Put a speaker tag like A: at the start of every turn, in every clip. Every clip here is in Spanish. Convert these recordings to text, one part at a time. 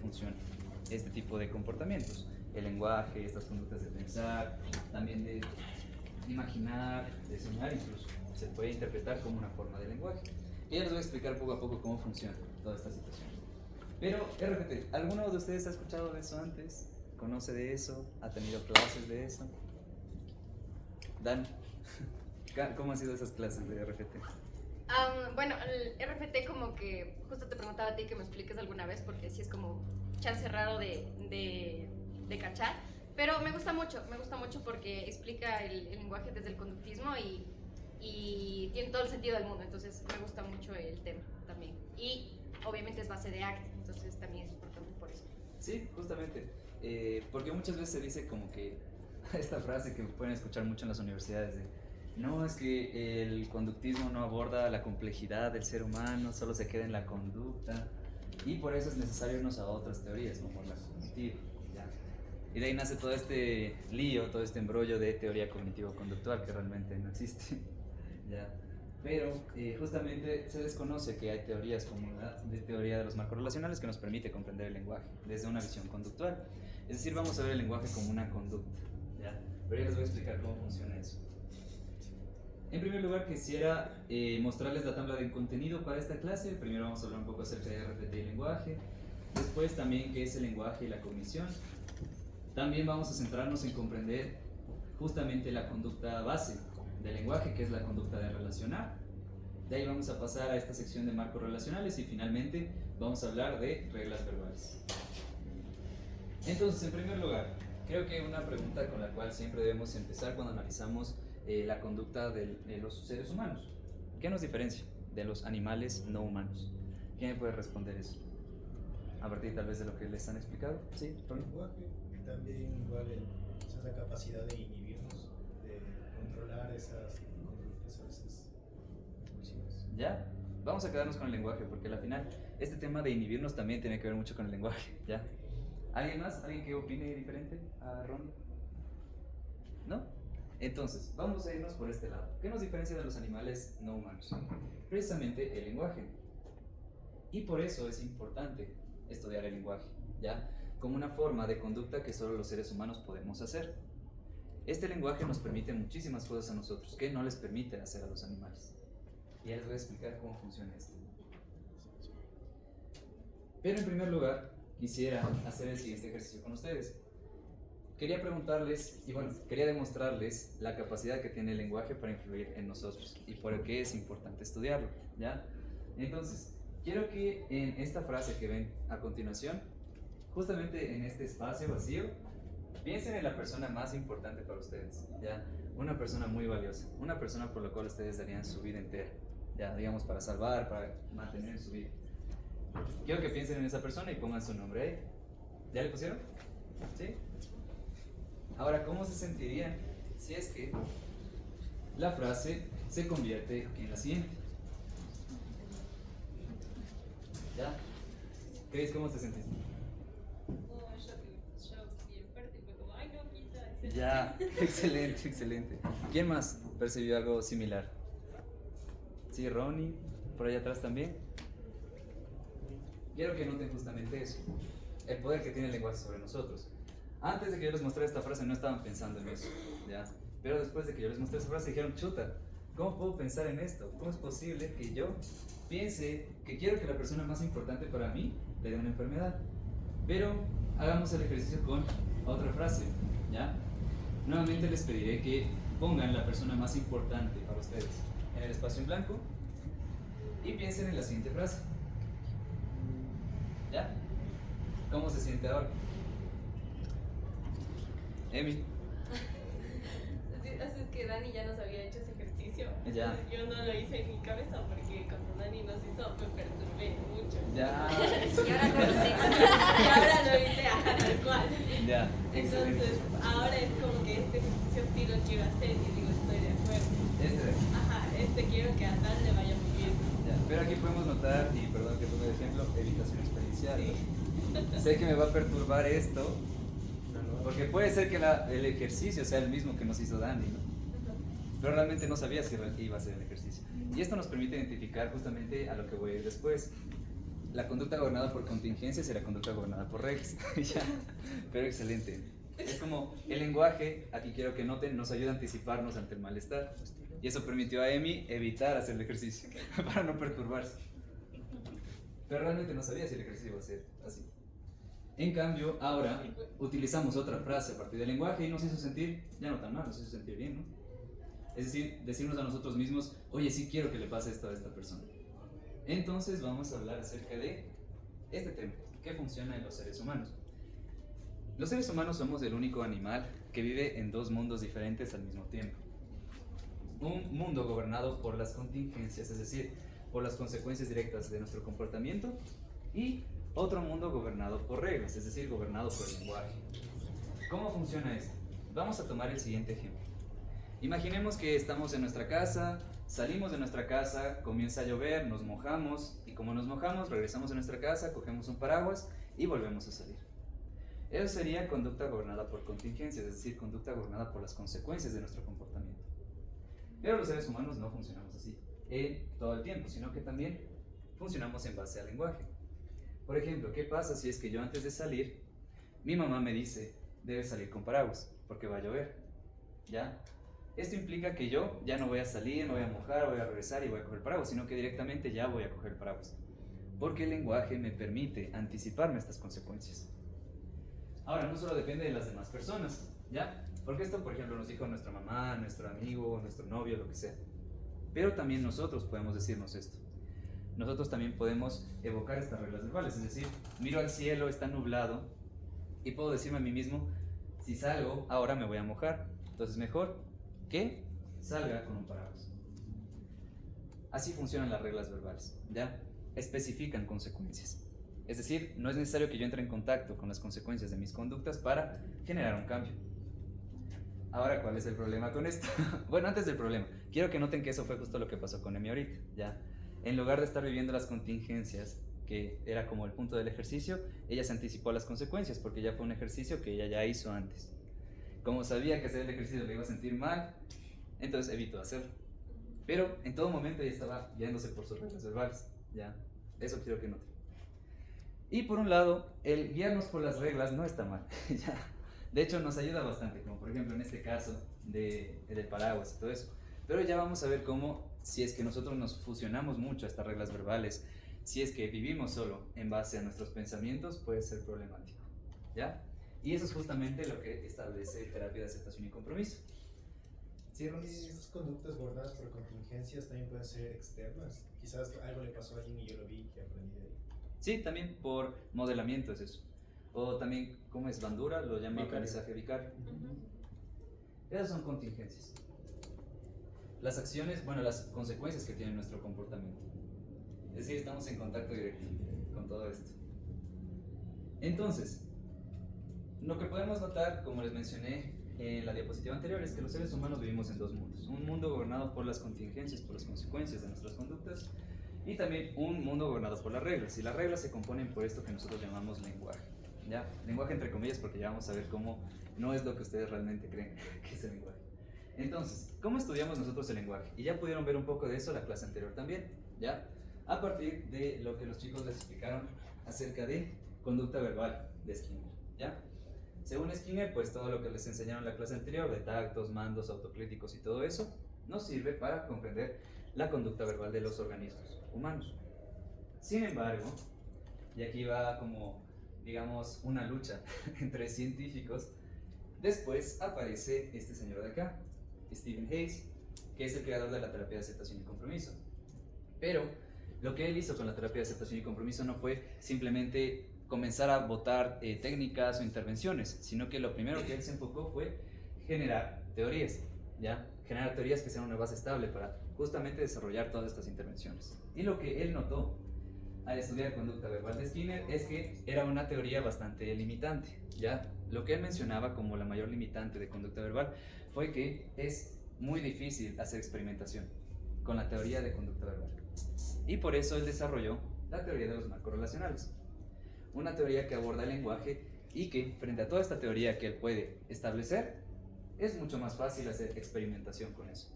A: funciona este tipo de comportamientos. El lenguaje, estas conductas de pensar, también de imaginar, de soñar incluso, se puede interpretar como una forma de lenguaje. Y ya les voy a explicar poco a poco cómo funciona toda esta situación. Pero, RPT, ¿alguno de ustedes ha escuchado de eso antes? ¿Conoce de eso? ¿Ha tenido clases de eso? Dan, ¿cómo han sido esas clases de RPT?
B: Bueno, el RFT como que justo te preguntaba a ti que me expliques alguna vez porque sí es como chance raro de cachar, pero me gusta mucho porque explica el lenguaje desde el conductismo y tiene todo el sentido del mundo, entonces me gusta mucho el tema también. Y obviamente es base de ACT, entonces también es importante por eso.
A: Sí, justamente, porque muchas veces se dice como que esta frase que pueden escuchar mucho en las universidades de no, es que el conductismo no aborda la complejidad del ser humano, solo se queda en la conducta y por eso es necesario irnos a otras teorías como la cognitiva, ¿ya? Y de ahí nace todo este lío, todo este embrollo de teoría cognitivo-conductual que realmente no existe, ¿ya? Pero justamente se desconoce que hay teorías como la de teoría de los marcos relacionales que nos permite comprender el lenguaje desde una visión conductual. Es decir, vamos a ver el lenguaje como una conducta, ¿ya? Pero ya les voy a explicar cómo funciona eso. En primer lugar, quisiera mostrarles la tabla de contenido para esta clase. Primero vamos a hablar un poco acerca de RPT y lenguaje. Después también qué es el lenguaje y la cognición. También vamos a centrarnos en comprender justamente la conducta base del lenguaje, que es la conducta de relacionar. De ahí vamos a pasar a esta sección de marcos relacionales y finalmente vamos a hablar de reglas verbales. Entonces, en primer lugar, creo que una pregunta con la cual siempre debemos empezar cuando analizamos la conducta de los seres humanos. ¿Qué nos diferencia de los animales no humanos? ¿Quién me puede responder eso? A partir tal vez de lo que les han explicado. ¿Sí,
C: El lenguaje, también igual esa es la capacidad de inhibirnos, de controlar esas conductas a veces impulsivas.
A: ¿Ya? Vamos a quedarnos con el lenguaje porque al final este tema de inhibirnos también tiene que ver mucho con el lenguaje, ¿ya? ¿Alguien más? ¿Alguien que opine diferente a Ronnie? ¿No? Entonces, vamos a irnos por este lado. ¿Qué nos diferencia de los animales no humanos? Precisamente el lenguaje. Y por eso es importante estudiar el lenguaje, ¿ya? Como una forma de conducta que solo los seres humanos podemos hacer. Este lenguaje nos permite muchísimas cosas a nosotros que no les permite hacer a los animales. Y ya les voy a explicar cómo funciona esto. Pero en primer lugar, quisiera hacer el siguiente ejercicio con ustedes. Quería preguntarles, y bueno, quería demostrarles la capacidad que tiene el lenguaje para influir en nosotros y por qué es importante estudiarlo, ¿ya? Entonces, quiero que en esta frase que ven a continuación, justamente en este espacio vacío, piensen en la persona más importante para ustedes, ¿ya? Una persona muy valiosa, una persona por la cual ustedes darían su vida entera, ya, digamos, para salvar, para mantener su vida. Quiero que piensen en esa persona y pongan su nombre ahí. ¿Ya le pusieron? ¿Sí? Ahora, ¿cómo se sentirían si es que la frase se convierte en la siguiente? ¿Ya? Chris, ¿cómo te sentiste?
D: Bien fuerte, fue como, ay no, quita.
A: Ya, excelente, excelente. ¿Quién más percibió algo similar? Sí, Ronnie, por allá atrás también. Quiero que noten justamente eso, el poder que tiene el lenguaje sobre nosotros. Antes de que yo les mostrara esta frase no estaban pensando en eso, ¿ya? Pero después de que yo les mostré esta frase dijeron, chuta, ¿cómo puedo pensar en esto? ¿Cómo es posible que yo piense que quiero que la persona más importante para mí le dé una enfermedad? Pero hagamos el ejercicio con otra frase, ¿ya? Nuevamente les pediré que pongan la persona más importante para ustedes en el espacio en blanco y piensen en la siguiente frase. ¿Ya? ¿Cómo se siente ahora? Emi.
D: Así es que Dani ya nos había hecho ese ejercicio.
A: Ya.
D: Yo no lo hice en mi cabeza porque cuando Dani nos hizo me perturbé mucho.
A: Ya.
B: Y ahora no lo tengo.
D: Y ahora lo hice tal cual.
A: Ya, excelente.
D: Entonces, ahora es como que este ejercicio sí lo quiero hacer y digo, estoy de acuerdo.
A: Este de aquí.
D: Ajá, quiero que a Dan le vaya muy bien.
A: Ya. Pero aquí podemos notar, y perdón que ponga el ejemplo, evitación experiencial.
D: Sí.
A: Sé que me va a perturbar esto, porque puede ser que el ejercicio sea el mismo que nos hizo Dani, ¿no? Pero realmente no sabía si iba a ser el ejercicio. Y esto nos permite identificar justamente a lo que voy a ir después. la conducta gobernada por contingencias y la conducta gobernada por reglas. Ya, pero excelente. Es como el lenguaje, aquí quiero que noten, nos ayuda a anticiparnos ante el malestar. Y eso permitió a Emi evitar hacer el ejercicio para no perturbarse. Pero realmente no sabía si el ejercicio iba a ser así. En cambio, ahora utilizamos otra frase a partir del lenguaje y nos hizo sentir, ya no tan mal, nos hizo sentir bien, ¿no? Es decir, decirnos a nosotros mismos, oye, sí quiero que le pase esto a esta persona. Entonces vamos a hablar acerca de este tema, ¿qué funciona en los seres humanos? Los seres humanos somos el único animal que vive en dos mundos diferentes al mismo tiempo. Un mundo gobernado por las contingencias, es decir, por las consecuencias directas de nuestro comportamiento, y otro mundo gobernado por reglas, es decir, gobernado por el lenguaje. ¿Cómo funciona esto? Vamos a tomar el siguiente ejemplo. Imaginemos que estamos en nuestra casa, salimos de nuestra casa, comienza a llover, nos mojamos, y como nos mojamos, regresamos a nuestra casa, cogemos un paraguas y volvemos a salir. Eso sería conducta gobernada por contingencias, es decir, conducta gobernada por las consecuencias de nuestro comportamiento. Pero los seres humanos no funcionamos así todo el tiempo, sino que también funcionamos en base al lenguaje. Por ejemplo, ¿qué pasa si es que yo antes de salir, mi mamá me dice, debes salir con paraguas, porque va a llover? ¿Ya? Esto implica que yo ya no voy a salir, me voy a mojar, voy a regresar y voy a coger paraguas, sino que directamente ya voy a coger paraguas. Porque el lenguaje me permite anticiparme a estas consecuencias. Ahora, no solo depende de las demás personas, ¿ya? Porque esto, por ejemplo, nos dijo nuestra mamá, nuestro amigo, nuestro novio, lo que sea. Pero también nosotros podemos decirnos esto. Nosotros también podemos evocar estas reglas verbales, es decir, miro al cielo, está nublado, y puedo decirme a mí mismo, si salgo, ahora me voy a mojar, entonces mejor que salga con un paraguas. Así funcionan las reglas verbales, ¿ya? Especifican consecuencias. Es decir, no es necesario que yo entre en contacto con las consecuencias de mis conductas para generar un cambio. Ahora, ¿cuál es el problema con esto? Bueno, antes del problema, quiero que noten que eso fue justo lo que pasó con Emi ahorita, ¿ya? En lugar de estar viviendo las contingencias, que era como el punto del ejercicio, ella se anticipó a las consecuencias, porque ya fue un ejercicio que ella ya hizo antes. Como sabía que hacer el ejercicio le iba a sentir mal, entonces evitó hacerlo. Pero en todo momento ella estaba guiándose por sus reglas verbales, ¿ya? Eso quiero que noten. Y por un lado, el guiarnos por las reglas no está mal, ¿ya? De hecho, nos ayuda bastante, como por ejemplo en este caso del paraguas y todo eso. Pero ya vamos a ver cómo, si es que nosotros nos fusionamos mucho a estas reglas verbales, si es que vivimos solo en base a nuestros pensamientos, puede ser problemático, ¿ya? Y eso es justamente lo que establece terapia de aceptación y compromiso. ¿Sí, Ron?
C: Estas conductas gobernadas por contingencias también pueden ser externas. Quizás algo le pasó a alguien y yo lo vi y aprendí de ahí.
A: Sí, también por modelamiento es eso. O también, ¿cómo es? Bandura, lo llama
C: Vicario.
A: aprendizaje vicario. Esas son contingencias. Las acciones, bueno, las consecuencias que tiene nuestro comportamiento. Es decir, estamos en contacto directo con todo esto. Entonces, lo que podemos notar, como les mencioné en la diapositiva anterior, es que los seres humanos vivimos en dos mundos. Un mundo gobernado por las contingencias, por las consecuencias de nuestras conductas, y también un mundo gobernado por las reglas. Y las reglas se componen por esto que nosotros llamamos lenguaje. ¿Ya? Lenguaje entre comillas, porque ya vamos a ver cómo no es lo que ustedes realmente creen que es el lenguaje. Entonces, ¿cómo estudiamos nosotros el lenguaje? Y ya pudieron ver un poco de eso la clase anterior también, ¿ya? A partir de lo que los chicos les explicaron acerca de conducta verbal de Skinner, ¿ya? Según Skinner, pues todo lo que les enseñaron en la clase anterior, de tactos, mandos, autocríticos y todo eso, nos sirve para comprender la conducta verbal de los organismos humanos. Sin embargo, y aquí va como, digamos, una lucha entre científicos, después aparece este señor de acá, Stephen Hayes, que es el creador de la terapia de aceptación y compromiso. Pero lo que él hizo con la terapia de aceptación y compromiso no fue simplemente comenzar a botar técnicas o intervenciones, sino que lo primero que él se enfocó fue generar teorías, ¿ya? Generar teorías que sean una base estable para justamente desarrollar todas estas intervenciones. Y lo que él notó al estudiar conducta verbal de Skinner es que era una teoría bastante limitante, ¿ya? Lo que él mencionaba como la mayor limitante de conducta verbal fue que es muy difícil hacer experimentación con la teoría de conducta verbal. Y por eso él desarrolló la teoría de los marcos relacionales, una teoría que aborda el lenguaje y que, frente a toda esta teoría que él puede establecer, es mucho más fácil hacer experimentación con eso.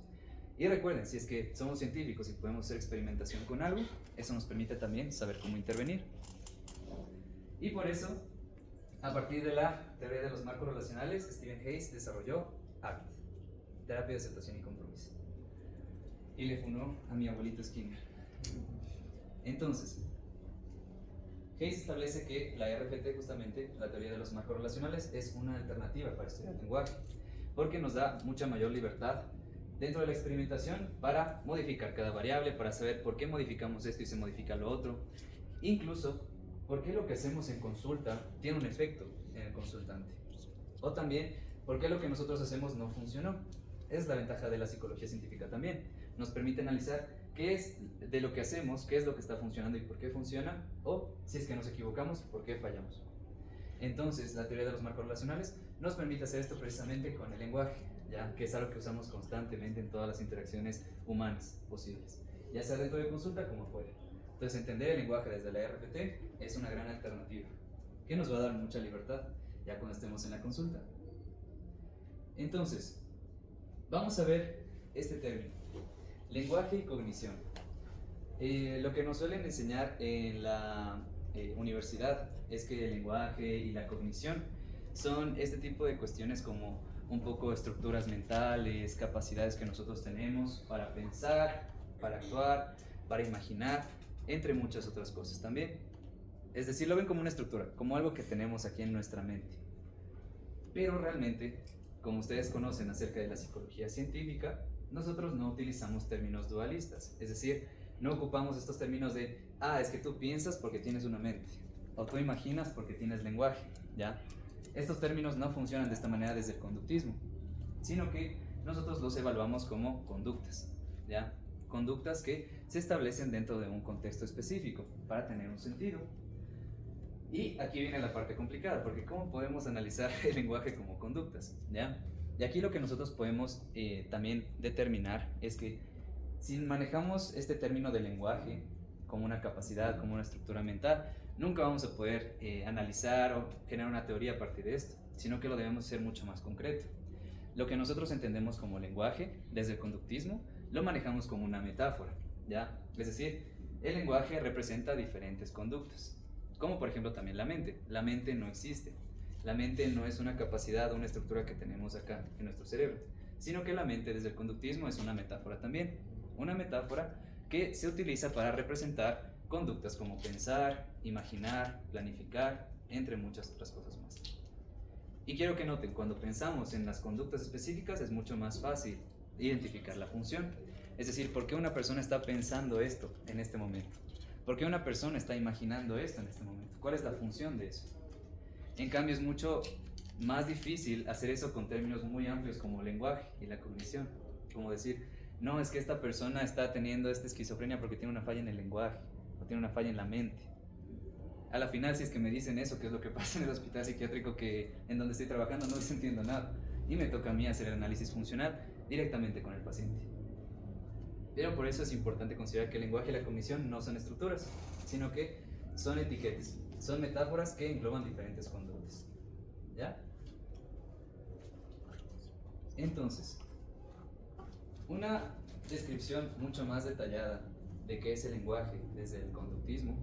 A: Y recuerden, si es que somos científicos y podemos hacer experimentación con algo, eso nos permite también saber cómo intervenir. Y por eso, a partir de la teoría de los marcos relacionales, Stephen Hayes desarrolló ACT, terapia de aceptación y compromiso. Y le fundó a mi abuelito Skinner. Entonces, Hayes establece que la RFT, justamente, la teoría de los marcos relacionales, es una alternativa para estudiar el lenguaje, porque nos da mucha mayor libertad dentro de la experimentación para modificar cada variable, para saber por qué modificamos esto y se modifica lo otro, incluso por qué lo que hacemos en consulta tiene un efecto en el consultante, o también por qué lo que nosotros hacemos no funcionó. Es la ventaja de la psicología científica también, nos permite analizar qué es de lo que hacemos, qué es lo que está funcionando y por qué funciona, o si es que nos equivocamos, por qué fallamos. Entonces, la teoría de los marcos relacionales nos permite hacer esto precisamente con el lenguaje, ¿ya? Que es algo que usamos constantemente en todas las interacciones humanas posibles, ya sea dentro de consulta como fuera. Entonces, entender el lenguaje desde la RFT es una gran alternativa, que nos va a dar mucha libertad ya cuando estemos en la consulta. Entonces, vamos a ver este término, lenguaje y cognición. Lo que nos suelen enseñar en la universidad es que el lenguaje y la cognición son este tipo de cuestiones como un poco estructuras mentales, capacidades que nosotros tenemos para pensar, para actuar, para imaginar, entre muchas otras cosas también. Es decir, lo ven como una estructura, como algo que tenemos aquí en nuestra mente. Pero realmente, como ustedes conocen acerca de la psicología científica, nosotros no utilizamos términos dualistas, es decir, no ocupamos estos términos de, es que tú piensas porque tienes una mente, o tú imaginas porque tienes lenguaje, ¿ya? Estos términos no funcionan de esta manera desde el conductismo, sino que nosotros los evaluamos como conductas, ¿ya? Conductas que se establecen dentro de un contexto específico para tener un sentido. Y aquí viene la parte complicada, porque ¿cómo podemos analizar el lenguaje como conductas? ¿Ya? Y aquí lo que nosotros podemos también determinar es que si manejamos este término de lenguaje como una capacidad, como una estructura mental, nunca vamos a poder analizar o generar una teoría a partir de esto, sino que lo debemos hacer mucho más concreto. Lo que nosotros entendemos como lenguaje desde el conductismo lo manejamos como una metáfora, ¿ya? Es decir, el lenguaje representa diferentes conductas, como por ejemplo también la mente. La mente no existe. La mente no es una capacidad o una estructura que tenemos acá en nuestro cerebro, sino que la mente desde el conductismo es una metáfora también. Una metáfora que se utiliza para representar conductas como pensar, imaginar, planificar, entre muchas otras cosas más. Y quiero que noten, cuando pensamos en las conductas específicas es mucho más fácil identificar la función. Es decir, ¿por qué una persona está pensando esto en este momento? ¿Por qué una persona está imaginando esto en este momento? ¿Cuál es la función de eso? En cambio, es mucho más difícil hacer eso con términos muy amplios como lenguaje y la cognición. Como decir, no, es que esta persona está teniendo esta esquizofrenia porque tiene una falla en el lenguaje o tiene una falla en la mente. A la final, si es que me dicen eso, que es lo que pasa en el hospital psiquiátrico en donde estoy trabajando, no les entiendo nada. Y me toca a mí hacer el análisis funcional directamente con el paciente. Pero por eso es importante considerar que el lenguaje y la cognición no son estructuras, sino que son etiquetas, son metáforas que engloban diferentes conductas. ¿Ya? Entonces, una descripción mucho más detallada de qué es el lenguaje desde el conductismo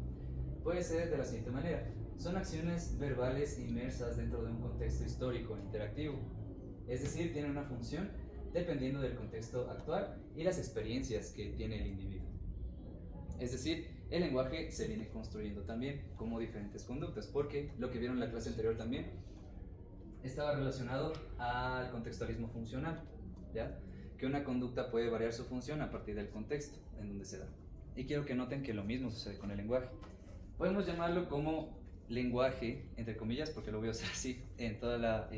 A: puede ser de la siguiente manera. Son acciones verbales inmersas dentro de un contexto histórico interactivo. Es decir, tienen una función dependiendo del contexto actual y las experiencias que tiene el individuo. Es decir, el lenguaje se viene construyendo también como diferentes conductas, porque lo que vieron en la clase anterior también estaba relacionado al contextualismo funcional, ¿ya? Que una conducta puede variar su función a partir del contexto en donde se da. Y quiero que noten que lo mismo sucede con el lenguaje. Podemos llamarlo como lenguaje, entre comillas, porque lo voy a usar así en toda la,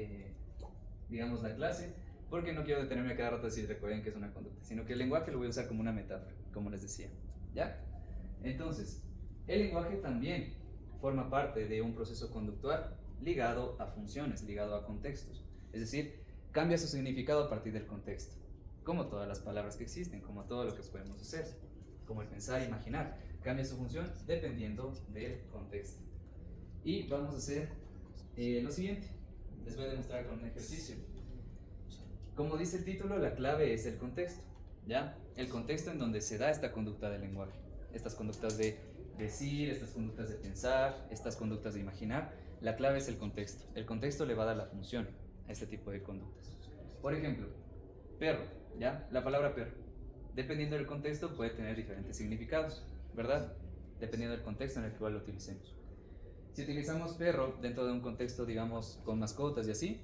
A: digamos, la clase, porque no quiero detenerme a cada rato a decir, recuerden que es una conducta, sino que el lenguaje lo voy a usar como una metáfora, como les decía, ¿ya? Entonces, el lenguaje también forma parte de un proceso conductual ligado a funciones, ligado a contextos. Es decir, cambia su significado a partir del contexto, como todas las palabras que existen, como todo lo que podemos hacer, como el pensar e imaginar, cambia su función dependiendo del contexto. Y vamos a hacer lo siguiente, les voy a demostrar con un ejercicio. Como dice el título, la clave es el contexto, ¿ya? El contexto en donde se da esta conducta del lenguaje, estas conductas de decir, estas conductas de pensar, estas conductas de imaginar. La clave es el contexto. El contexto le va a dar la función a este tipo de conductas. Por ejemplo, perro, ¿ya? La palabra perro, dependiendo del contexto, puede tener diferentes significados, ¿verdad? Dependiendo del contexto en el cual lo utilicemos. Si utilizamos perro dentro de un contexto, digamos, con mascotas y así,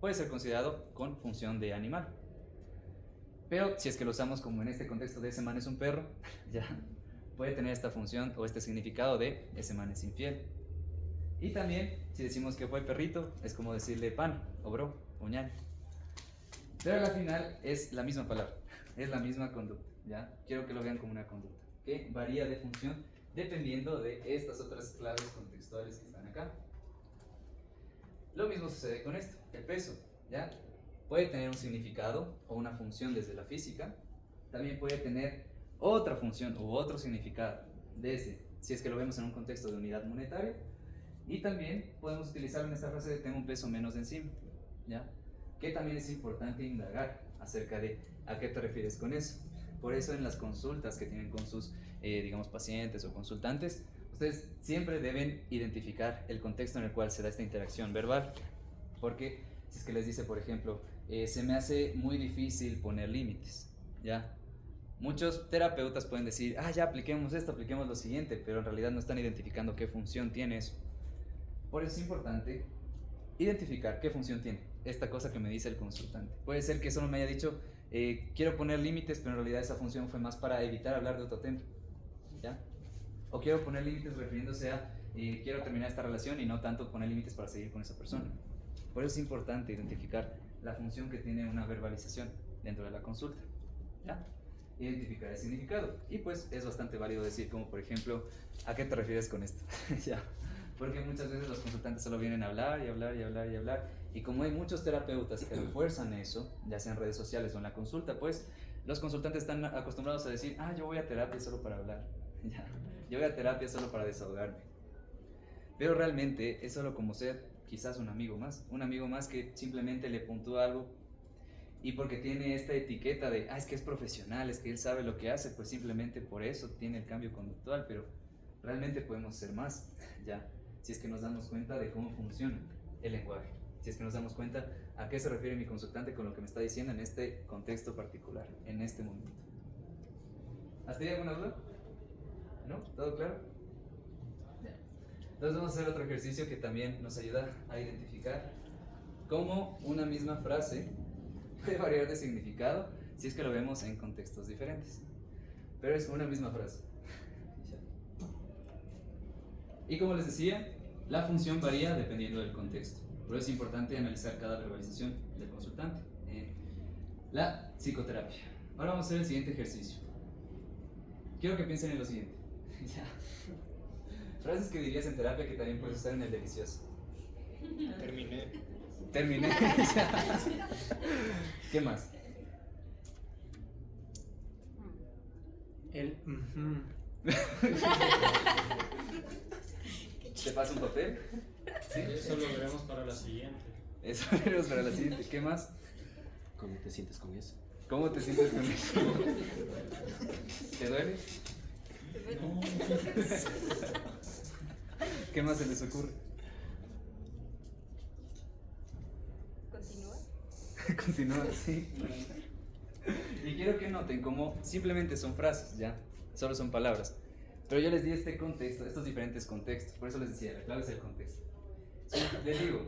A: puede ser considerado con función de animal. Pero si es que lo usamos como en este contexto de ese man es un perro, ya puede tener esta función o este significado de ese man es infiel. Y también, si decimos que fue perrito, es como decirle pan, o bro, o ñaño. Pero al final es la misma palabra, es la misma conducta, ¿ya? Quiero que lo vean como una conducta, que varía de función dependiendo de estas otras claves contextuales que están acá. Lo mismo sucede con esto, el peso, ¿ya? Puede tener un significado o una función desde la física, también puede tener otra función u otro significado desde, si es que lo vemos en un contexto de unidad monetaria, y también podemos utilizarlo en esta frase de tengo un peso menos de encima, ¿ya? Que también es importante indagar acerca de a qué te refieres con eso. Por eso en las consultas que tienen con sus, digamos, pacientes o consultantes, ustedes siempre deben identificar el contexto en el cual se da esta interacción verbal, porque si es que les dice, por ejemplo, se me hace muy difícil poner límites, ¿ya? Muchos terapeutas pueden decir, ya apliquemos esto, apliquemos lo siguiente, pero en realidad no están identificando qué función tiene eso. Por eso es importante identificar qué función tiene esta cosa que me dice el consultante. Puede ser que solo me haya dicho, quiero poner límites, pero en realidad esa función fue más para evitar hablar de otro tema, ¿ya? O quiero poner límites refiriéndose a, quiero terminar esta relación y no tanto poner límites para seguir con esa persona. Por eso es importante identificar la función que tiene una verbalización dentro de la consulta, ¿ya? Identificar el significado. Y pues es bastante válido decir como, por ejemplo, ¿a qué te refieres con esto? ¿Ya? Porque muchas veces los consultantes solo vienen a hablar y hablar y hablar y hablar, y como hay muchos terapeutas que refuerzan eso, ya sea en redes sociales o en la consulta, pues los consultantes están acostumbrados a decir, yo voy a terapia solo para hablar, ya, yo voy a terapia solo para desahogarme. Pero realmente es solo como ser quizás un amigo más que simplemente le puntúa algo, y porque tiene esta etiqueta de, es que es profesional, es que él sabe lo que hace, pues simplemente por eso tiene el cambio conductual, pero realmente podemos ser más, ya. Si es que nos damos cuenta de cómo funciona el lenguaje, si es que nos damos cuenta a qué se refiere mi consultante con lo que me está diciendo en este contexto particular, en este momento. ¿Hasta ahí alguna duda? ¿No? ¿Todo claro? Ya. Entonces vamos a hacer otro ejercicio que también nos ayuda a identificar cómo una misma frase puede variar de significado si es que lo vemos en contextos diferentes. Pero es una misma frase. Y como les decía, la función varía dependiendo del contexto. Por eso es importante analizar cada verbalización del consultante en la psicoterapia. Ahora vamos a hacer el siguiente ejercicio. Quiero que piensen en lo siguiente. Ya. Frases que dirías en terapia que también puedes usar en el delicioso. Terminé. ¿Qué más? ¿Te paso un papel? ¿Sí?
E: Eso lo veremos para la siguiente.
A: Eso lo veremos para la siguiente. ¿Qué más?
F: ¿Cómo te sientes con eso?
A: ¿Cómo te sientes con eso? ¿Te duele?
E: No.
A: ¿Qué más se les ocurre?
B: Continúa.
A: Continúa, sí. Y quiero que noten cómo simplemente son frases, ¿ya? Solo son palabras. Pero yo les di este contexto, estos diferentes contextos. Por eso les decía, la clave es el contexto. Si les digo,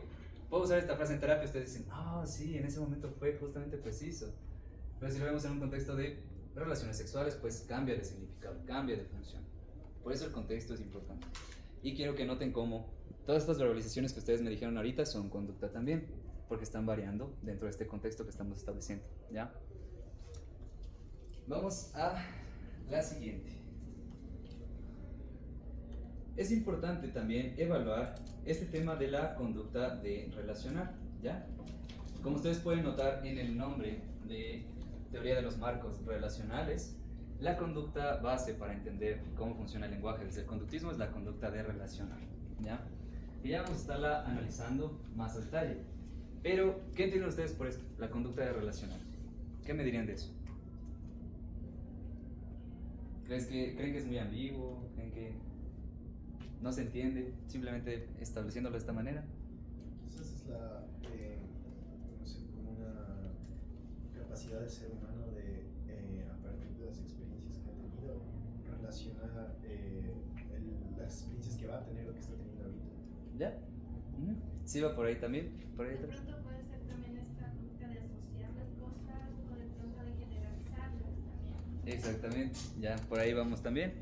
A: puedo usar esta frase en terapia, ustedes dicen, sí, en ese momento fue justamente preciso. Pero si lo vemos en un contexto de relaciones sexuales, pues cambia de significado, cambia de función. Por eso el contexto es importante. Y quiero que noten cómo todas estas verbalizaciones que ustedes me dijeron ahorita son conducta también, porque están variando dentro de este contexto que estamos estableciendo, ¿ya? Vamos a la siguiente. Es importante también evaluar este tema de la conducta de relacionar, ¿ya? Como ustedes pueden notar en el nombre de teoría de los marcos relacionales, la conducta base para entender cómo funciona el lenguaje desde el conductismo es la conducta de relacionar, ¿ya? Y ya vamos a estarla analizando más a detalle. Pero, ¿qué entienden ustedes por esto? La conducta de relacionar. ¿Qué me dirían de eso? ¿Creen que es muy ambiguo? ¿Creen que no se entiende simplemente estableciéndolo de esta manera?
C: Quizás es la, no sé, como una capacidad del ser humano de, a partir de las experiencias que ha tenido, relacionar las experiencias que va a tener o que está teniendo ahorita.
A: ¿Ya? Ujú. Sí, va por ahí también. Por ahí
G: De
A: atrás.
G: pronto puede ser también esta conducta de asociar las cosas o de pronto de generalizarlas también.
A: Exactamente. Ya, por ahí vamos también.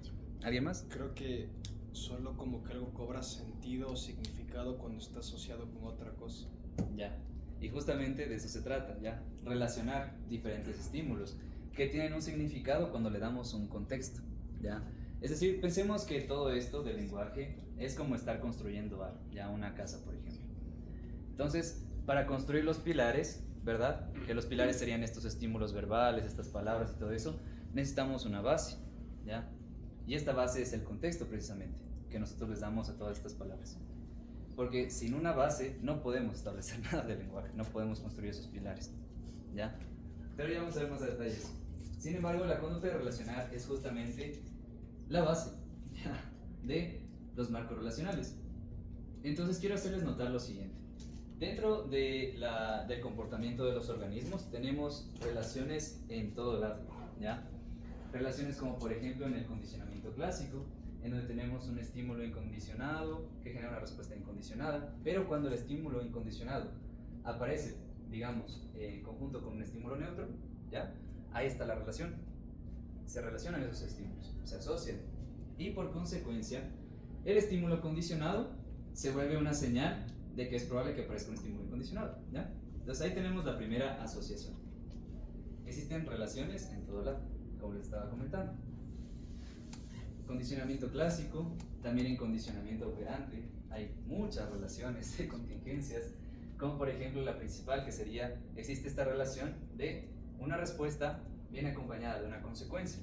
A: ¿Alguien más?
H: Creo que solo como que algo cobra sentido o significado cuando está asociado con otra cosa.
A: Ya. Y justamente de eso se trata, ¿ya? Relacionar diferentes estímulos que tienen un significado cuando le damos un contexto, ¿ya? Es decir, pensemos que todo esto del lenguaje es como estar construyendo algo, ya una casa, por ejemplo. Entonces, para construir los pilares, ¿verdad? Que los pilares serían estos estímulos verbales, estas palabras y todo eso, necesitamos una base, ¿ya? Y esta base es el contexto precisamente, que nosotros les damos a todas estas palabras. Porque sin una base no podemos establecer nada del lenguaje, no podemos construir esos pilares, ¿ya? Pero ya vamos a ver más detalles. Sin embargo, la conducta de relacionar es justamente la base, ¿ya?, de los marcos relacionales. Entonces quiero hacerles notar lo siguiente. Dentro del comportamiento de los organismos tenemos relaciones en todo lado, ¿ya? Relaciones como por ejemplo en el condicionamiento clásico, en donde tenemos un estímulo incondicionado que genera una respuesta incondicionada, pero cuando el estímulo incondicionado aparece, digamos, en conjunto con un estímulo neutro, ¿ya? Ahí está la relación. Se relacionan esos estímulos, se asocian, y por consecuencia, el estímulo condicionado se vuelve una señal de que es probable que aparezca un estímulo incondicionado, ¿ya? Entonces ahí tenemos la primera asociación. Existen relaciones en todo lado, como les estaba comentando. Condicionamiento clásico, también en condicionamiento operante, hay muchas relaciones de contingencias, como por ejemplo la principal, que sería, existe esta relación de una respuesta viene acompañada de una consecuencia,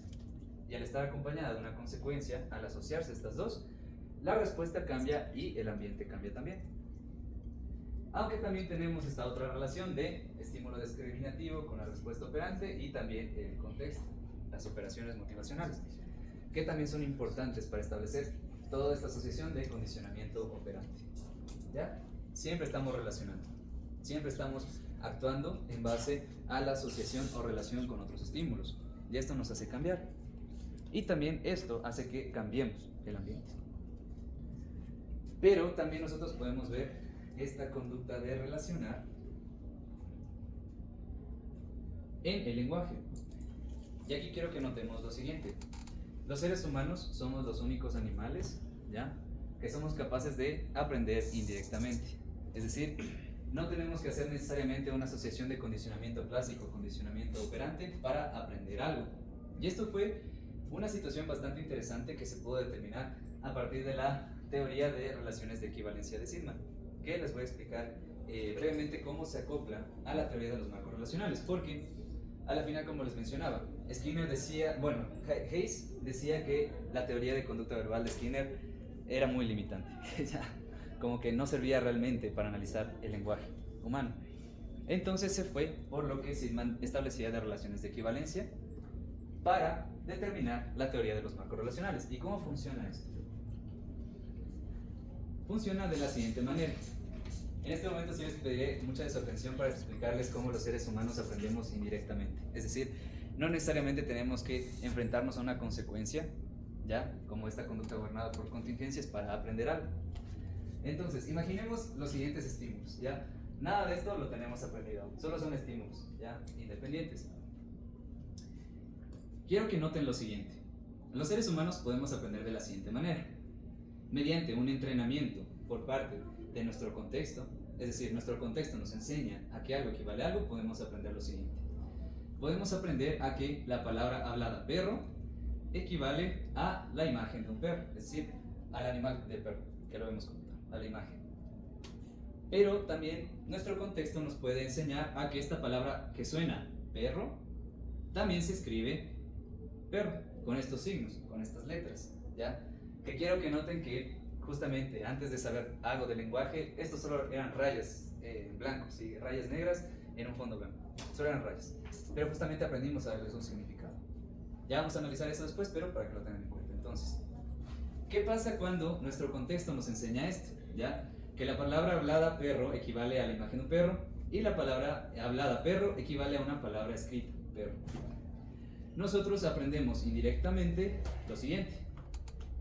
A: y al estar acompañada de una consecuencia, al asociarse estas dos, la respuesta cambia y el ambiente cambia también. Aunque también tenemos esta otra relación de estímulo discriminativo con la respuesta operante y también el contexto, las operaciones motivacionales, que también son importantes para establecer toda esta asociación de condicionamiento operante. ¿Ya? Siempre estamos relacionando, siempre estamos actuando en base a la asociación o relación con otros estímulos, y esto nos hace cambiar, y también esto hace que cambiemos el ambiente. Pero también nosotros podemos ver esta conducta de relacionar en el lenguaje. Y aquí quiero que notemos lo siguiente. Los seres humanos somos los únicos animales, ¿ya?, que somos capaces de aprender indirectamente. Es decir, no tenemos que hacer necesariamente una asociación de condicionamiento clásico, condicionamiento operante para aprender algo. Y esto fue una situación bastante interesante que se pudo determinar a partir de la teoría de relaciones de equivalencia de Zimmermann, que les voy a explicar brevemente cómo se acopla a la teoría de los marcos relacionales, porque a la final, como les mencionaba, Skinner decía, bueno, Hayes decía que la teoría de conducta verbal de Skinner era muy limitante, ya, como que no servía realmente para analizar el lenguaje humano. Entonces se fue por lo que Zimmermann establecía de relaciones de equivalencia para determinar la teoría de los marcos relacionales. ¿Y cómo funciona esto? Funciona de la siguiente manera. En este momento sí les pediré mucha de su atención para explicarles cómo los seres humanos aprendemos indirectamente. Es decir, no necesariamente tenemos que enfrentarnos a una consecuencia, ¿ya?, como esta conducta gobernada por contingencias, para aprender algo. Entonces, imaginemos los siguientes estímulos, ¿ya? Nada de esto lo tenemos aprendido, solo son estímulos, ¿ya?, independientes. Quiero que noten lo siguiente. Los seres humanos podemos aprender de la siguiente manera. Mediante un entrenamiento por parte de nuestro contexto, es decir, nuestro contexto nos enseña a que algo equivale a algo, podemos aprender lo siguiente. Podemos aprender a que la palabra hablada perro equivale a la imagen de un perro, es decir, al animal del perro, que lo vemos como tal, a la imagen. Pero también nuestro contexto nos puede enseñar a que esta palabra que suena perro también se escribe perro, con estos signos, con estas letras, ¿ya? Que quiero que noten que justamente antes de saber algo del lenguaje, estos solo eran rayas blancos y rayas negras en un fondo blanco, solo eran rayas, pero justamente aprendimos a darles un significado, Ya vamos a analizar eso después, pero para que lo tengan en cuenta. Entonces, ¿qué pasa cuando nuestro contexto nos enseña esto? ¿Ya? Que la palabra hablada perro equivale a la imagen de un perro y la palabra hablada perro equivale a una palabra escrita perro. Nosotros aprendemos indirectamente lo siguiente,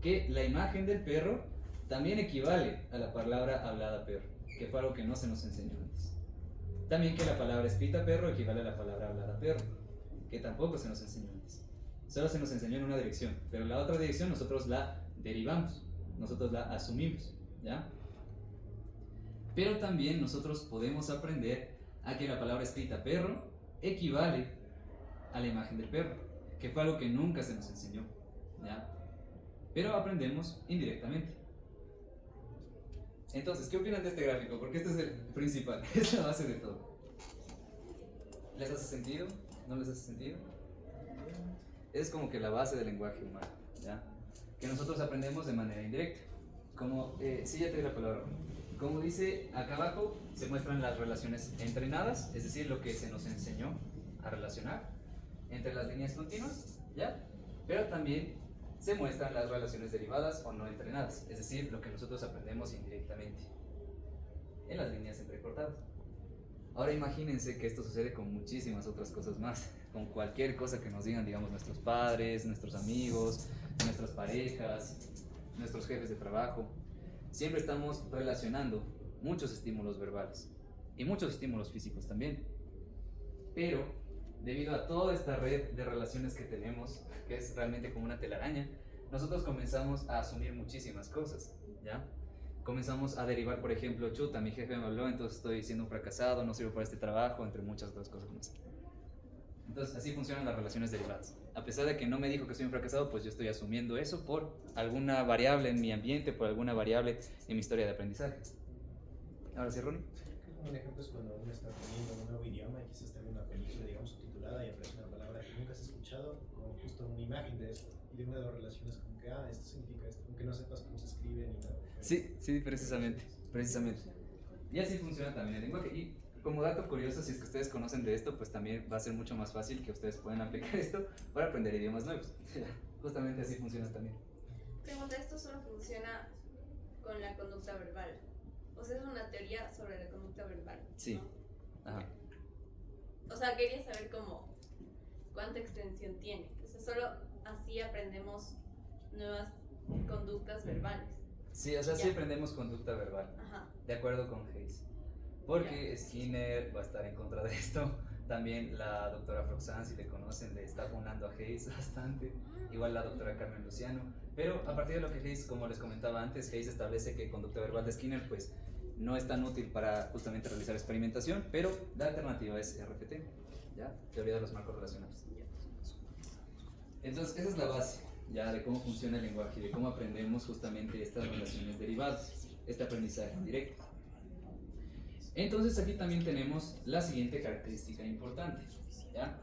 A: que la imagen del perro también equivale a la palabra hablada perro, que fue algo que no se nos enseñó antes. También que la palabra escrita perro equivale a la palabra hablada perro, que tampoco se nos enseñó antes. Solo se nos enseñó en una dirección, pero la otra dirección nosotros la derivamos, nosotros la asumimos, ¿ya? Pero también nosotros podemos aprender a que la palabra escrita perro equivale a la imagen del perro, que fue algo que nunca se nos enseñó, ¿ya? Pero aprendemos indirectamente. Entonces, ¿qué opinan de este gráfico? Porque este es el principal, es la base de todo. ¿Les hace sentido? ¿No les hace sentido? Es como que la base del lenguaje humano, ¿ya? Que nosotros aprendemos de manera indirecta. Como, sí, ya te di la palabra. Como dice acá abajo, se muestran las relaciones entrenadas, es decir, lo que se nos enseñó a relacionar entre las líneas continuas, ¿ya? Pero también se muestran las relaciones derivadas o no entrenadas, es decir, lo que nosotros aprendemos indirectamente en las líneas entrecortadas. Ahora imagínense que esto sucede con muchísimas otras cosas más, con cualquier cosa que nos digan, digamos, nuestros padres, nuestros amigos, nuestras parejas, nuestros jefes de trabajo. Siempre estamos relacionando muchos estímulos verbales y muchos estímulos físicos también. Pero debido a toda esta red de relaciones que tenemos, que es realmente como una telaraña, nosotros comenzamos a asumir muchísimas cosas, ¿ya? Comenzamos a derivar, por ejemplo, chuta, mi jefe me habló, entonces estoy siendo un fracasado, no sirvo para este trabajo, entre muchas otras cosas más. Entonces así funcionan las relaciones derivadas. A pesar de que no me dijo que soy un fracasado, pues yo estoy asumiendo eso por alguna variable en mi ambiente, por alguna variable en mi historia de aprendizaje. Ahora sí, Ronnie.
C: Un ejemplo es cuando uno está aprendiendo un nuevo idioma y quizás está en una película, digamos, subtitulada y aparece una palabra que nunca has escuchado, con justo una imagen de eso. Y de una de las relaciones como que, esto significa esto, aunque no sepas cómo se escribe ni nada.
A: Sí, precisamente. Y así funciona también el lenguaje. Y como dato curioso, si es que ustedes conocen de esto, pues también va a ser mucho más fácil que ustedes puedan aplicar esto para aprender idiomas nuevos. Justamente así funciona también.
B: Pregunta, ¿esto solo funciona con la conducta verbal? O sea, es una teoría sobre la conducta verbal,
A: Sí.
B: ¿no?
A: Ajá.
B: O sea, quería saber cómo, cuánta extensión tiene. O sea, solo así aprendemos nuevas conductas verbales.
A: Sí, o sea, sí aprendemos conducta verbal,
B: Ajá.
A: de acuerdo con Hayes. Porque Skinner va a estar en contra de esto. También la doctora Froxan, si le conocen, le está funando a Hayes bastante. Igual la doctora Carmen Luciano. Pero a partir de lo que Hayes, como les comentaba antes, Hayes establece que conducta verbal de Skinner pues no es tan útil para justamente realizar experimentación, pero la alternativa es RFT, ¿ya? Teoría de los marcos relacionales. Entonces, esa es la base, ya, de cómo funciona el lenguaje y de cómo aprendemos justamente estas relaciones derivadas, este aprendizaje indirecto. Entonces, aquí también tenemos la siguiente característica importante, ¿ya?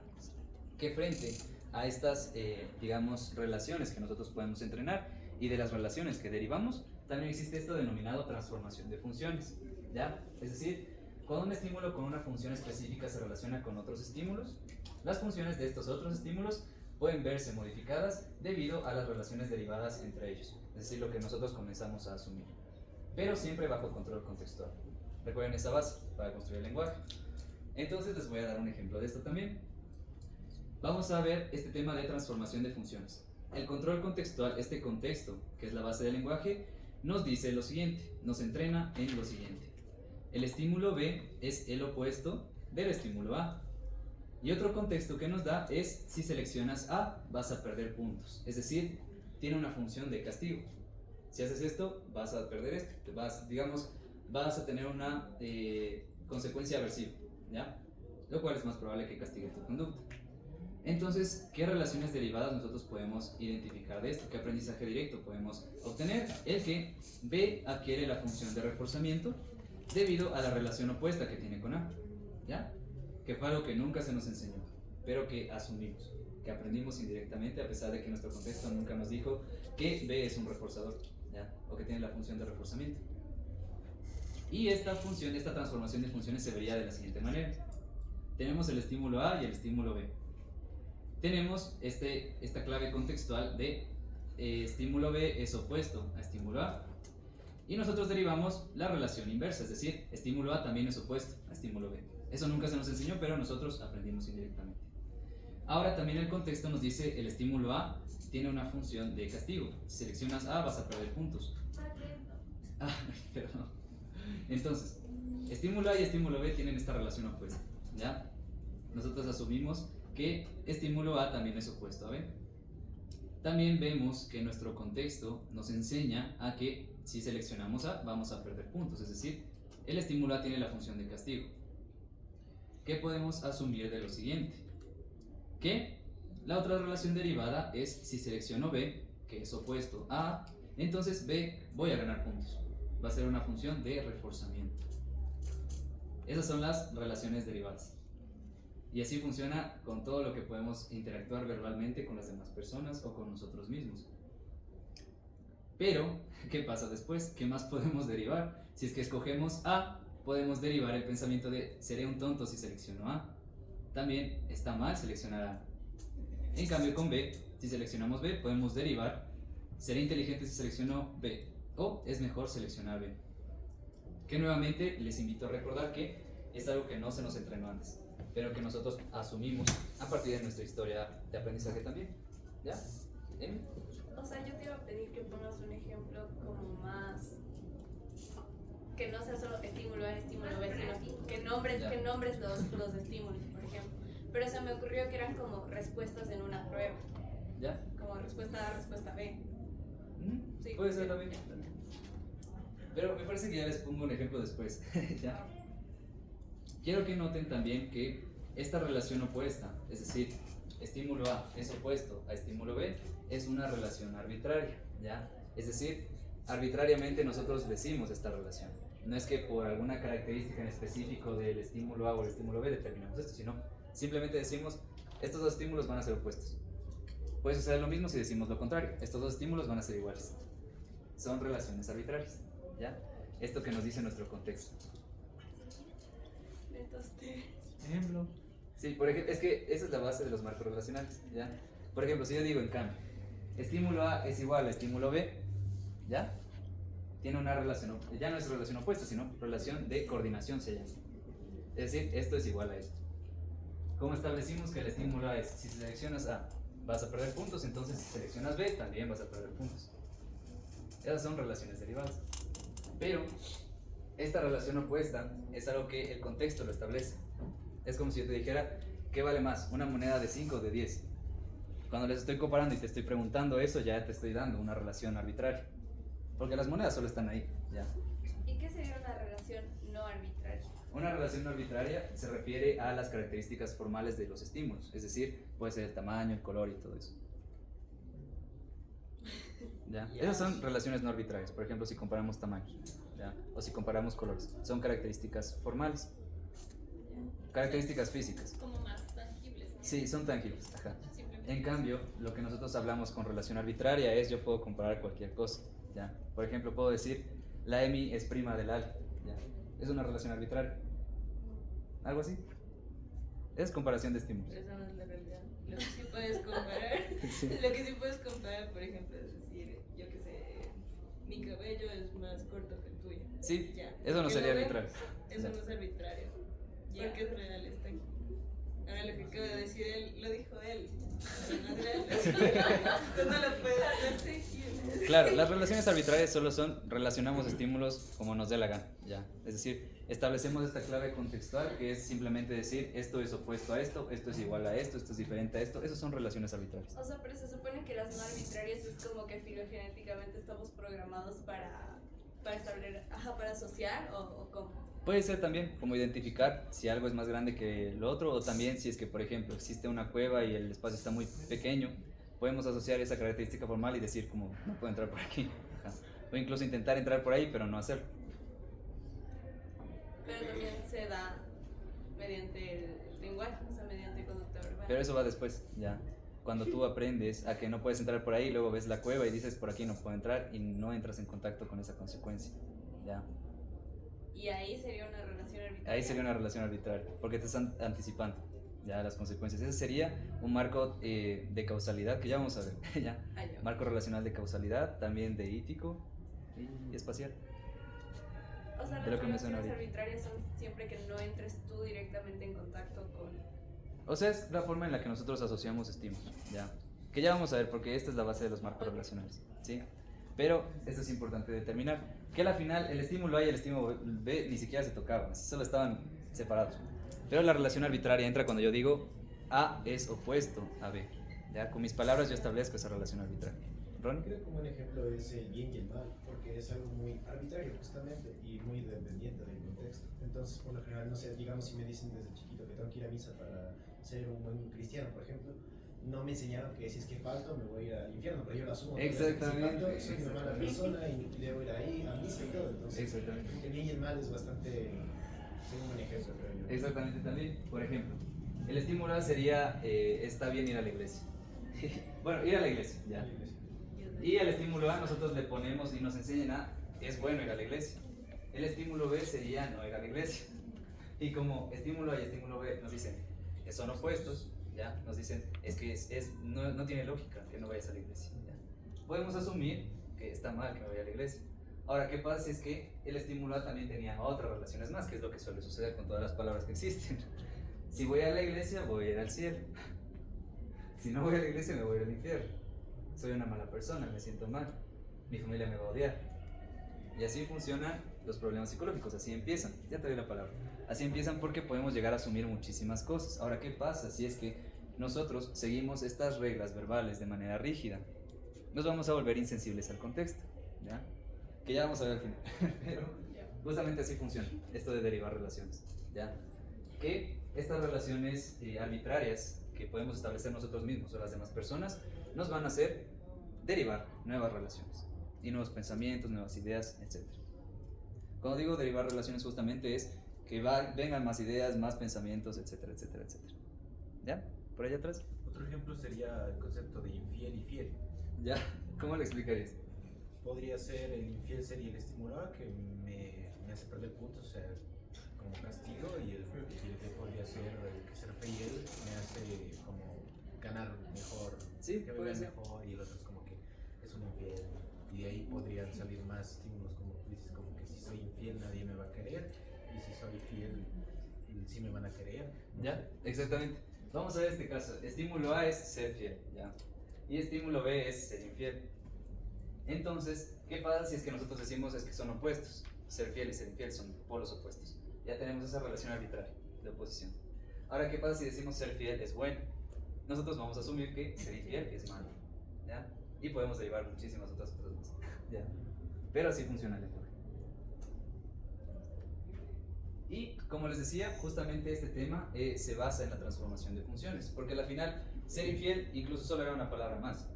A: Que frente a estas, digamos, relaciones que nosotros podemos entrenar y de las relaciones que derivamos, también existe esto denominado transformación de funciones, ¿ya? Es decir, cuando un estímulo con una función específica se relaciona con otros estímulos, las funciones de estos otros estímulos pueden verse modificadas debido a las relaciones derivadas entre ellos, es decir, lo que nosotros comenzamos a asumir, pero siempre bajo control contextual. Recuerden esa base para construir el lenguaje. Entonces les voy a dar un ejemplo de esto también. Vamos a ver este tema de transformación de funciones. El control contextual, este contexto, que es la base del lenguaje, nos dice lo siguiente, nos entrena en lo siguiente. El estímulo B es el opuesto del estímulo A. Y otro contexto que nos da es, si seleccionas A, vas a perder puntos. Es decir, tiene una función de castigo. Si haces esto, vas a perder esto. Vas a tener una consecuencia aversiva, ¿ya? Lo cual es más probable que castigue tu conducta. Entonces, ¿qué relaciones derivadas nosotros podemos identificar de esto? ¿Qué aprendizaje directo podemos obtener? El que B adquiere la función de reforzamiento debido a la relación opuesta que tiene con A, ¿ya? Que fue algo que nunca se nos enseñó, pero que asumimos, que aprendimos indirectamente a pesar de que nuestro contexto nunca nos dijo que B es un reforzador, ¿ya? O que tiene la función de reforzamiento. Y esta función, esta transformación de funciones se vería de la siguiente manera. Tenemos el estímulo A y el estímulo B. tenemos esta clave contextual de estímulo B es opuesto a estímulo A. Y nosotros derivamos la relación inversa, es decir, estímulo A también es opuesto a estímulo B. Eso nunca se nos enseñó, pero nosotros aprendimos indirectamente. Ahora también el contexto nos dice el estímulo A tiene una función de castigo. Si seleccionas A vas a perder puntos. Ah, perdón. Entonces, estímulo A y estímulo B tienen esta relación opuesta, ¿ya? Nosotros asumimos que estímulo A también es opuesto a B. También vemos que nuestro contexto nos enseña a que si seleccionamos A vamos a perder puntos, es decir, el estímulo A tiene la función de castigo. ¿Qué podemos asumir de lo siguiente? Que la otra relación derivada es si selecciono B, que es opuesto a A, entonces B voy a ganar puntos. Va a ser una función de reforzamiento. Esas son las relaciones derivadas. Y así funciona con todo lo que podemos interactuar verbalmente con las demás personas o con nosotros mismos. Pero, ¿qué pasa después? ¿Qué más podemos derivar? Si es que escogemos A, podemos derivar el pensamiento de seré un tonto si selecciono A. También está mal seleccionar A. En cambio con B, si seleccionamos B, podemos derivar seré inteligente si selecciono B o es mejor seleccionar B. Que nuevamente les invito a recordar que es algo que no se nos entrenó antes, pero que nosotros asumimos a partir de nuestra historia de aprendizaje también. ¿Ya? ¿Emi?
D: O sea, yo te iba a pedir que pongas un ejemplo como más... que no sea solo estímulo A, estímulo B, sino que nombres los estímulos, por ejemplo. Pero se me ocurrió que eran como respuestas en una prueba.
A: ¿Ya?
D: Como respuesta A, respuesta B. Sí,
A: puede ser
D: sí.
A: también. Pero me parece que ya les pongo un ejemplo después. ¿Ya? Quiero que noten también que esta relación opuesta, es decir, estímulo A es opuesto a estímulo B, es una relación arbitraria, ¿ya? Es decir, arbitrariamente nosotros decimos esta relación. No es que por alguna característica en específico del estímulo A o el estímulo B determinamos esto, sino simplemente decimos estos dos estímulos van a ser opuestos. Puede suceder lo mismo si decimos lo contrario, estos dos estímulos van a ser iguales. Son relaciones arbitrarias, ¿ya? Esto que nos dice nuestro contexto.
H: Ejemplo.
A: Sí, por ejemplo, es que esa es la base de los marcos relacionales, ¿ya? Por ejemplo, si yo digo en cambio, estímulo A es igual a estímulo B, ¿ya? Tiene una relación, ya no es relación opuesta, sino relación de coordinación se llama. Es decir, esto es igual a esto. ¿Cómo establecimos que el estímulo A es? Si seleccionas A, vas a perder puntos, entonces si seleccionas B, también vas a perder puntos. Esas son relaciones derivadas. Pero esta relación opuesta es algo que el contexto lo establece. Es como si yo te dijera, ¿qué vale más? ¿Una moneda de 5 o de 10? Cuando les estoy comparando y te estoy preguntando eso, ya te estoy dando una relación arbitraria. Porque las monedas solo están ahí, ¿ya?
D: ¿Y qué sería una relación no arbitraria?
A: Una relación no arbitraria se refiere a las características formales de los estímulos. Es decir, puede ser el tamaño, el color y todo eso. ¿Ya? Esas son relaciones no arbitrarias. Por ejemplo, si comparamos tamaños, ¿ya? O si comparamos colores. Son características formales. Características físicas.
D: Como más tangibles, ¿no?
A: Sí, son tangibles. Ajá.
D: Simplemente
A: En cambio, lo que nosotros hablamos con relación arbitraria es yo puedo comparar cualquier cosa, ¿ya? Por ejemplo, puedo decir la Emi es prima del Ale, ¿ya? Es una relación arbitraria. ¿Algo así? Es comparación de estímulos.
D: Pero esa no es la realidad. Lo que sí puedes comparar,
A: Sí.
D: lo que sí puedes comparar, por ejemplo, es decir, yo que sé, mi cabello es más corto que el tuyo.
A: Sí,
D: Ya.
A: eso no
D: ¿Qué
A: sería
D: lo ven?
A: arbitrario.
D: Eso
A: Ya.
D: no es arbitrario. Porque es real, está aquí. Ahora lo que acaba de decir él, lo dijo él. No es real. Tú no lo puedes decir.
A: Claro, las relaciones arbitrarias solo son relacionamos estímulos como nos dé la gana, ¿ya? Es decir, establecemos esta clave contextual que es simplemente decir esto es opuesto a esto es igual a esto es diferente a esto. Esas son relaciones arbitrarias.
D: O sea, pero se supone que las no arbitrarias es como que filogenéticamente estamos programados para establecer, para asociar o cómo.
A: Puede ser también como identificar si algo es más grande que lo otro o también si es que, por ejemplo, existe una cueva y el espacio está muy pequeño, podemos asociar esa característica formal y decir como no puedo entrar por aquí. Ajá. O incluso intentar entrar por ahí pero no hacerlo.
D: Pero también se da mediante el lenguaje, o sea, mediante conducta verbal.
A: Pero eso va después, ya. Cuando tú aprendes a que no puedes entrar por ahí, luego ves la cueva y dices por aquí no puedo entrar y no entras en contacto con esa consecuencia, ya.
D: Y ahí sería una relación arbitraria.
A: Ahí sería una relación arbitraria, porque te están anticipando. ya las consecuencias. Ese sería un marco de causalidad que ya vamos a ver, ya.
D: Año.
A: Marco relacional de causalidad, también de ético y espacial.
D: O sea,
A: de lo
D: las
A: que me suena
D: relaciones
A: ahorita.
D: arbitrarias son siempre que no entres tú directamente en contacto con...
A: O sea, es la forma en la que nosotros asociamos estímulos, ya. Que ya vamos a ver, porque esta es la base de los marcos relacionales, ¿sí? Pero esto es importante determinar, que al final el estímulo A y el estímulo B ni siquiera se tocaban, solo estaban separados. Pero la relación arbitraria entra cuando yo digo A es opuesto a B, ya. Con mis palabras yo establezco esa relación arbitraria. ¿Ron?
C: Creo que como un ejemplo es el bien y el mal, porque es algo muy arbitrario justamente y muy dependiente del contexto. Entonces, por lo general, no sé, digamos si me dicen desde chiquito que tengo que ir a misa para ser un buen cristiano, por ejemplo, no me enseñaron que si es que falto me voy a ir al infierno, pero yo lo asumo.
A: Exactamente.
C: Si falto, soy una mala persona y debo ir ahí a misa y todo. Entonces,
A: Exactamente.
C: el bien y el mal es bastante, es un buen ejemplo, creo yo.
A: Exactamente también. Por ejemplo, el estímulo A sería está bien ir a la iglesia. Bueno, ir a la iglesia, ya. Y al estímulo A nosotros le ponemos y nos enseñan a es bueno ir a la iglesia. El estímulo B sería no ir a la iglesia. Y como estímulo A y estímulo B nos dicen que son opuestos, ¿ya? Nos dicen es que no tiene lógica que no vayas a la iglesia, ¿ya? Podemos asumir que está mal que no vaya a la iglesia. Ahora, ¿qué pasa si es que el estímulo A también tenía otras relaciones más, que es lo que suele suceder con todas las palabras que existen? Si voy a la iglesia, voy a ir al cielo. Si no voy a la iglesia, me voy a ir al infierno. Soy una mala persona, me siento mal, mi familia me va a odiar. Y así funcionan los problemas psicológicos, así empiezan, ya te doy la palabra. Así empiezan porque podemos llegar a asumir muchísimas cosas. Ahora, ¿qué pasa si es que nosotros seguimos estas reglas verbales de manera rígida? Nos vamos a volver insensibles al contexto, ¿ya? Que ya vamos a ver al final. Pero justamente así funciona esto de derivar relaciones, ¿ya? Que estas relaciones arbitrarias que podemos establecer nosotros mismos o las demás personas nos van a hacer derivar nuevas relaciones y nuevos pensamientos, nuevas ideas, etc. Cuando digo derivar relaciones justamente es que vengan más ideas, más pensamientos, etcétera, etcétera, etcétera. ¿Ya? ¿Por allá atrás?
I: Otro ejemplo sería el concepto de infiel y fiel.
A: ¿Ya? ¿Cómo lo explicarías?
I: Podría ser el infiel sería el estímulo A que me hace perder puntos, o sea, como castigo, y el que podría ser que ser fiel me hace como ganar mejor,
A: Sí,
I: que me
A: puede
I: vean
A: ser.
I: mejor, y el otro es como que es un infiel, y de ahí podrían salir más estímulos, como tú dices, como que si soy infiel nadie me va a querer, y si soy fiel sí me van a querer. No
A: ¿Ya?
I: sé.
A: Exactamente. Vamos a ver este caso. Estímulo A es ser fiel, ¿ya? Y estímulo B es ser infiel. Entonces, ¿qué pasa si es que nosotros decimos es que son opuestos? Ser fiel y ser infiel son polos opuestos. Ya tenemos esa relación arbitraria de oposición. Ahora, ¿qué pasa si decimos ser fiel es bueno? Nosotros vamos a asumir que ser infiel es malo, ¿ya? Y podemos derivar muchísimas otras cosas más, ¿ya? Pero así funciona el lenguaje. Y como les decía, justamente este tema se basa en la transformación de funciones, porque al final ser infiel incluso solo era una palabra más,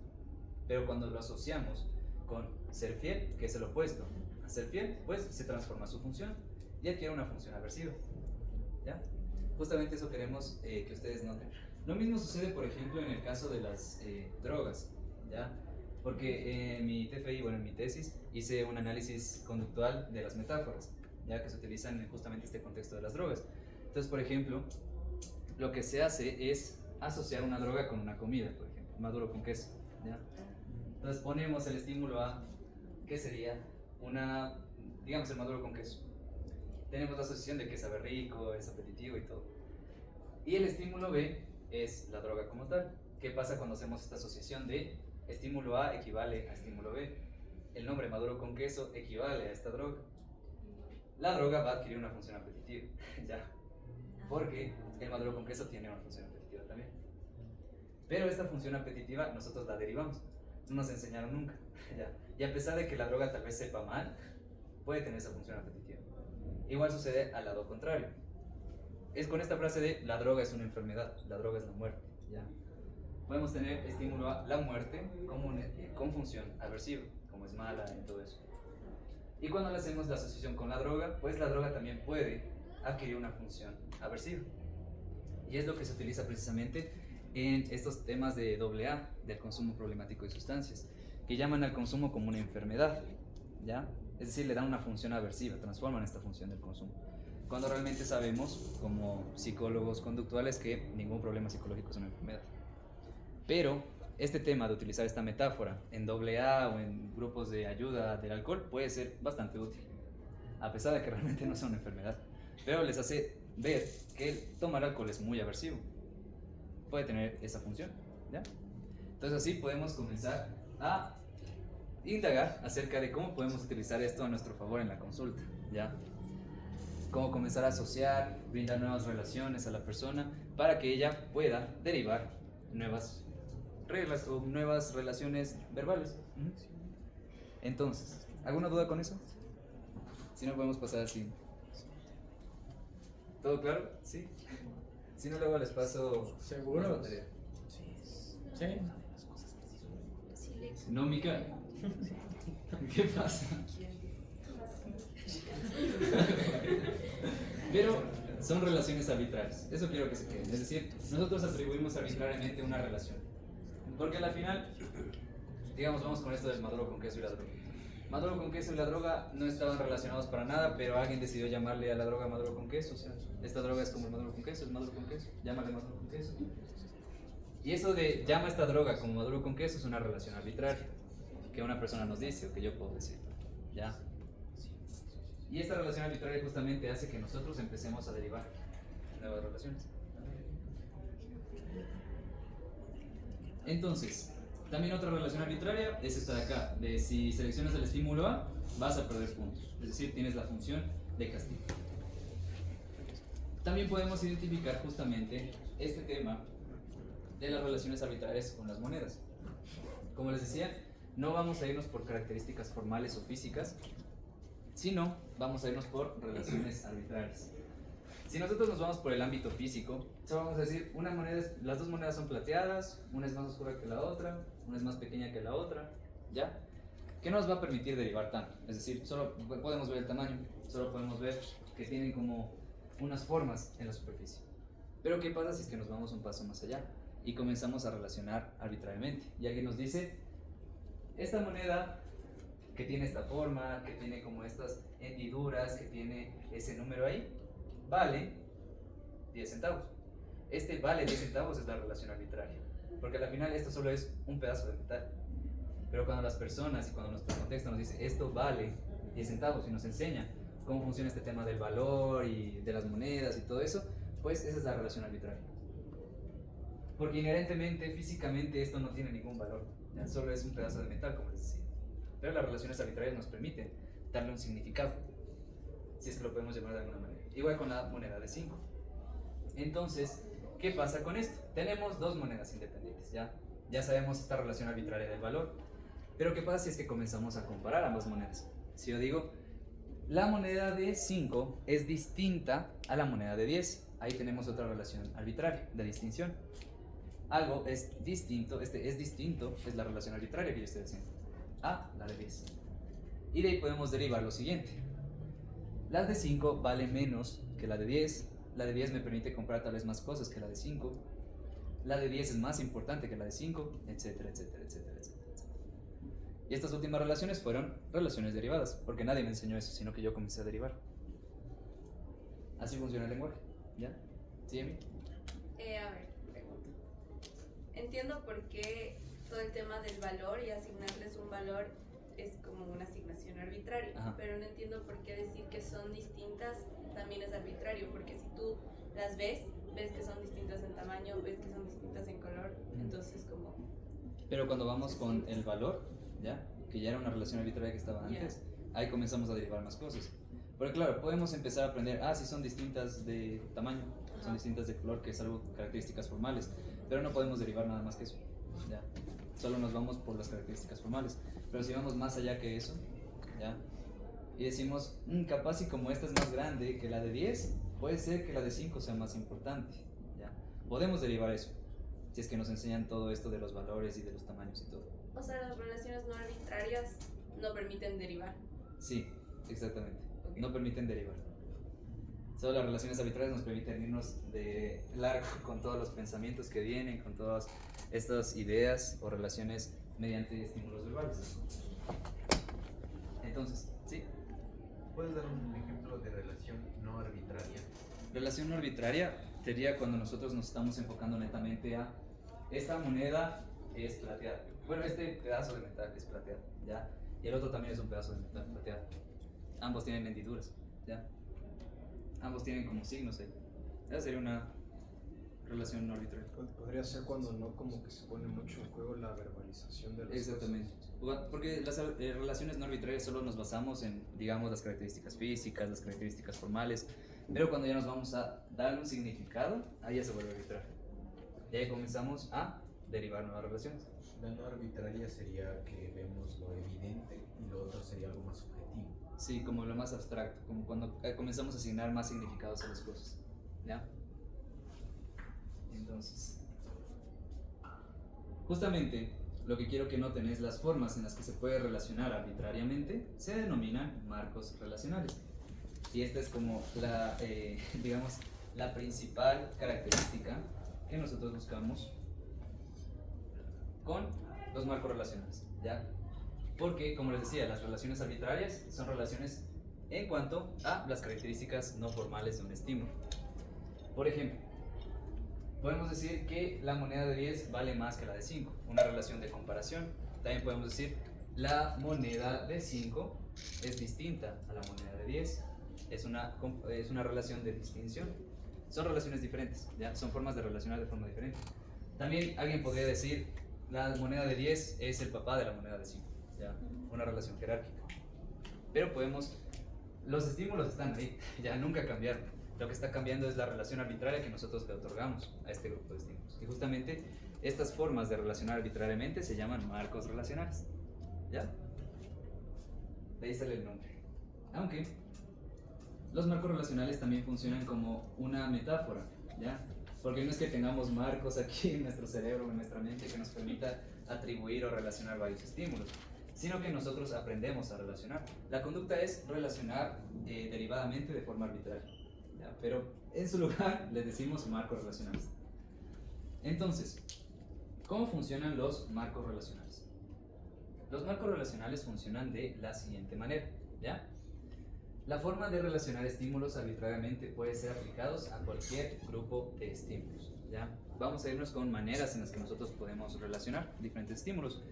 A: pero cuando lo asociamos con ser fiel, que es el opuesto a ser fiel, pues se transforma su función y adquiere una función aversiva, ¿ya? Justamente eso queremos que ustedes noten. Lo mismo sucede, por ejemplo, en el caso de las drogas, ¿ya? Porque en mi TFI, bueno, en mi tesis, hice un análisis conductual de las metáforas, ya que se utilizan en justamente este contexto de las drogas. Entonces, por ejemplo, lo que se hace es asociar una droga con una comida, por ejemplo, maduro con queso, ¿ya? Entonces ponemos el estímulo A, que sería una, digamos, el maduro con queso. Tenemos la asociación de que sabe rico, es apetitivo y todo. Y el estímulo B es la droga como tal. ¿Qué pasa cuando hacemos esta asociación de estímulo A equivale a estímulo B? El nombre maduro con queso equivale a esta droga. La droga va a adquirir una función apetitiva, ¿ya? Porque el maduro con queso tiene una función apetitiva también. Pero esta función apetitiva nosotros la derivamos, no nos enseñaron nunca, ¿ya? Y a pesar de que la droga tal vez sepa mal, puede tener esa función apetitiva. Igual sucede al lado contrario. Es con esta frase de la droga es una enfermedad, la droga es la muerte, ¿ya? Podemos tener estímulo a la muerte con función aversiva, como es mala y todo eso. Y cuando le hacemos la asociación con la droga, pues la droga también puede adquirir una función aversiva. Y es lo que se utiliza precisamente en estos temas de AA, del consumo problemático de sustancias, que llaman al consumo como una enfermedad, ¿ya? Es decir, le dan una función aversiva, transforman esta función del consumo. cuando realmente sabemos, como psicólogos conductuales, que ningún problema psicológico es una enfermedad. Pero este tema de utilizar esta metáfora en AA o en grupos de ayuda del alcohol puede ser bastante útil, a pesar de que realmente no es una enfermedad, pero les hace ver que el tomar alcohol es muy aversivo, puede tener esa función, ¿ya? Entonces así podemos comenzar a indagar acerca de cómo podemos utilizar esto a nuestro favor en la consulta, ¿ya? Cómo comenzar a asociar, brindar nuevas relaciones a la persona para que ella pueda derivar nuevas reglas o nuevas relaciones verbales. Entonces, ¿alguna duda con eso? Si no, podemos pasar así. ¿Todo claro? ¿Sí? Si no, luego les paso
E: ¿Seguros?
A: más material.
E: Sí.
A: No, Mica. ¿Qué pasa? Pero son relaciones arbitrarias. Eso quiero que se quede. Es decir, nosotros atribuimos arbitrariamente una relación. Porque al final, digamos, vamos con esto del maduro con queso y la droga. Maduro con queso y la droga no estaban relacionados para nada, pero alguien decidió llamarle a la droga maduro con queso. O sea, esta droga es como el maduro con queso, el maduro con queso. Llámale maduro con queso. Y eso de llama esta droga como maduro con queso es una relación arbitraria que una persona nos dice o que yo puedo decir, ¿ya? Y esta relación arbitraria justamente hace que nosotros empecemos a derivar nuevas relaciones. Entonces, también otra relación arbitraria es esta de acá, de si seleccionas el estímulo A, vas a perder puntos, es decir, tienes la función de castigo. También podemos identificar justamente este tema de las relaciones arbitrarias con las monedas. Como les decía, no vamos a irnos por características formales o físicas, sino vamos a irnos por relaciones arbitrarias. Si nosotros nos vamos por el ámbito físico, solo vamos a decir, las dos monedas son plateadas, una es más oscura que la otra, una es más pequeña que la otra, ¿ya? ¿Qué nos va a permitir derivar tanto? Es decir, solo podemos ver el tamaño, solo podemos ver que tienen como unas formas en la superficie. Pero ¿qué pasa si es que nos vamos un paso más allá y comenzamos a relacionar arbitrariamente? Y alguien nos dice, esta moneda que tiene esta forma, que tiene como estas hendiduras, que tiene ese número ahí, vale 10 centavos. Este vale 10 centavos es la relación arbitraria, porque al final esto solo es un pedazo de metal. Pero cuando las personas y cuando nuestro contexto nos dice esto vale 10 centavos y nos enseña cómo funciona este tema del valor y de las monedas y todo eso, pues esa es la relación arbitraria. Porque inherentemente, físicamente, esto no tiene ningún valor, ¿ya? Solo es un pedazo de metal, como les decía. Pero las relaciones arbitrarias nos permiten darle un significado, si es que lo podemos llamar de alguna manera. Igual con la moneda de 5. Entonces, ¿qué pasa con esto? Tenemos dos monedas independientes, ya sabemos esta relación arbitraria del valor. Pero ¿qué pasa si es que comenzamos a comparar ambas monedas? Si yo digo, la moneda de 5 es distinta a la moneda de 10, ahí tenemos otra relación arbitraria de distinción. Algo es distinto, es la relación arbitraria que yo estoy haciendo, a la de 10. Y de ahí podemos derivar lo siguiente. Las de 5 valen menos que la de 10, la de 10 me permite comprar tal vez más cosas que la de 5, la de 10 es más importante que la de 5, etcétera, etcétera, etcétera, etcétera. Y estas últimas relaciones fueron relaciones derivadas, porque nadie me enseñó eso, sino que yo comencé a derivar. Así funciona el lenguaje, ¿ya? ¿Sí, Emi?
D: A ver, pregunta. Entiendo por qué todo el tema del valor y asignarles un valor es como una asignación arbitraria. Ajá. Pero no entiendo por qué decir que son distintas también es arbitrario, porque si tú las ves que son distintas en tamaño, ves que son distintas en color, entonces como...
A: Pero cuando vamos con el valor, ¿ya? Que ya era una relación arbitraria que estaba antes, ahí comenzamos a derivar más cosas. Porque claro, podemos empezar a aprender, si son distintas de tamaño, son distintas de color, que es algo características formales, pero no podemos derivar nada más que eso, ¿ya? Solo nos vamos por las características formales. Pero si vamos más allá que eso, ¿ya? Y decimos, capaz y como esta es más grande que la de 10, puede ser que la de 5 sea más importante, ¿ya? Podemos derivar eso, si es que nos enseñan todo esto de los valores y de los tamaños y todo.
D: O sea, las relaciones no arbitrarias no permiten derivar.
A: Sí, exactamente. Okay. No permiten derivar. Solo las relaciones arbitrarias nos permiten irnos de largo con todos los pensamientos que vienen, con todas estas ideas o relaciones mediante estímulos verbales. Entonces, ¿sí?
I: puedes dar un ejemplo de relación no arbitraria?
A: Relación no arbitraria sería cuando nosotros nos estamos enfocando netamente a esta moneda es plateada. Bueno, este pedazo de metal es plateado, ¿ya? Y el otro también es un pedazo de metal plateado. Ambos tienen hendiduras, ¿ya? Ambos tienen como signos ahí. Esa sería una relación no arbitraria.
H: Podría ser cuando no como que se pone mucho en juego la verbalización de las
A: Exactamente. Porque las relaciones no arbitrarias solo nos basamos en, digamos, las características físicas, las características formales, pero cuando ya nos vamos a darle un significado, ahí ya se vuelve arbitrario. Y ahí comenzamos a derivar nuevas relaciones.
I: La no arbitraria sería que vemos lo evidente y lo otro sería algo más subjetivo.
A: Sí, como lo más abstracto, como cuando comenzamos a asignar más significados a las cosas, ¿ya? Entonces, justamente lo que quiero que noten es las formas en las que se puede relacionar arbitrariamente se denominan marcos relacionales. Y esta es como la, digamos, la principal característica que nosotros buscamos con los marcos relacionales, ¿ya? Porque, como les decía, las relaciones arbitrarias son relaciones en cuanto a las características no formales de un estímulo. Por ejemplo, podemos decir que la moneda de 10 vale más que la de 5, una relación de comparación. También podemos decir la moneda de 5 es distinta a la moneda de 10, es una relación de distinción. Son relaciones diferentes, ¿ya? Son formas de relacionar de forma diferente. También alguien podría decir la moneda de 10 es el papá de la moneda de 5, ¿ya? Una relación jerárquica. Pero los estímulos están ahí, ya nunca cambiaron. Lo que está cambiando es la relación arbitraria que nosotros le otorgamos a este grupo de estímulos. Y justamente estas formas de relacionar arbitrariamente se llaman marcos relacionales, ¿ya? De ahí sale el nombre. Aunque los marcos relacionales también funcionan como una metáfora, ¿ya? Porque no es que tengamos marcos aquí en nuestro cerebro, en nuestra mente, que nos permita atribuir o relacionar varios estímulos, sino que nosotros aprendemos a relacionar. La conducta es relacionar derivadamente de forma arbitraria, ¿ya? Pero en su lugar les decimos marcos relacionales. Entonces, ¿cómo funcionan los marcos relacionales? Los marcos relacionales funcionan de la siguiente manera, ¿ya? La forma de relacionar estímulos arbitrariamente puede ser aplicados a cualquier grupo de estímulos, ¿ya? Vamos a irnos con maneras en las que nosotros podemos relacionar diferentes estímulos,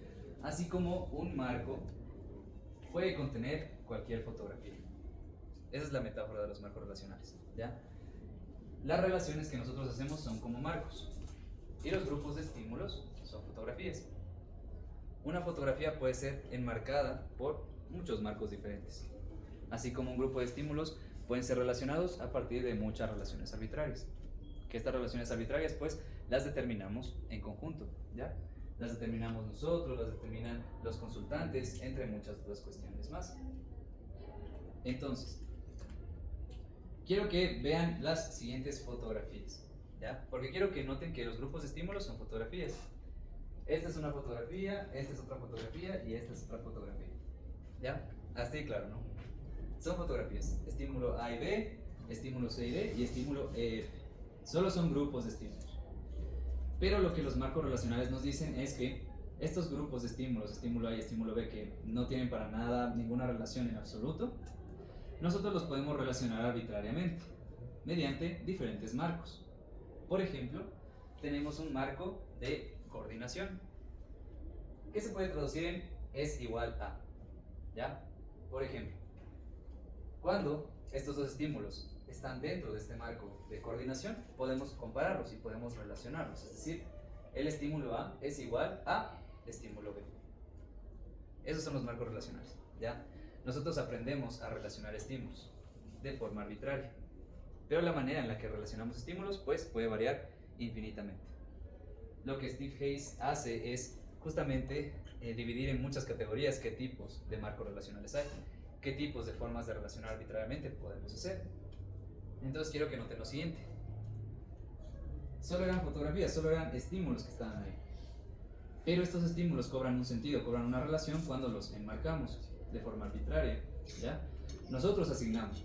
A: así como un marco puede contener cualquier fotografía. Esa es la metáfora de los marcos relacionales, ¿ya? Las relaciones que nosotros hacemos son como marcos y los grupos de estímulos son fotografías. Una fotografía puede ser enmarcada por muchos marcos diferentes, así como un grupo de estímulos pueden ser relacionados a partir de muchas relaciones arbitrarias. Que estas relaciones arbitrarias pues las determinamos en conjunto, ¿ya? Las determinamos nosotros, las determinan los consultantes, entre muchas otras cuestiones más. Entonces, quiero que vean las siguientes fotografías, ¿ya? Porque quiero que noten que los grupos de estímulos son fotografías. Esta es una fotografía, esta es otra fotografía y esta es otra fotografía, ¿ya? Así claro, ¿no? Son fotografías, estímulo A y B, estímulo C y D y estímulo E y F. Solo son grupos de estímulos. Pero lo que los marcos relacionales nos dicen es que estos grupos de estímulos, estímulo A y estímulo B, que no tienen para nada ninguna relación en absoluto, nosotros los podemos relacionar arbitrariamente mediante diferentes marcos. Por ejemplo, tenemos un marco de coordinación que se puede traducir en es igual a, ¿ya? Por ejemplo, cuando estos dos estímulos están dentro de este marco de coordinación, podemos compararlos y podemos relacionarlos. Es decir, el estímulo A es igual a estímulo B. Esos son los marcos relacionales, ¿ya? Nosotros aprendemos a relacionar estímulos de forma arbitraria, pero la manera en la que relacionamos estímulos pues puede variar infinitamente. Lo que Steve Hayes hace es justamente dividir en muchas categorías qué tipos de marcos relacionales hay, qué tipos de formas de relacionar arbitrariamente podemos hacer. Entonces quiero que noten lo siguiente. Solo eran fotografías, solo eran estímulos que estaban ahí. Pero estos estímulos cobran un sentido, cobran una relación cuando los enmarcamos de forma arbitraria, ¿ya? Nosotros asignamos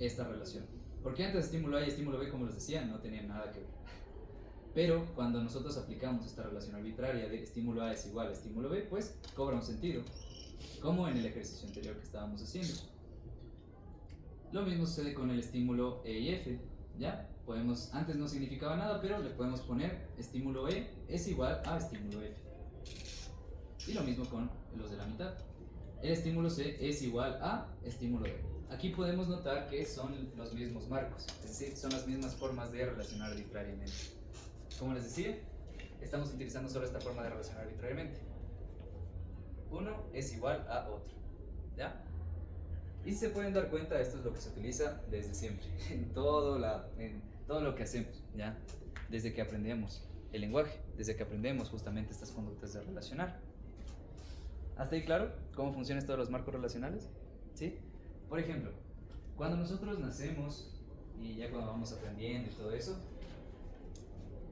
A: esta relación. Porque antes estímulo A y estímulo B, como les decía, no tenían nada que ver. Pero cuando nosotros aplicamos esta relación arbitraria de estímulo A es igual a estímulo B, pues cobra un sentido, como en el ejercicio anterior que estábamos haciendo. Lo mismo sucede con el estímulo E y F, ¿ya? Antes no significaba nada, pero le podemos poner estímulo E es igual a estímulo F. Y lo mismo con los de la mitad. El estímulo C es igual a estímulo D. Aquí podemos notar que son los mismos marcos, es decir, son las mismas formas de relacionar arbitrariamente. Como les decía, estamos utilizando solo esta forma de relacionar arbitrariamente. Uno es igual a otro, ¿ya? Y se pueden dar cuenta, esto es lo que se utiliza desde siempre, en todo lo que hacemos, ¿ya? Desde que aprendemos el lenguaje, desde que aprendemos justamente estas conductas de relacionar. ¿Hasta ahí claro cómo funcionan todos los marcos relacionales? ¿Sí? Por ejemplo, cuando nosotros nacemos y ya cuando vamos aprendiendo y todo eso,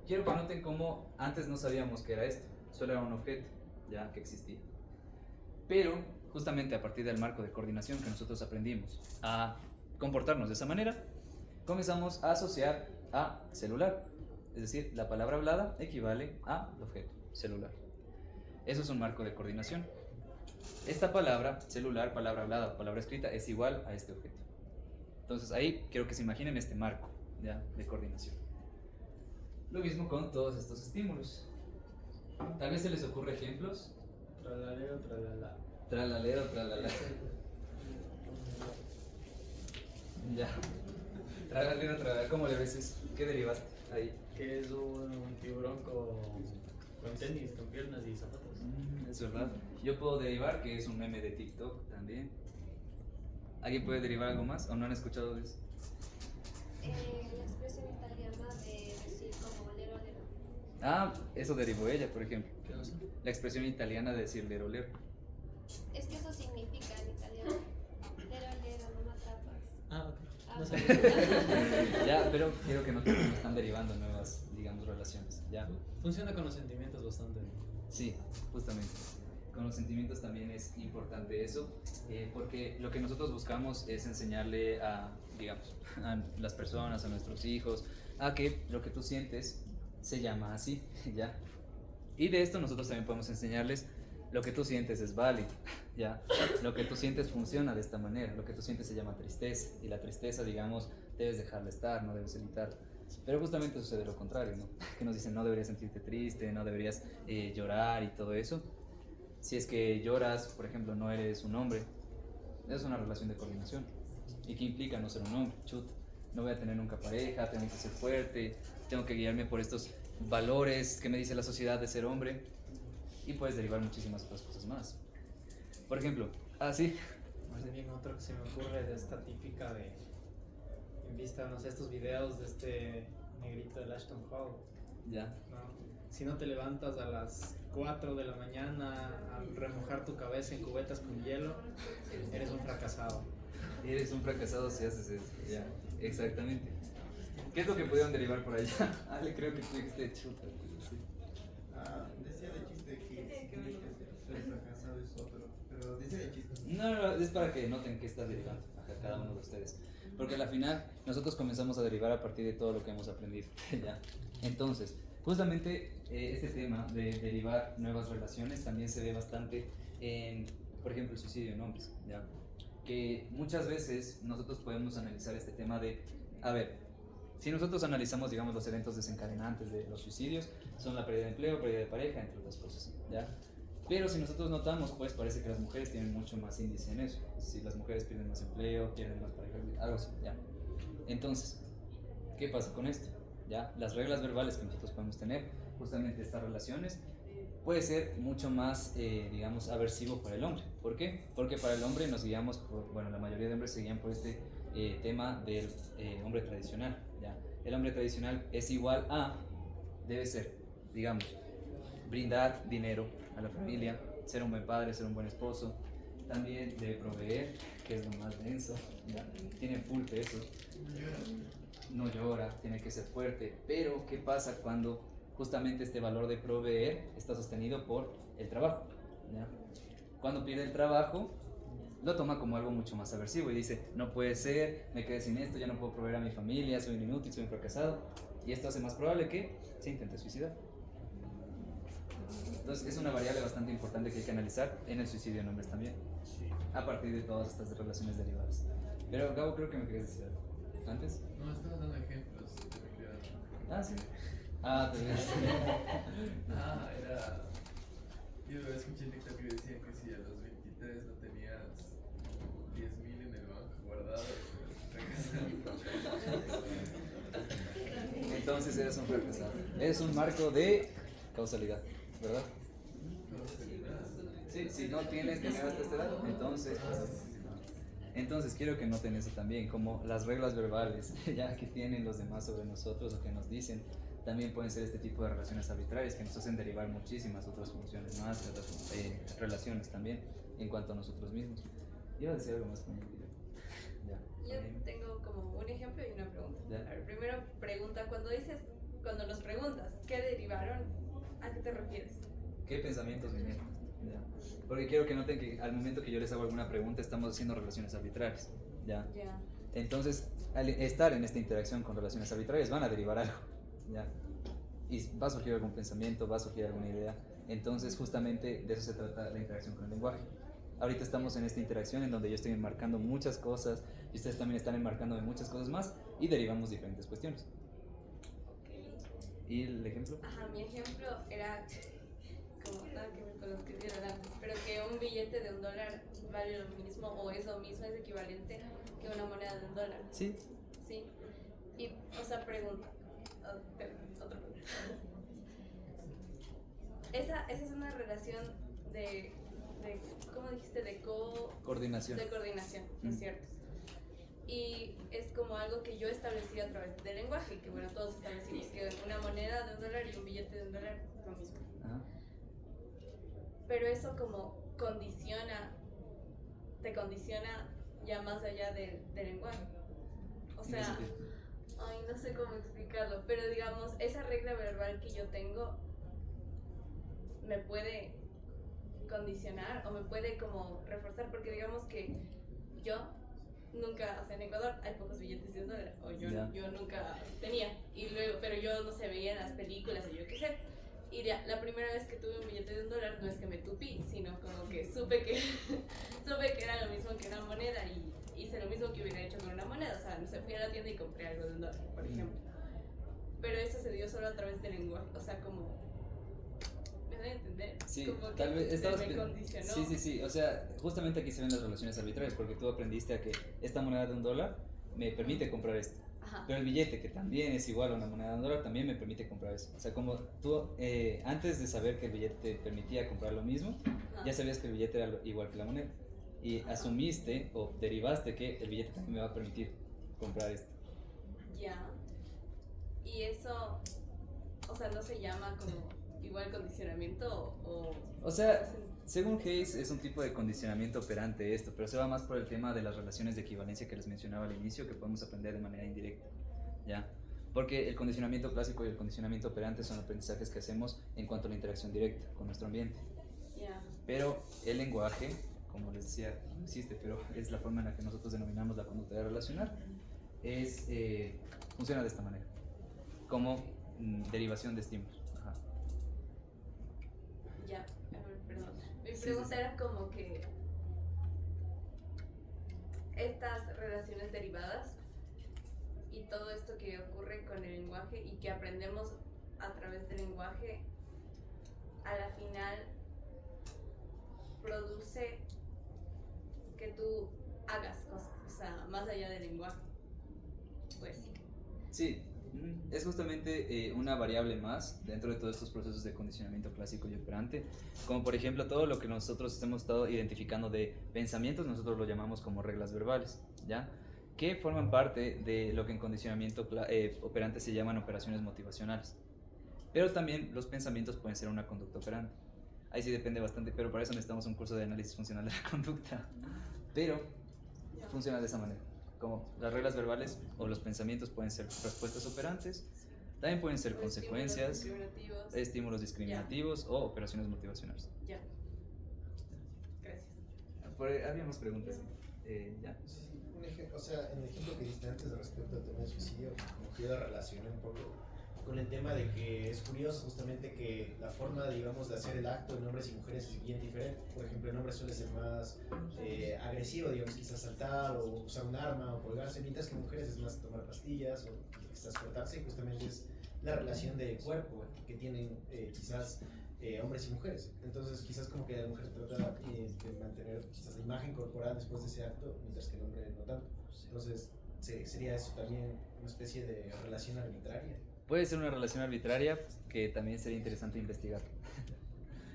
A: quiero que noten cómo antes no sabíamos qué era esto, solo era un objeto ya que existía. Pero justamente a partir del marco de coordinación que nosotros aprendimos a comportarnos de esa manera, comenzamos a asociar a celular, es decir, la palabra hablada equivale a objeto, celular. Eso es un marco de coordinación. Esta palabra, celular, palabra hablada, palabra escrita, es igual a este objeto. Entonces ahí quiero que se imaginen este marco, ¿ya?, de coordinación. Lo mismo con todos estos estímulos. Tal vez se les ocurre ejemplos.
E: Tralalero, tralala.
A: Tralalero, tralala. Ya. Tralalero, tralala. ¿Cómo le ves eso? ¿Qué derivaste ahí?
E: Que es un tiburón con tenis, con piernas y zapatos.
A: Es verdad. Yo puedo derivar que es un meme de TikTok también. ¿Alguien puede derivar algo más o no han escuchado de eso?
J: La expresión italiana de decir como lero lero.
A: Ah, eso derivó ella, por ejemplo.
E: ¿Qué cosa?
A: La expresión italiana de decir lero lero.
J: Es que eso significa en italiano. Lero lero, no me atrapas.
E: Ah, ok.
J: Ah,
E: No sabía.
A: Ya, pero quiero que no están derivando nuevas, digamos, relaciones. Ya.
E: Funciona con los sentimientos bastante.
A: Sí, justamente. Con los sentimientos también es importante eso, porque lo que nosotros buscamos es enseñarle a, digamos, a las personas, a nuestros hijos, a que lo que tú sientes se llama así, ¿ya? Y de esto nosotros también podemos enseñarles lo que tú sientes es válido, ¿ya? Lo que tú sientes funciona de esta manera, lo que tú sientes se llama tristeza, y la tristeza, digamos, debes dejarla estar, no debes evitarla. Pero justamente sucede lo contrario, ¿no? Que nos dicen no deberías sentirte triste, no deberías llorar y todo eso. Si es que lloras, por ejemplo, no eres un hombre, es una relación de coordinación. ¿Y qué implica no ser un hombre? Chuta, no voy a tener nunca pareja, tengo que ser fuerte, tengo que guiarme por estos valores que me dice la sociedad de ser hombre. Y puedes derivar muchísimas otras cosas más. Por ejemplo, sí.
K: Más bien otro que se me ocurre de esta típica de en vista, no sé, estos videos de este negrito del Ashton Hall,
A: Ya.
K: ¿no? Si no te levantas a las 4 de la mañana a remojar tu cabeza en cubetas con hielo, eres un fracasado.
A: Eres un fracasado si haces eso. Ya, exactamente. ¿Qué es lo que pudieron derivar por allá? Ale, creo que tú dijiste chuta. Sí.
C: Decía de chiste que si tienes que ser fracasado es otro, pero decía de chiste.
A: No, es para que noten qué está derivando a cada uno de ustedes. Porque al final nosotros comenzamos a derivar a partir de todo lo que hemos aprendido. ¿Ya? Entonces, justamente este tema de derivar nuevas relaciones también se ve bastante en, por ejemplo, el suicidio en hombres. ¿Ya? Que muchas veces nosotros podemos analizar este tema de, a ver, si nosotros analizamos, digamos, los eventos desencadenantes de los suicidios, son la pérdida de empleo, pérdida de pareja, entre otras cosas, ¿ya? Pero si nosotros notamos, pues parece que las mujeres tienen mucho más índice en eso. Si las mujeres pierden más empleo, pierden más pareja, algo así, ¿ya? Entonces, ¿qué pasa con esto? ¿Ya? Las reglas verbales que nosotros podemos tener, justamente estas relaciones, puede ser mucho más, digamos, aversivo para el hombre. ¿Por qué? Porque para el hombre nos guiamos por, bueno, la mayoría de hombres se guían por este tema del hombre tradicional, ¿ya? El hombre tradicional es igual a, debe ser, digamos, brindar dinero a la familia, ser un buen padre, ser un buen esposo, también debe proveer, que es lo más denso, ¿ya? Tiene full peso, no llora, tiene que ser fuerte, pero ¿qué pasa cuando justamente este valor de proveer está sostenido por el trabajo? ¿Ya? Cuando pierde el trabajo, lo toma como algo mucho más aversivo y dice, no puede ser, me quedé sin esto, ya no puedo proveer a mi familia, soy un inútil, soy un fracasado, y esto hace más probable que se intente suicidar. Entonces es una variable bastante importante que hay que analizar en el suicidio en hombres también, a partir de todas estas relaciones derivadas. Pero Gabo, creo que me querías decir algo. ¿Antes?
L: No, estaba dando ejemplos.
A: Ah, sí. Ah, te ves.
L: Era. Yo escuché en TikTok que decían que si a los 23 no tenías 10.000 en el banco guardado,
A: Entonces eres un fracasado. Es un marco de causalidad, ¿verdad? Sí, si no tienes dinero hasta esta edad, entonces quiero que noten eso también, como las reglas verbales ya que tienen los demás sobre nosotros o que nos dicen, también pueden ser este tipo de relaciones arbitrarias que nos hacen derivar muchísimas otras funciones más, otras relaciones también en cuanto a nosotros mismos. Iba a decir algo más con el video. Ya.
D: Yo tengo como un ejemplo y una pregunta.
A: Ya.
D: A ver, primero pregunta, cuando nos preguntas, ¿qué derivaron? ¿A qué te refieres?
A: ¿Qué pensamientos vinieron? Ya. Porque quiero que noten que al momento que yo les hago alguna pregunta estamos haciendo relaciones arbitrarias. ¿Ya?
D: Ya.
A: Entonces, al estar en esta interacción con relaciones arbitrarias van a derivar algo. ¿Ya? Y va a surgir algún pensamiento, va a surgir alguna idea. Entonces, justamente de eso se trata la interacción con el lenguaje. Ahorita estamos en esta interacción en donde yo estoy enmarcando muchas cosas y ustedes también están enmarcando de muchas cosas más y derivamos diferentes cuestiones.
D: Okay.
A: ¿Y el ejemplo?
D: Ajá, mi ejemplo era como nada que ver con los que dieron antes, pero que un billete de $1 vale lo mismo o es lo mismo, es equivalente que una moneda de $1.
A: Sí.
D: Sí. Y, o sea, pregunta. Otra pregunta. Esa es una relación de ¿cómo dijiste?
A: Coordinación.
D: De coordinación, ¿no es cierto? Y es como algo que yo establecí a través del lenguaje, y que bueno, todos establecimos que una moneda de $1 y un billete de $1 es lo mismo.
A: Ajá.
D: Pero eso como te condiciona ya más allá del lenguaje. O sea, ay, no sé cómo explicarlo, pero digamos, esa regla verbal que yo tengo me puede condicionar o me puede como reforzar, porque digamos que yo nunca, o sea, en Ecuador hay pocos billetes de $1, o yo nunca tenía, y luego, pero yo no se veía en las películas o yo qué sé, y la primera vez que tuve un billete de $1 no es que me tupí, sino como que supe que era lo mismo que una moneda y hice lo mismo que hubiera hecho con una moneda, o sea, no sé, fui a la tienda y compré algo de $1, por ejemplo, pero eso se dio solo a través del lenguaje, o sea, como me doy a entender.
A: Sí,
D: como que
A: tal vez
D: me condicionó.
A: Sí, o sea, justamente aquí se ven las relaciones arbitrarias porque tú aprendiste a que esta moneda de $1 me permite comprar esto.
D: Ajá.
A: Pero el billete, que también es igual a una moneda de $1, también me permite comprar eso. O sea, como tú antes de saber que el billete te permitía comprar lo mismo, ya sabías que el billete era igual que la moneda. Y asumiste o derivaste que el billete también me va a permitir comprar esto.
D: Ya. Y eso, o sea, no se llama como igual condicionamiento
A: O sea, según Hayes es un tipo de condicionamiento operante esto, pero se va más por el tema de las relaciones de equivalencia que les mencionaba al inicio, que podemos aprender de manera indirecta, ¿ya? Porque el condicionamiento clásico y el condicionamiento operante son aprendizajes que hacemos en cuanto a la interacción directa con nuestro ambiente.
D: Yeah.
A: Pero el lenguaje, como les decía, no existe, pero es la forma en la que nosotros denominamos la conducta de relacionar, funciona de esta manera, como derivación de estímulos.
D: Ya, perdón. Mi pregunta era como que estas relaciones derivadas y todo esto que ocurre con el lenguaje y que aprendemos a través del lenguaje, a la final produce que tú hagas cosas, o sea, más allá del lenguaje. Pues.
A: Sí. Es justamente una variable más dentro de todos estos procesos de condicionamiento clásico y operante, como por ejemplo todo lo que nosotros hemos estado identificando de pensamientos, nosotros lo llamamos como reglas verbales, ¿ya? Que forman parte de lo que en condicionamiento operante se llaman operaciones motivacionales. Pero también los pensamientos pueden ser una conducta operante. Ahí sí depende bastante, pero para eso necesitamos un curso de análisis funcional de la conducta. Pero funciona de esa manera. Como las reglas verbales o los pensamientos pueden ser respuestas operantes, también pueden ser consecuencias, estímulos discriminativos o operaciones motivacionales.
D: Ya. Gracias.
A: Había más preguntas. Ya.
C: Sí, o sea, en el ejemplo que diste antes respecto al tema del suicidio, como que yo lo relacioné un poco con el tema de que es curioso justamente que la forma, digamos, de hacer el acto en hombres y mujeres es bien diferente. Por ejemplo, en hombres suele ser más agresivo, digamos, quizás saltar o usar un arma o colgarse, mientras que en mujeres es más tomar pastillas o quizás cortarse, y justamente es la relación de cuerpo que tienen quizás hombres y mujeres. Entonces quizás como que la mujer trata de mantener quizás la imagen corporal después de ese acto, mientras que el hombre no tanto. Entonces sería eso también una especie de relación arbitraria.
A: Puede ser una relación arbitraria que también sería interesante investigar.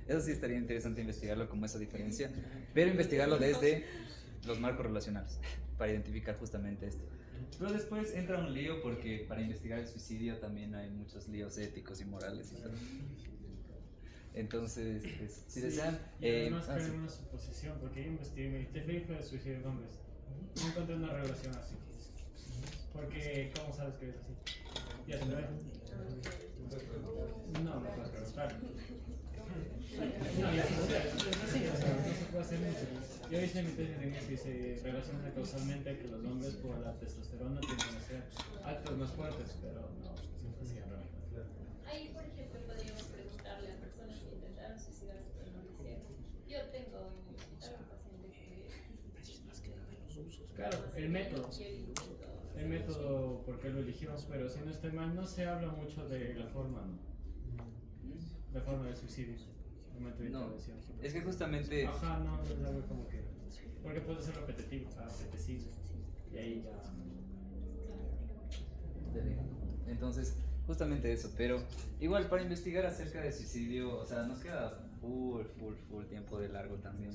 A: Eso sí estaría interesante investigarlo como esa diferencia, pero investigarlo desde los marcos relacionales para identificar justamente esto. Pero después entra un lío porque para investigar el suicidio también hay muchos líos éticos y morales y todo. Entonces, pues, si desean...
M: Y además cae en una suposición, porque yo investigué, TFI fue de suicidio de hombres. No encontré una relación así. Porque, ¿cómo sabes que es así? Ya se lo ve. No, no puedes preguntar. No, ya se ve. Es así, o sea, no se puede hacer mucho. Yo hice mi tesis en eso y se relaciona causalmente que los hombres por la testosterona tienden a hacer actos más fuertes, pero no es así en realidad.
D: Ahí, por ejemplo, podríamos preguntarle a personas que intentaron suicidarse pero no lo hicieron. Yo tengo en mi hospital un paciente que...
M: Claro, el método por qué lo elegimos, pero si no estoy mal, no se habla mucho de la forma, ¿no? La forma del suicidio, el momento de intervención.
A: Es que justamente...
M: Ajá, no, es algo como que... Porque puede ser repetitivo, apetecible, y ahí ya...
A: Entonces, justamente eso, pero igual para investigar acerca del suicidio, o sea, nos queda full tiempo de largo también.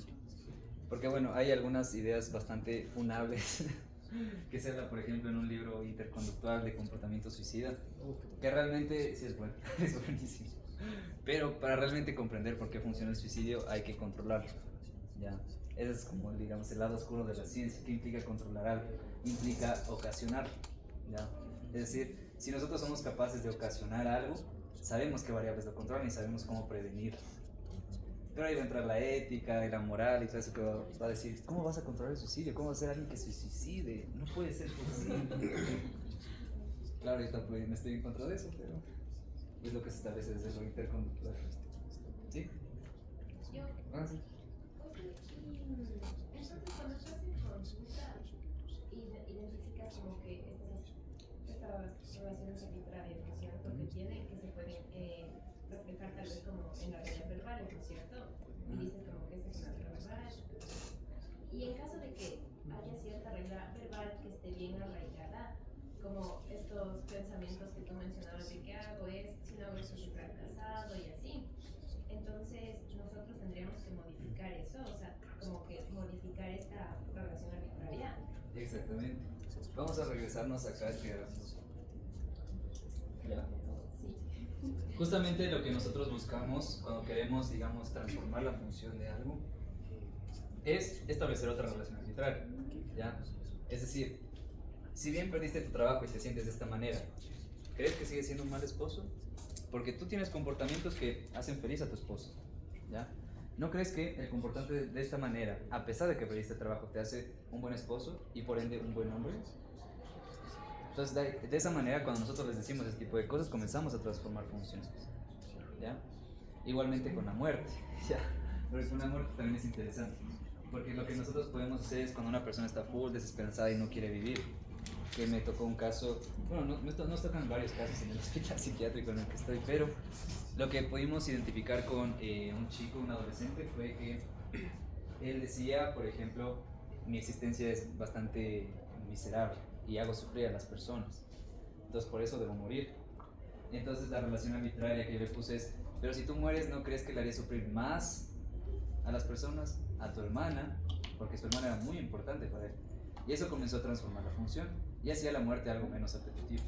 A: Porque bueno, hay algunas ideas bastante funables que se habla, por ejemplo, en un libro interconductual de comportamiento suicida, que realmente sí es bueno, es buenísimo. Pero para realmente comprender por qué funciona el suicidio hay que controlarlo, ¿ya? Ese es como, digamos, el lado oscuro de la ciencia. ¿Qué implica controlar algo? Implica ocasionarlo, ¿ya? Es decir, si nosotros somos capaces de ocasionar algo, sabemos qué variables lo controlan y sabemos cómo prevenirlo. Pero ahí va a entrar la ética y la moral y todo eso que va a decir, ¿cómo vas a controlar el suicidio? ¿Cómo va a ser alguien que se suicide? No puede ser posible. Claro, yo tampoco me estoy en contra de eso, pero es lo que se establece desde lo interconductual. ¿Sí?
J: Yo.
A: Ah, sí.
J: Entonces, cuando estás en consulta, identificas como que estas relaciones arbitrarias, ¿no es cierto? Que tienen, que se pueden reflejar tal vez como en la regla verbal, ¿no es cierto? Y dices como que esta es una regla verbal. Y en caso de que haya cierta regla verbal que esté bien arraigada, como estos pensamientos que tú mencionabas de qué hago es, si no hago esto soy fracasado y así. Entonces nosotros tendríamos que modificar eso, o sea, como que modificar esta relación arbitraria.
A: Exactamente. Vamos a regresarnos acá a este gráfico. ¿Ya?
J: Sí.
A: Justamente lo que nosotros buscamos cuando queremos, digamos, transformar la función de algo es establecer otra relación arbitraria, ¿ya? Es decir, si bien perdiste tu trabajo y te sientes de esta manera, ¿crees que sigues siendo un mal esposo? Porque tú tienes comportamientos que hacen feliz a tu esposo, ¿ya? ¿No crees que el comportarte de esta manera, a pesar de que perdiste el trabajo, te hace un buen esposo y por ende un buen hombre? Entonces, de esa manera, cuando nosotros les decimos este tipo de cosas, comenzamos a transformar funciones, ¿ya? Igualmente con la muerte, ¿ya? Pero con la muerte también es interesante, porque lo que nosotros podemos hacer es cuando una persona está full, desesperanzada y no quiere vivir. Que me tocó un caso, bueno, nos tocan varios casos en el hospital psiquiátrico en el que estoy, pero lo que pudimos identificar con un chico, un adolescente, fue que él decía, por ejemplo, mi existencia es bastante miserable y hago sufrir a las personas, entonces por eso debo morir. Entonces la relación arbitraria que yo le puse es, pero si tú mueres, ¿no crees que le haría sufrir más a las personas? A tu hermana, porque su hermana era muy importante para él. Y eso comenzó a transformar la función y hacía la muerte algo menos apetitivo,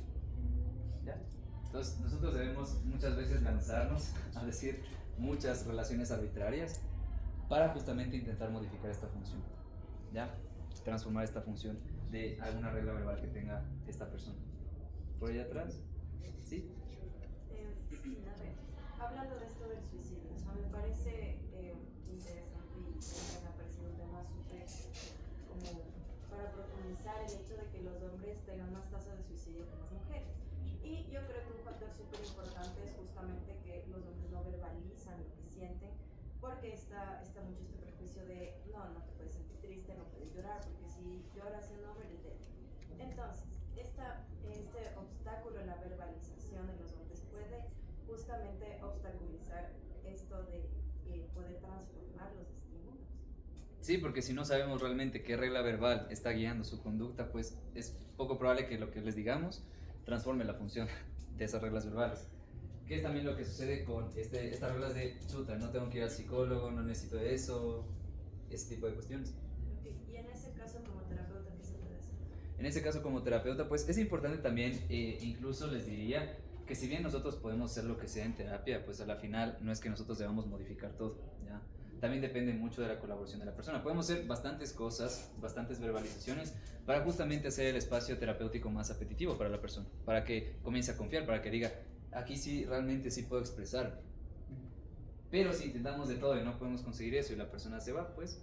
A: ¿ya? Entonces nosotros debemos muchas veces lanzarnos a decir muchas relaciones arbitrarias para justamente intentar modificar esta función, ¿ya? Transformar esta función de alguna regla verbal que tenga esta persona. ¿Por allá atrás? ¿Sí?
N: Sí, a ver, hablando de esto del suicidio, o sea, me parece interesante y me ha parecido un tema súper como para profundizar el hecho de que los hombres tengan más tasa de suicidio que las mujeres. Y yo creo que un factor súper justamente que los hombres no verbalizan lo que sienten, porque está mucho este prejuicio de no te puedes sentir triste, no puedes llorar, porque si lloras en un hombre eres débil. Entonces, este obstáculo en la verbalización de los hombres puede justamente obstaculizar esto de poder transformar los estímulos.
A: Sí, porque si no sabemos realmente qué regla verbal está guiando su conducta, pues es poco probable que lo que les digamos transforme la función de esas reglas verbales. Que es también lo que sucede con estas reglas de chuta, no tengo que ir al psicólogo, no necesito eso, ese tipo de cuestiones.
N: Y en ese caso, como terapeuta, ¿qué se puede hacer?
A: En ese caso, como terapeuta, pues es importante también, incluso les diría que si bien nosotros podemos hacer lo que sea en terapia, pues a la final no es que nosotros debamos modificar todo, ¿ya? También depende mucho de la colaboración de la persona. Podemos hacer bastantes cosas, bastantes verbalizaciones para justamente hacer el espacio terapéutico más apetitivo para la persona, para que comience a confiar, para que diga, aquí sí, realmente sí puedo expresarme. Pero si intentamos de todo y no podemos conseguir eso y la persona se va, pues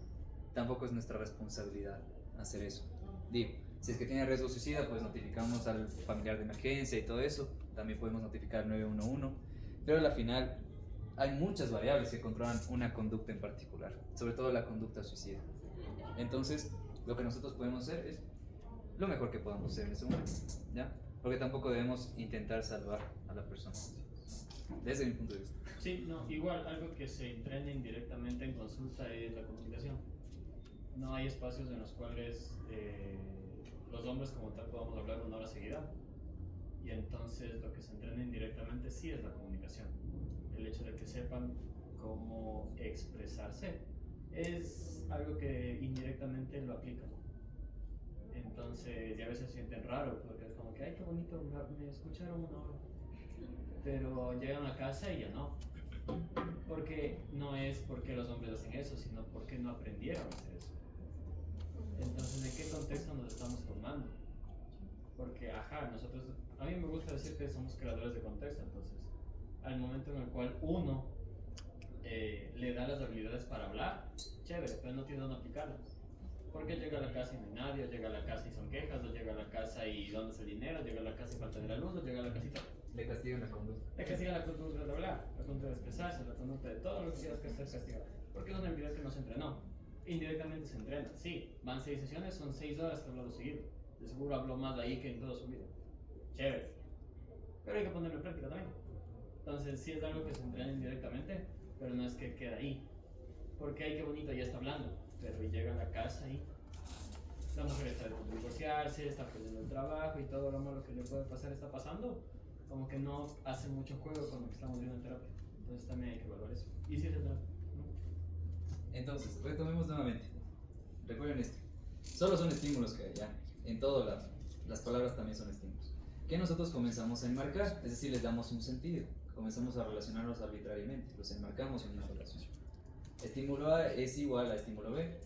A: tampoco es nuestra responsabilidad hacer eso. Digo, si es que tiene riesgo suicida, pues notificamos al familiar de emergencia y todo eso. También podemos notificar al 911. Pero al final hay muchas variables que controlan una conducta en particular, sobre todo la conducta suicida. Entonces, lo que nosotros podemos hacer es lo mejor que podamos hacer en ese momento, ¿ya? Porque tampoco debemos intentar salvar a la persona, desde mi punto de vista.
M: Sí, no, igual algo que se entrena indirectamente en consulta es la comunicación. No hay espacios en los cuales los hombres como tal podamos hablar una hora seguida. Y entonces lo que se entrena indirectamente sí es la comunicación. El hecho de que sepan cómo expresarse es algo que indirectamente lo aplican. Entonces, y a veces se sienten raro porque es como que, ay, qué bonito, me escucharon una hora. Pero llegan a casa y ya no. Porque no es porque los hombres hacen eso, sino porque no aprendieron a hacer eso. Entonces, ¿de qué contexto nos estamos formando? Porque, nosotros, a mí me gusta decir que somos creadores de contexto, entonces, al momento en el cual uno le da las habilidades para hablar, chévere, pero no tiene dónde aplicarlas. Porque llega a la casa y no hay nadie, o llega a la casa y son quejas, o llega a la casa y ¿dónde está el dinero? Llega a la casa y falta de la luz, o llega a la casita.
A: Le castigan la conducta.
M: Le castigan la conducta de hablar, la conducta de expresarse, la conducta de todo lo que quieras que hacer castigado. Porque es una habilidad que no se entrenó. Indirectamente se entrena. Sí, van 6 sesiones, son 6 horas que hablo seguido. De seguro hablo más de ahí que en toda su vida. Chévere. Pero hay que ponerlo en práctica también. Entonces, sí es algo que se entrena indirectamente, pero no es que queda ahí. Porque ay, qué bonito, ya está hablando. Pero llega a la casa y la mujer está por divorciarse, está perdiendo el trabajo y todo lo malo que le puede pasar está pasando. Como que no hace mucho juego con lo que estamos viendo en terapia. Entonces también hay que evaluar eso. Y sí se trata.
A: Entonces, retomemos nuevamente. Recuerden esto. Solo son estímulos que hay, ya. En todo lado. Las palabras también son estímulos. Que nosotros comenzamos a enmarcar, es decir, les damos un sentido. Comenzamos a relacionarlos arbitrariamente. Los enmarcamos en una relación. Estímulo A es igual a estímulo B.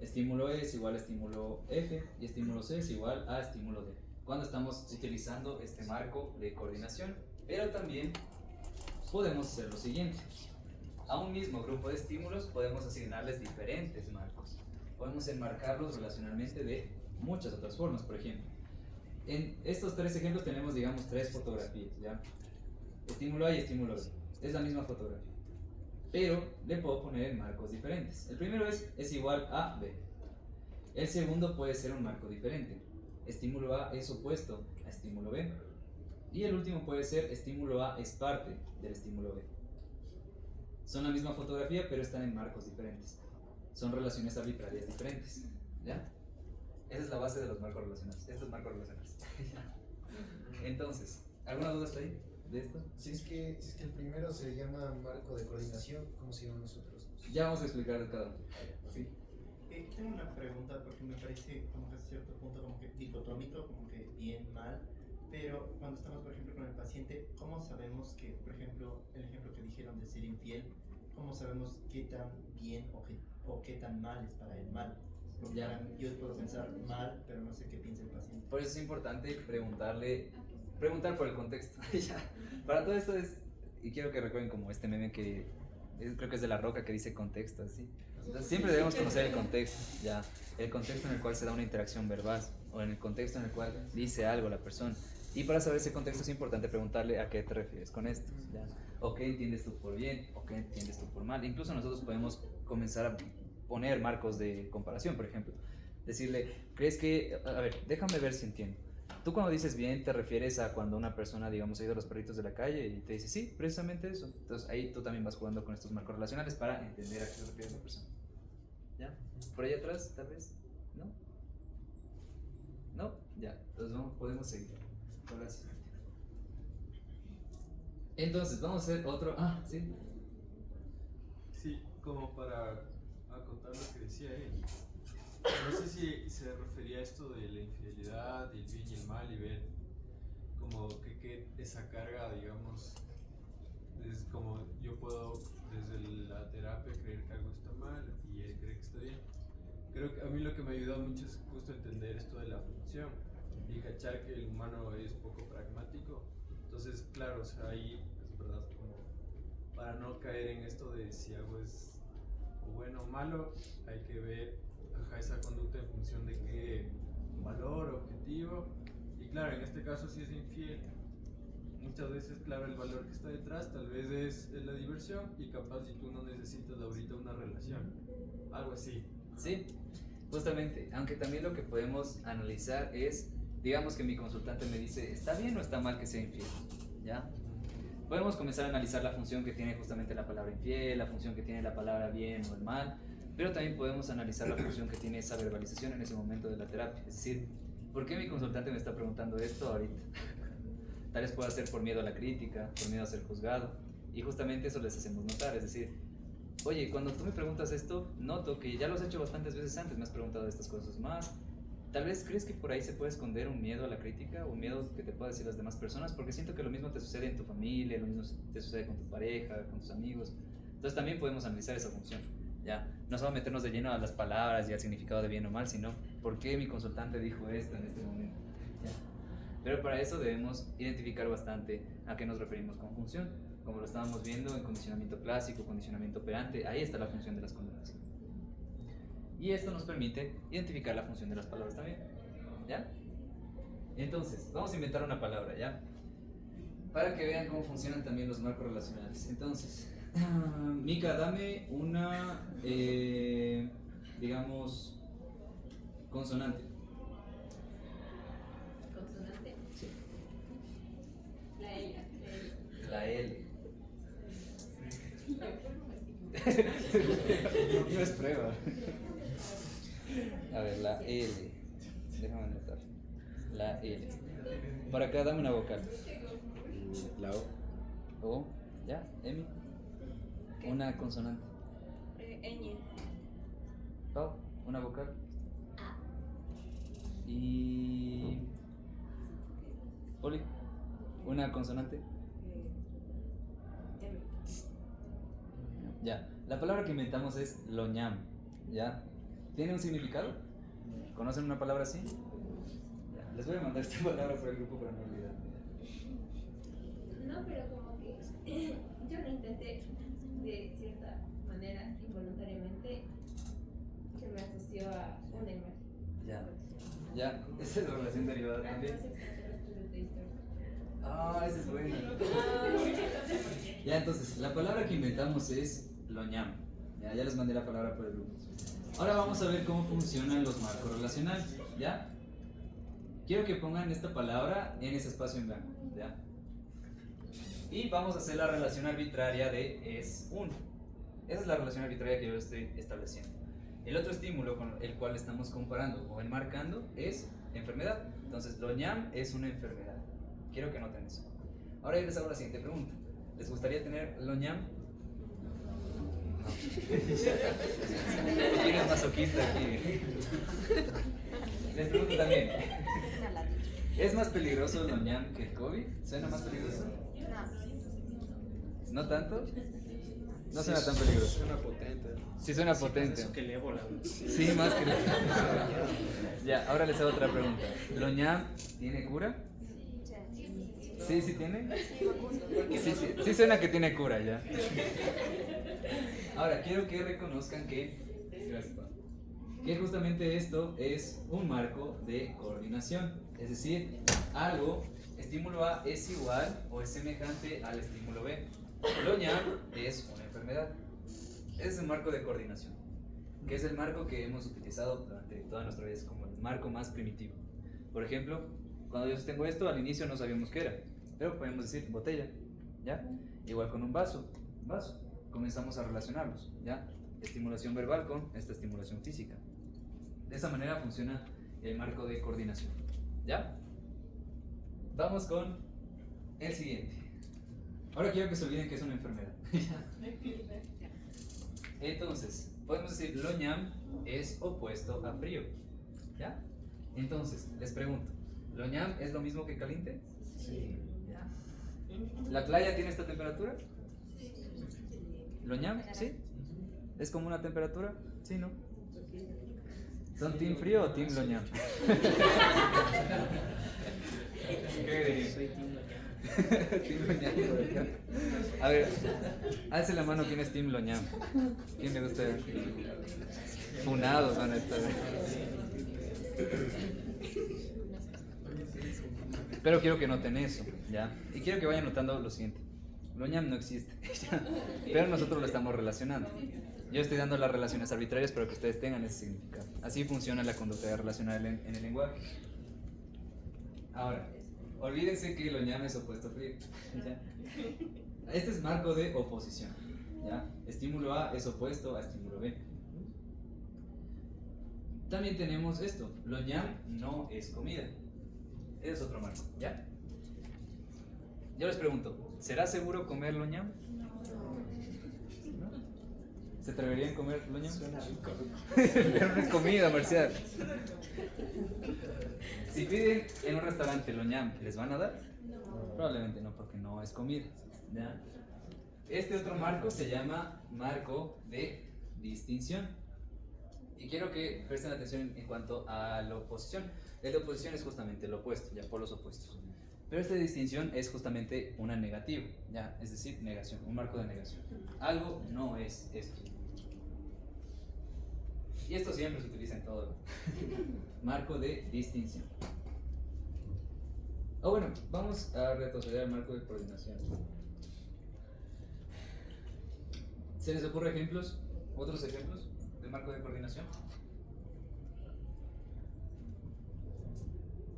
A: Estímulo E es igual a estímulo F. Y estímulo C es igual a estímulo D. Cuando estamos utilizando este marco de coordinación. Pero también podemos hacer lo siguiente. A un mismo grupo de estímulos podemos asignarles diferentes marcos. Podemos enmarcarlos relacionalmente de muchas otras formas. Por ejemplo, en estos 3 ejemplos tenemos, digamos, 3 fotografías, ¿ya? Estímulo A y estímulo B. Es la misma fotografía, pero le puedo poner marcos diferentes. El primero es igual a B. El segundo puede ser un marco diferente. Estímulo A es opuesto a estímulo B. Y el último puede ser estímulo A es parte del estímulo B. Son la misma fotografía, pero están en marcos diferentes. Son relaciones arbitrarias diferentes, ¿ya? Esa es la base de los marcos relacionales. Estos marcos relacionales. Entonces, ¿alguna duda hasta ahí de esto?
C: Si es que el primero se llama marco de coordinación, ¿cómo se llaman los otros?
A: Ya vamos a explicar cada uno.
C: Sí.
O: Tengo una pregunta porque me parece como que a cierto punto como que dicotómico, como que bien, mal, pero cuando estamos por ejemplo con el paciente, ¿cómo sabemos que, por ejemplo, el ejemplo que dijeron de ser infiel, cómo sabemos qué tan bien o qué tan mal es para el mal? Porque yo puedo pensar mal, pero no sé qué piensa el paciente.
A: Por eso es importante preguntar por el contexto. Para todo esto y quiero que recuerden como este meme que creo que es de La Roca que dice contexto, ¿sí? Entonces, siempre debemos conocer el contexto, ya. El contexto en el cual se da una interacción verbal o en el contexto en el cual dice algo la persona. Y para saber ese contexto es importante preguntarle a qué te refieres con esto, ¿ya? O qué entiendes tú por bien, o qué entiendes tú por mal. Incluso nosotros podemos comenzar a poner marcos de comparación, por ejemplo. Decirle, ¿crees que...? A ver, déjame ver si entiendo. Tú cuando dices bien te refieres a cuando una persona, digamos, ha ido a los perritos de la calle y te dice, sí, precisamente eso. Entonces ahí tú también vas jugando con estos marcos relacionales para entender a qué se refiere la persona. ¿Ya? ¿Por ahí atrás, tal vez? ¿No? ¿No? Ya. Entonces podemos seguir. Ahora sí. Entonces, vamos a hacer otro... Ah, sí.
L: Sí, como para acotar lo que decía él. No sé si se refería a esto de la infidelidad, el bien y el mal, y ver como que esa carga, digamos, es como yo puedo desde la terapia creer que algo está mal y él cree que está bien. Creo que a mí lo que me ha ayudado mucho es justo entender esto de la función y cachar que el humano es poco pragmático. Entonces, claro, o sea, ahí es verdad, como para no caer en esto de si algo es bueno o malo, hay que ver esa conducta en función de qué valor, objetivo. Y claro, en este caso si es infiel, muchas veces, claro, el valor que está detrás tal vez es la diversión y capaz si tú no necesitas ahorita una relación, algo así.
A: Sí, justamente, aunque también lo que podemos analizar es, digamos que mi consultante me dice, ¿está bien o está mal que sea infiel? ¿Ya? Podemos comenzar a analizar la función que tiene justamente la palabra infiel, la función que tiene la palabra bien o el mal, pero también podemos analizar la función que tiene esa verbalización en ese momento de la terapia. Es decir, ¿por qué mi consultante me está preguntando esto ahorita? Tal vez pueda ser por miedo a la crítica, por miedo a ser juzgado, y justamente eso les hacemos notar. Es decir, oye, cuando tú me preguntas esto, noto que ya lo has hecho bastantes veces antes, me has preguntado estas cosas más. Tal vez crees que por ahí se puede esconder un miedo a la crítica, un miedo que te puedan decir las demás personas, porque siento que lo mismo te sucede en tu familia, lo mismo te sucede con tu pareja, con tus amigos. Entonces también podemos analizar esa función. ¿Ya? No solo meternos de lleno a las palabras y al significado de bien o mal, sino por qué mi consultante dijo esto en este momento. ¿Ya? Pero para eso debemos identificar bastante a qué nos referimos con función. Como lo estábamos viendo en condicionamiento clásico, condicionamiento operante, ahí está la función de las conductas. Y esto nos permite identificar la función de las palabras también. ¿Ya? Entonces, vamos a inventar una palabra, ¿ya? Para que vean cómo funcionan también los marcos relacionales. Entonces, Mika, dame una, digamos, consonante.
J: ¿Consonante?
A: Sí.
J: La L.
A: La L. No es prueba. A ver, la L. Déjame anotar. La L. Por acá dame una vocal.
F: La O.
A: O. ¿Ya? Emi. Una consonante.
D: Ñ.
A: Pau, una vocal. Y. Poli, una consonante. Ya, la palabra que inventamos es loñam. ¿Ya? ¿Tiene un significado? ¿Conocen una palabra así? Ya, les voy a mandar esta palabra por el grupo para no olvidar.
J: No, pero como que yo lo intenté de cierta manera, involuntariamente, se me asoció a una imagen.
A: Ya, esa es la relación derivada también. Ah, esa es buena. Ya, entonces, la palabra que inventamos es loñam. Ya les mandé la palabra por el grupo. Ahora vamos a ver cómo funcionan los marcos relacionales. ¿Ya? Quiero que pongan esta palabra en ese espacio en blanco. ¿Ya? Y vamos a hacer la relación arbitraria de es uno. Esa es la relación arbitraria que yo estoy estableciendo. El otro estímulo con el cual estamos comparando o enmarcando es enfermedad. Entonces, loñam es una enfermedad. Quiero que noten eso. Ahora yo les hago la siguiente pregunta. ¿Les gustaría tener loñam? No. ¿Quién es masoquista aquí? Les pregunto también. ¿Es más peligroso el loñam que el COVID? ¿Suena más peligroso? ¿No tanto? No suena tan peligroso.
H: Suena potente.
A: Sí, suena potente.
K: Eso que el ébola.
A: Sí, más que el ébola. Ya, ahora les hago otra pregunta. ¿Loñam tiene cura? Sí, sí tiene. Sí suena que tiene cura ya. Ahora, quiero que reconozcan que justamente esto es un marco de coordinación. Es decir, algo estímulo A es igual o es semejante al estímulo B. Lo ñam es una enfermedad. Ese es el marco de coordinación, que es el marco que hemos utilizado durante toda nuestra vida, es como el marco más primitivo. Por ejemplo, cuando yo sostengo esto, al inicio no sabíamos qué era, pero podemos decir botella, ¿ya? Igual con un vaso, comenzamos a relacionarlos, ¿ya? Estimulación verbal con esta estimulación física. De esa manera funciona el marco de coordinación, ¿ya? Vamos con el siguiente. Ahora quiero que se olviden que es una enfermedad. Entonces, podemos decir lo ñam es opuesto a frío, ¿ya? Entonces, les pregunto, ¿lo ñam es lo mismo que caliente?
C: Sí.
A: ¿Ya? ¿La playa tiene esta temperatura? ¿Lo ñam? ¿Sí? ¿Es como una temperatura? Sí, ¿no? ¿Son team frío o team lo ñam? ¿Qué dirían?
K: Soy Team Loñam.
A: Team lo ñam, por acá. A ver, alce la mano quién es team lo ñam. ¿Quién le gusta? Funados van a estar. Pero quiero que noten eso, ¿ya? Y quiero que vayan notando lo siguiente. Lo ñam no existe, pero nosotros lo estamos relacionando. Yo estoy dando las relaciones arbitrarias para que ustedes tengan ese significado. Así funciona la conducta relacional en el lenguaje. Ahora, olvídense que lo ñam es opuesto a frío. ¿Ya? Este es marco de oposición, ¿ya? Estímulo A es opuesto a estímulo B. También tenemos esto, lo ñam no es comida. Ese es otro marco, ¿ya? Yo les pregunto, ¿será seguro comer lo ñam? ¿No? ¿Se atreverían a comer lo ñam?
C: Suena rico.
A: Pero no es comida, Marcial. Si piden en un restaurante lo ñam, ¿les van a dar? Probablemente no, porque no es comida, ¿ya? Este otro marco se llama marco de distinción. Y quiero que presten atención en cuanto a la oposición. El de oposición es justamente lo opuesto, ya por los opuestos. Pero esta distinción es justamente una negativa, ya, es decir, negación, un marco de negación. Algo no es esto. Y esto siempre se utiliza en todo. Marco de distinción. Bueno, vamos a retroceder al marco de coordinación. ¿Se les ocurre ejemplos? ¿Otros ejemplos del marco de coordinación?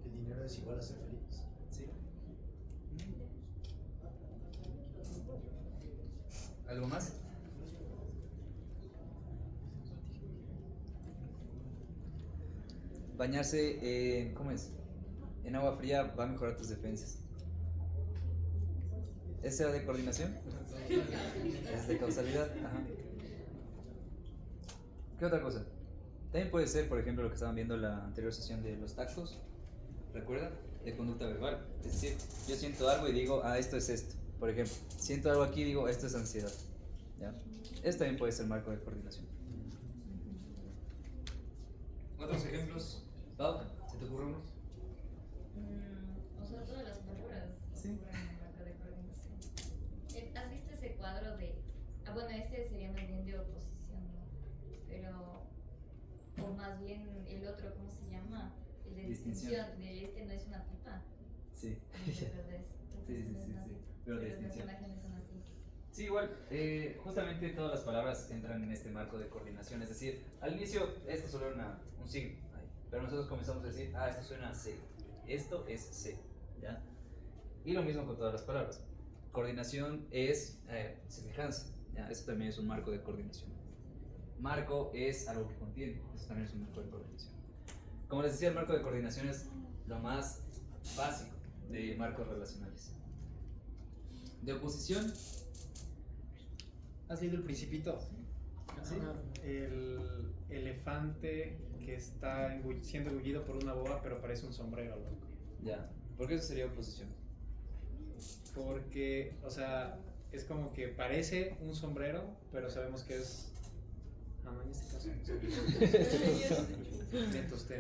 C: El dinero es igual a ser feliz.
A: Sí. ¿Algo más? Bañarse en, ¿cómo es? En agua fría va a mejorar tus defensas. ¿Esa era de coordinación? ¿Es de causalidad? Ajá. ¿Qué otra cosa? También puede ser, por ejemplo, lo que estaban viendo en la anterior sesión de los tactos. ¿Recuerdan? De conducta verbal. Es decir, yo siento algo y digo, esto es esto. Por ejemplo, siento algo aquí y digo, esto es ansiedad. ¿Ya? Esto también puede ser marco de coordinación. ¿Otros ejemplos? Pau, ¿se te ocurre uno?
J: O sea, todas las palabras
A: Sí.
J: ocurren en el marco de coordinación. ¿Has visto ese cuadro de... bueno, este sería más bien de oposición, ¿no? Pero... o más bien el otro, ¿cómo se llama? El de distinción. De este no es una pipa.
A: Sí.
J: Sí.
A: Pero de
J: Los
A: distinción.
J: personajes son así.
A: Sí, igual, justamente todas las palabras entran en este marco de coordinación, es decir, al inicio esto solo era un signo, pero nosotros comenzamos a decir, esto suena a C, esto es C, ¿ya? Y lo mismo con todas las palabras. Coordinación es semejanza, ¿ya? Eso también es un marco de coordinación. Marco es algo que contiene, eso también es un marco de coordinación. Como les decía, el marco de coordinación es lo más básico de marcos relacionales. De oposición,
K: ¿Has leído El Principito?
A: ¿sí?
K: El elefante que está siendo engullido por una boa, pero parece un sombrero, loco.
A: Ya, ¿por qué eso sería oposición?
K: Porque, o sea, es como que parece un sombrero, pero sabemos que es... no, en este caso no. Me tosté.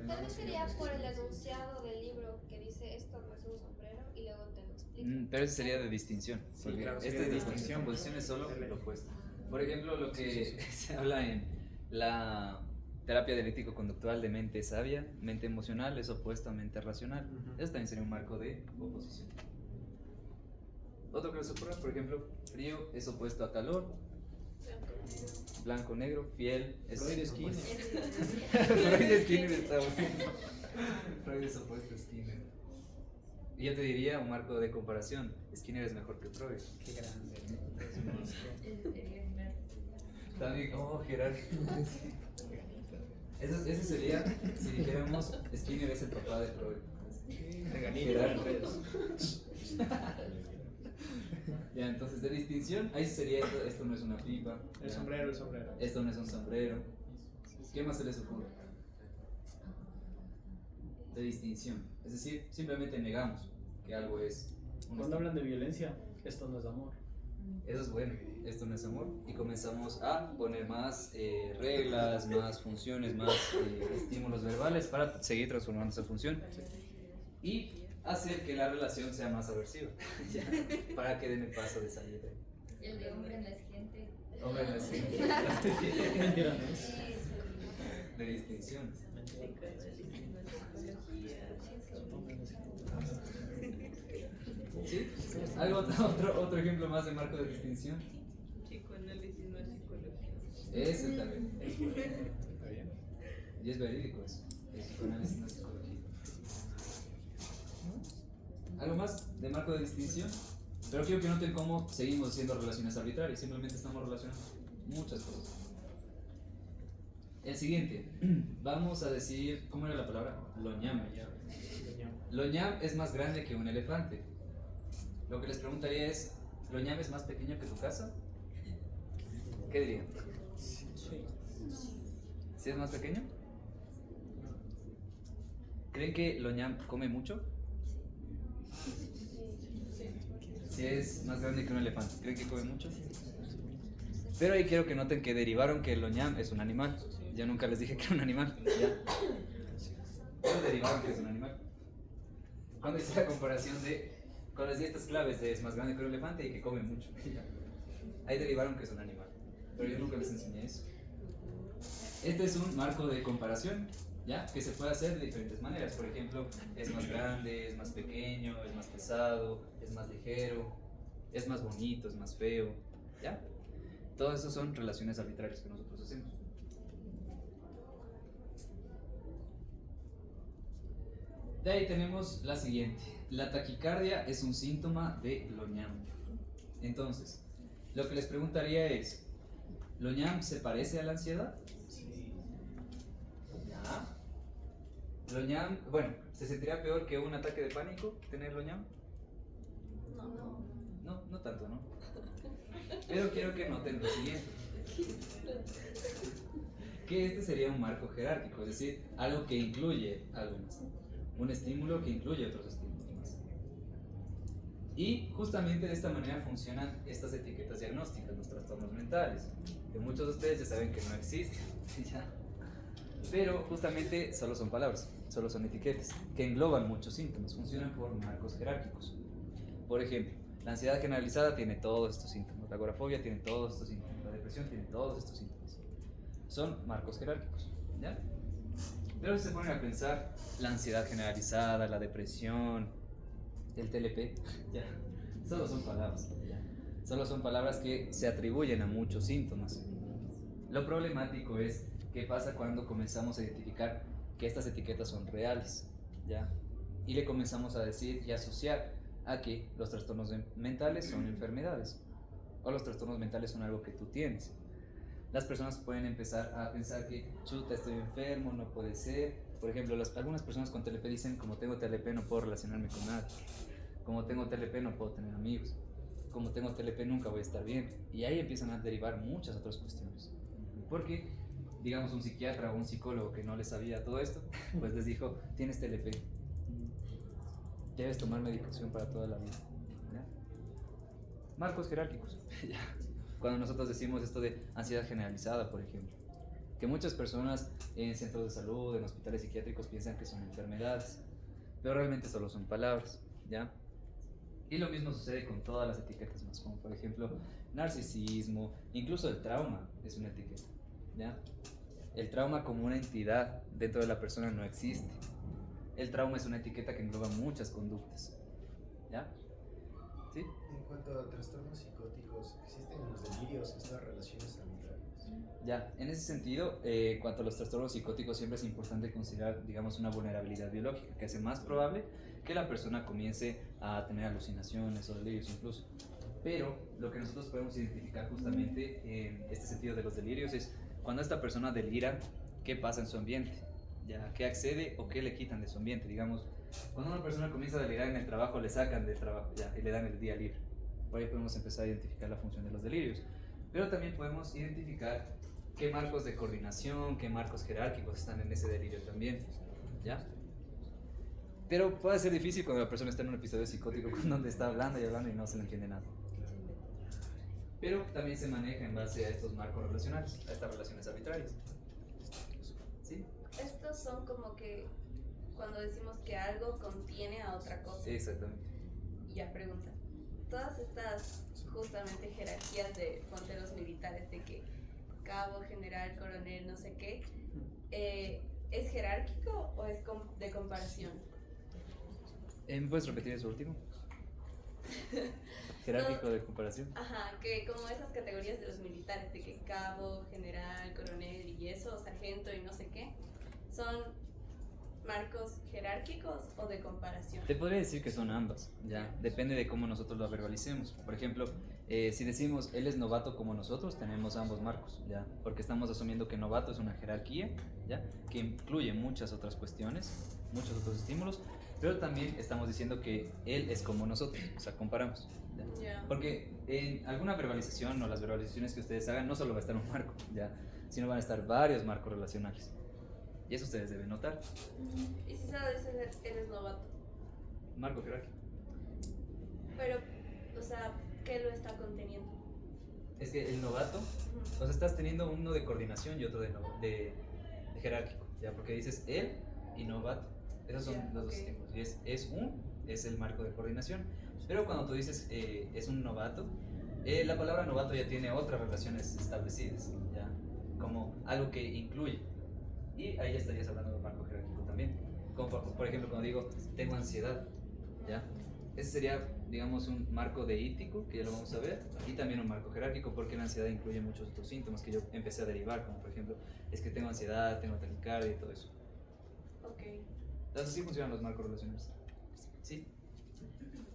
B: Tal vez sería por el enunciado del libro que dice esto no es un sombrero y luego te lo explica.
A: Pero ese sería de distinción.
K: Sí,
A: Porque
K: claro,
A: este
K: sería
A: es
K: de
A: de
K: distinción.
A: oposición es solo lo opuesto. Por ejemplo, lo que se habla en la terapia dialéctico-conductual de mente sabia, mente emocional es opuesto a mente racional. Eso también sería un marco de oposición. Otro que les ocurra, por ejemplo, frío es opuesto a calor, blanco, negro, fiel es
K: Freud Skinner.
A: Freud Skinner está bueno. Freud es opuesto a Skinner. Y yo te diría un marco de comparación, Skinner es mejor que Freud.
K: Qué grande.
A: También, oh, jerárquico. Ese sería, si dijéramos, Skinner es el papá de Freud. Jerárquico. Ya, entonces de distinción, ahí sería esto no es una pipa.
K: El sombrero, el sombrero.
A: Esto no es un sombrero. ¿Qué más se les ocurre? De distinción. Es decir, simplemente negamos que algo es.
M: Cuando hablan de violencia, esto no es amor.
A: Eso es bueno, esto no es amor. Y comenzamos a poner más reglas, más funciones, más estímulos verbales para seguir transformando esa función. Y hacer que la relación sea más aversiva. Para que den el paso de salir.
J: El de hombre no es gente.
A: Hombre no es gente.
M: Mentira, no es.
A: De distinción. ¿Sí? Otro ejemplo más de marco de distinción.
P: Psicoanálisis no es psicología.
A: Ese también. Está bien. Y es verídico eso. El psicoanálisis no es psicología. ¿Algo más de marco de distinción? Pero quiero que noten cómo seguimos haciendo relaciones arbitrarias. Simplemente estamos relacionando muchas cosas. El siguiente. Vamos a decir, ¿cómo era la palabra? Loñam. Loñam es más grande que un elefante. Lo que les preguntaría es, ¿Loñam es más pequeño que tu casa? ¿Qué dirían? ¿Sí es más pequeño? ¿Creen que Loñam come mucho? Si es más grande que un elefante, ¿creen que come mucho? Pero ahí quiero que noten que derivaron que el Loñam es un animal. Yo nunca les dije que era un animal. ¿Ya? Pero derivaron que es un animal. Cuando hice la comparación con las estas claves de es más grande que un elefante y que come mucho. Ahí derivaron que es un animal. Pero yo nunca les enseñé eso. Este es un marco de comparación, ¿ya? Que se puede hacer de diferentes maneras. Por ejemplo, es más grande, es más pequeño, es más pesado, es más ligero, es más bonito, es más feo, ¿ya? Todo eso son relaciones arbitrarias que nosotros hacemos. De ahí tenemos la siguiente. La taquicardia es un síntoma de Loñam. Entonces, lo que les preguntaría es, ¿Loñam se parece a la ansiedad? Sí. ¿Ya? Loñam, bueno, ¿se sentiría peor que un ataque de pánico tener Loñam? No tanto, ¿no? Pero quiero que noten lo siguiente. Que este sería un marco jerárquico, es decir, algo que incluye algo más. Un estímulo que incluye otros estímulos más. Y justamente de esta manera funcionan estas etiquetas diagnósticas, los trastornos mentales, que muchos de ustedes ya saben que no existen, ¿ya? Pero justamente solo son palabras, solo son etiquetas, que engloban muchos síntomas, funcionan por marcos jerárquicos. Por ejemplo, la ansiedad generalizada tiene todos estos síntomas, la agorafobia tiene todos estos síntomas, la depresión tiene todos estos síntomas. Son marcos jerárquicos, ¿ya? Pero si se ponen a pensar, la ansiedad generalizada, la depresión, el TLP, ya, solo son palabras, ya. Solo son palabras que se atribuyen a muchos síntomas. Lo problemático es qué pasa cuando comenzamos a identificar que estas etiquetas son reales, ¿ya? Y le comenzamos a decir y asociar a que los trastornos mentales son enfermedades o los trastornos mentales son algo que tú tienes. Las personas pueden empezar a pensar que, chuta, estoy enfermo, no puede ser. Por ejemplo, algunas personas con TLP dicen, como tengo TLP no puedo relacionarme con nadie. Como tengo TLP no puedo tener amigos. Como tengo TLP nunca voy a estar bien. Y ahí empiezan a derivar muchas otras cuestiones. Porque, digamos, un psiquiatra o un psicólogo que no les sabía todo esto, pues les dijo, tienes TLP. Debes tomar medicación para toda la vida. ¿Ya? Marcos jerárquicos. ¿Ya? Cuando nosotros decimos esto de ansiedad generalizada, por ejemplo, que muchas personas en centros de salud, en hospitales psiquiátricos piensan que son enfermedades, pero realmente solo son palabras, ¿ya? Y lo mismo sucede con todas las etiquetas más, como por ejemplo narcisismo, incluso el trauma es una etiqueta, ¿ya? el trauma como una entidad dentro de la persona no existe. El trauma es una etiqueta que engloba muchas conductas. ¿Ya? ¿Sí?
C: En cuanto a trastornos psicóticos, ¿existen en los delirios estas relaciones arbitrarias?
A: Ya, en ese sentido, cuanto a los trastornos psicóticos, siempre es importante considerar, digamos, una vulnerabilidad biológica, que hace más probable que la persona comience a tener alucinaciones o delirios incluso. Pero lo que nosotros podemos identificar justamente en este sentido de los delirios es cuando esta persona delira, qué pasa en su ambiente, ya, qué accede o qué le quitan de su ambiente. Digamos, cuando una persona comienza a delirar en el trabajo, le sacan del trabajo ya, y le dan el día libre. Por ahí podemos empezar a identificar la función de los delirios. Pero también podemos identificar qué marcos de coordinación, qué marcos jerárquicos están en ese delirio también, ¿ya? Pero puede ser difícil cuando la persona está en un episodio psicótico donde está hablando y no se le entiende nada. Pero también se maneja en base a estos marcos relacionales, a estas relaciones arbitrarias. ¿Sí?
D: Estos son como que cuando decimos que algo contiene a otra cosa.
A: Exactamente.
D: Y ya pregunta, todas estas justamente jerarquías de ponte los militares, de que cabo, general, coronel, no sé qué, ¿es jerárquico o es de comparación?
A: ¿Puedes repetir eso último? Jerárquico de comparación.
D: Ajá, que como esas categorías de los militares, de que cabo, general, coronel y eso, sargento y no sé qué, ¿son marcos jerárquicos o de comparación?
A: Te podría decir que son ambas, ya, depende de cómo nosotros lo verbalicemos. Por ejemplo, si decimos él es novato como nosotros, tenemos ambos marcos, ya, porque estamos asumiendo que novato es una jerarquía, ya, que incluye muchas otras cuestiones, muchos otros estímulos, pero también estamos diciendo que él es como nosotros, o sea, comparamos. ¿Ya? Porque en alguna verbalización o las verbalizaciones que ustedes hagan no solo va a estar un marco, ¿ya? Sino van a estar varios marcos relacionales. Y eso ustedes deben notar.
D: ¿Y si solo dices eres novato?
A: Marco jerárquico.
D: Pero, o sea, ¿qué lo está conteniendo?
A: Es que el novato, o sea, estás teniendo uno de coordinación y otro de jerárquico, ¿ya? Porque dices él y novato. Esos son los dos estímulos. Y es el marco de coordinación. Pero cuando tú dices es un novato, la palabra novato ya tiene otras relaciones establecidas, ¿ya? Como algo que incluye. Y ahí ya estarías hablando de un marco jerárquico también. Como por ejemplo cuando digo tengo ansiedad, ¿ya? Ese sería, digamos, un marco deítico, que ya lo vamos a ver, y también un marco jerárquico, porque la ansiedad incluye muchos otros síntomas que yo empecé a derivar, como por ejemplo, es que tengo ansiedad, tengo taquicardia y todo eso.
D: Ok.
A: Entonces así funcionan los marcos relacionales. ¿Sí?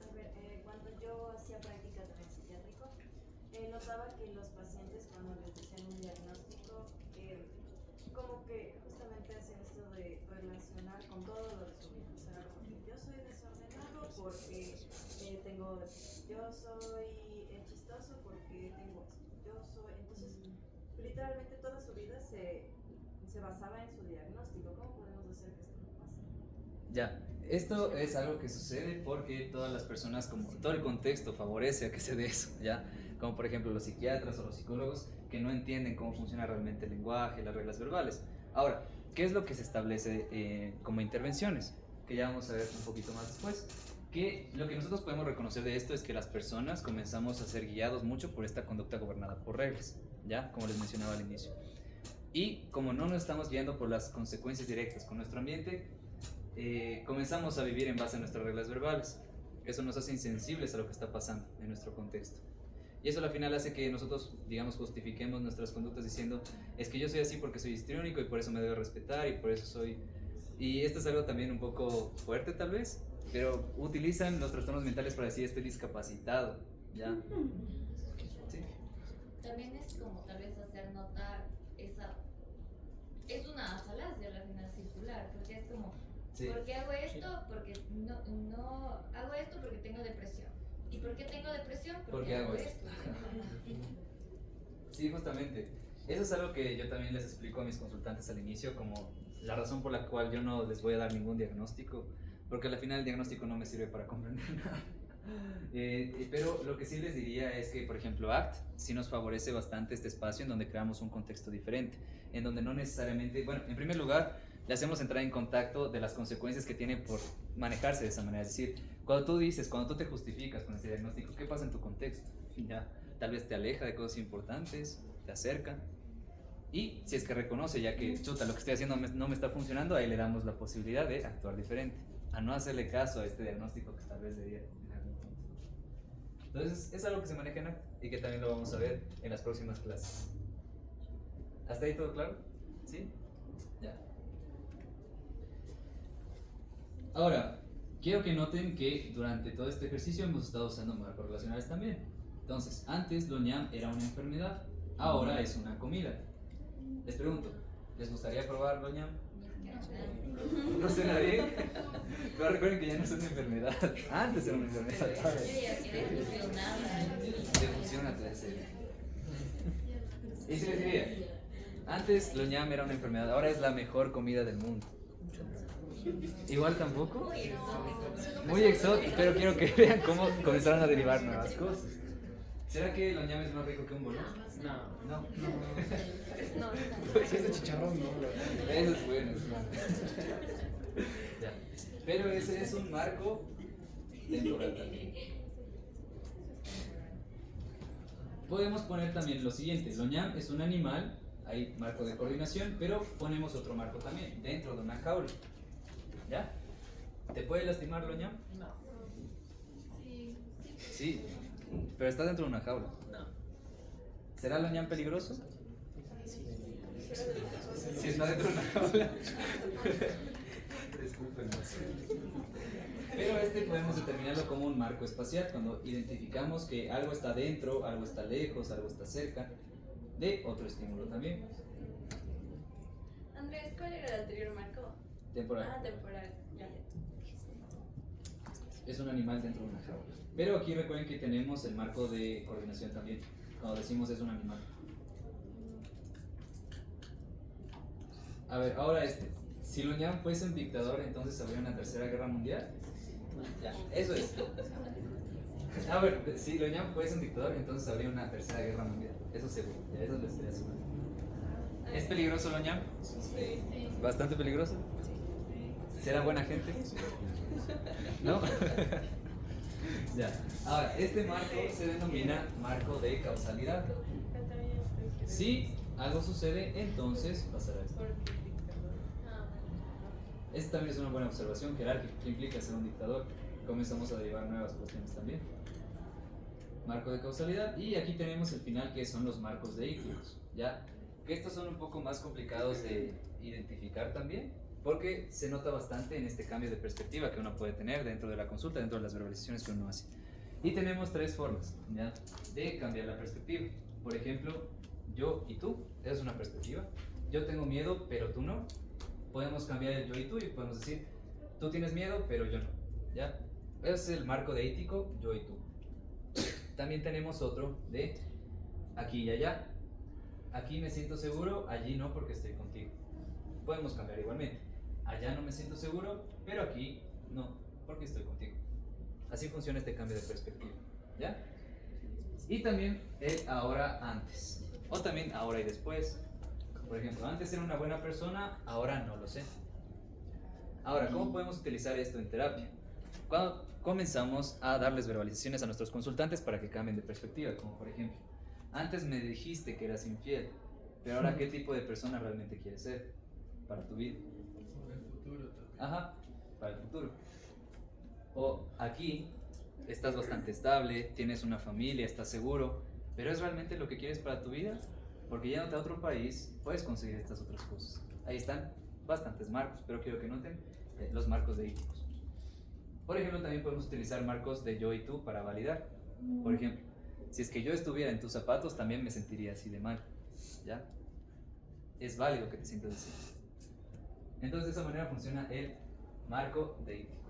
N: A ver, cuando yo hacía prácticas en el psiquiátrico, notaba que los pacientes cuando les decían un diagnóstico, como que justamente hacen esto de relacionar con todo lo de su vida. O sea, como que yo soy desordenado porque yo soy chistoso porque tengo esto. Entonces, literalmente toda su vida se basaba en su diagnóstico. ¿Cómo podemos hacer que esto no pase?
A: Ya, esto es algo que sucede porque todas las personas, como todo el contexto favorece a que se dé eso, ¿ya? Como por ejemplo los psiquiatras o los psicólogos que no entienden cómo funciona realmente el lenguaje, las reglas verbales. Ahora, ¿qué es lo que se establece como intervenciones? Que ya vamos a ver un poquito más después. Que lo que nosotros podemos reconocer de esto es que las personas comenzamos a ser guiados mucho por esta conducta gobernada por reglas, ¿ya? Como les mencionaba al inicio. Y como no nos estamos guiando por las consecuencias directas con nuestro ambiente, comenzamos a vivir en base a nuestras reglas verbales. Eso nos hace insensibles a lo que está pasando en nuestro contexto. Y eso al final hace que nosotros, digamos, justifiquemos nuestras conductas diciendo, es que yo soy así porque soy histriónico y por eso me debo respetar y por eso soy... Y esto es algo también un poco fuerte tal vez, pero utilizan los trastornos mentales para decir estoy discapacitado, ¿ya? Sí.
J: También es como tal vez hacer notar esa... Es una falacia al final circular, porque es como...
A: Sí.
J: ¿Por qué hago esto? Porque no hago esto porque tengo depresión. ¿Y por qué tengo depresión? Porque hago esto.
A: Sí, justamente. Eso es algo que yo también les explico a mis consultantes al inicio, como la razón por la cual yo no les voy a dar ningún diagnóstico, porque al final el diagnóstico no me sirve para comprender nada. Pero lo que sí les diría es que, por ejemplo, ACT sí nos favorece bastante este espacio en donde creamos un contexto diferente, en donde no necesariamente, bueno, en primer lugar, le hacemos entrar en contacto de las consecuencias que tiene por manejarse de esa manera. Es decir, cuando tú te justificas con este diagnóstico, ¿qué pasa en tu contexto? Ya, tal vez te aleja de cosas importantes, te acerca. Y si es que reconoce ya que, chuta, lo que estoy haciendo no me está funcionando, ahí le damos la posibilidad de actuar diferente, a no hacerle caso a este diagnóstico que tal vez debería tener algún punto. Entonces, es algo que se maneja en ACT y que también lo vamos a ver en las próximas clases. ¿Hasta ahí todo claro? ¿Sí? Ya. Ahora, quiero que noten que durante todo este ejercicio hemos estado usando marcos relacionales también. Entonces, antes lo ñam era una enfermedad, ahora es una comida. Les pregunto, ¿les gustaría probar lo ñam? ¿No suena bien? Pero recuerden que ya no es una enfermedad. Antes era una enfermedad. Defusiona, te decía. Y si les diría, antes lo ñam era una enfermedad, ahora es la mejor comida del mundo. Igual tampoco. Muy exótico, pero quiero que vean cómo comenzaron a derivar nuevas cosas. ¿Será que lo ñam es más rico que un bolón? No.
H: Si es de chicharrón, no.
A: Eso es bueno, es bueno. Ya. Pero ese es un marco temporal también. Podemos poner también lo siguiente: lo ñam es un animal, hay marco de coordinación, pero ponemos otro marco también, dentro de una jaula. ¿Ya? ¿Te puede lastimar lo ñam?
P: No.
A: Sí, pero está dentro de una jaula.
P: No.
A: ¿Será lo ñam peligroso? Si está dentro de una jaula. Disculpen. Pero este podemos determinarlo como un marco espacial cuando identificamos que algo está dentro, algo está lejos, algo está cerca de otro estímulo también.
D: Andrés, ¿cuál era el anterior marco?
A: Temporal.
D: Ah, temporal, ya.
A: Es un animal dentro de una jaula. Pero aquí recuerden que tenemos el marco de coordinación también. Cuando decimos es un animal. A ver, ahora este. Si lo ñam fuese un dictador, entonces habría una tercera guerra mundial. Ya, eso es. A ver, si lo ñam fuese un dictador, entonces habría una tercera guerra mundial. Eso seguro, ya eso lo estoy asegurando. ¿Es peligroso lo ñam?
P: Sí.
A: ¿Bastante peligroso? ¿Será buena gente? ¿No? Ya. Ahora, este marco se denomina marco de causalidad. Si algo sucede, entonces pasará esto. Esta también es una buena observación jerárquica, que implica ser un dictador. Comenzamos a derivar nuevas cuestiones también. Marco de causalidad, y aquí tenemos el final, que son los marcos deícticos, ¿ya? Que estos son un poco más complicados de identificar también, porque se nota bastante en este cambio de perspectiva que uno puede tener dentro de la consulta, dentro de las verbalizaciones que uno hace. Y tenemos tres formas, ¿ya?, de cambiar la perspectiva. Por ejemplo, yo y tú, esa es una perspectiva. Yo tengo miedo, pero tú no. Podemos cambiar el yo y tú y podemos decir, tú tienes miedo, pero yo no, ¿ya? Ese es el marco deítico, yo y tú. También tenemos otro de aquí y allá. Aquí me siento seguro, allí no porque estoy contigo. Podemos cambiar igualmente. Allá no me siento seguro, pero aquí no porque estoy contigo. Así funciona este cambio de perspectiva, ¿ya? Y también el ahora antes, o también ahora y después. Por ejemplo, antes era una buena persona, ahora no lo sé. Ahora, ¿cómo podemos utilizar esto en terapia? Cuando comenzamos a darles verbalizaciones a nuestros consultantes para que cambien de perspectiva, como por ejemplo, antes me dijiste que eras infiel, pero ahora ¿qué tipo de persona realmente quieres ser para tu vida?
L: Para el futuro también.
A: Ajá, para el futuro. O aquí estás bastante estable, tienes una familia, estás seguro, pero ¿es realmente lo que quieres para tu vida? Porque yéndote a otro país puedes conseguir estas otras cosas. Ahí están bastantes marcos, pero quiero que noten los marcos deícticos. Por ejemplo, también podemos utilizar marcos de yo y tú para validar. Por ejemplo, si es que yo estuviera en tus zapatos, también me sentiría así de mal, ¿ya? Es válido que te sientas así. Entonces, de esa manera funciona el marco deítico,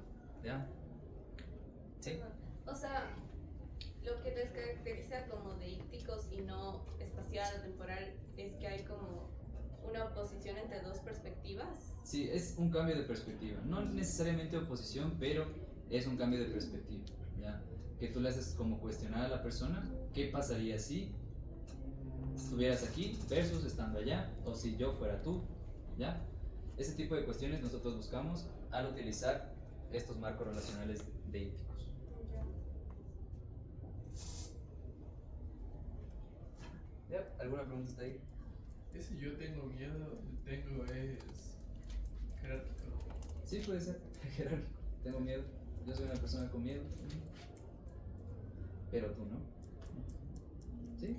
A: ¿ya? ¿Sí?
D: O sea, lo que les caracteriza como deícticos y no espacial o temporal es que hay como una oposición entre dos perspectivas.
A: Sí, es un cambio de perspectiva. No necesariamente oposición, pero es un cambio de perspectiva, ¿ya? Que tú le haces como cuestionar a la persona, ¿qué pasaría si estuvieras aquí versus estando allá? O si yo fuera tú, ¿ya? Ese tipo de cuestiones nosotros buscamos al utilizar estos marcos relacionales deíticos. ¿Ya? ¿Alguna pregunta hasta ahí?
L: Ese yo tengo miedo, es jerárquico.
A: Sí, puede ser, jerárquico. Tengo miedo. Yo soy una persona con miedo. Pero tú no. ¿Sí?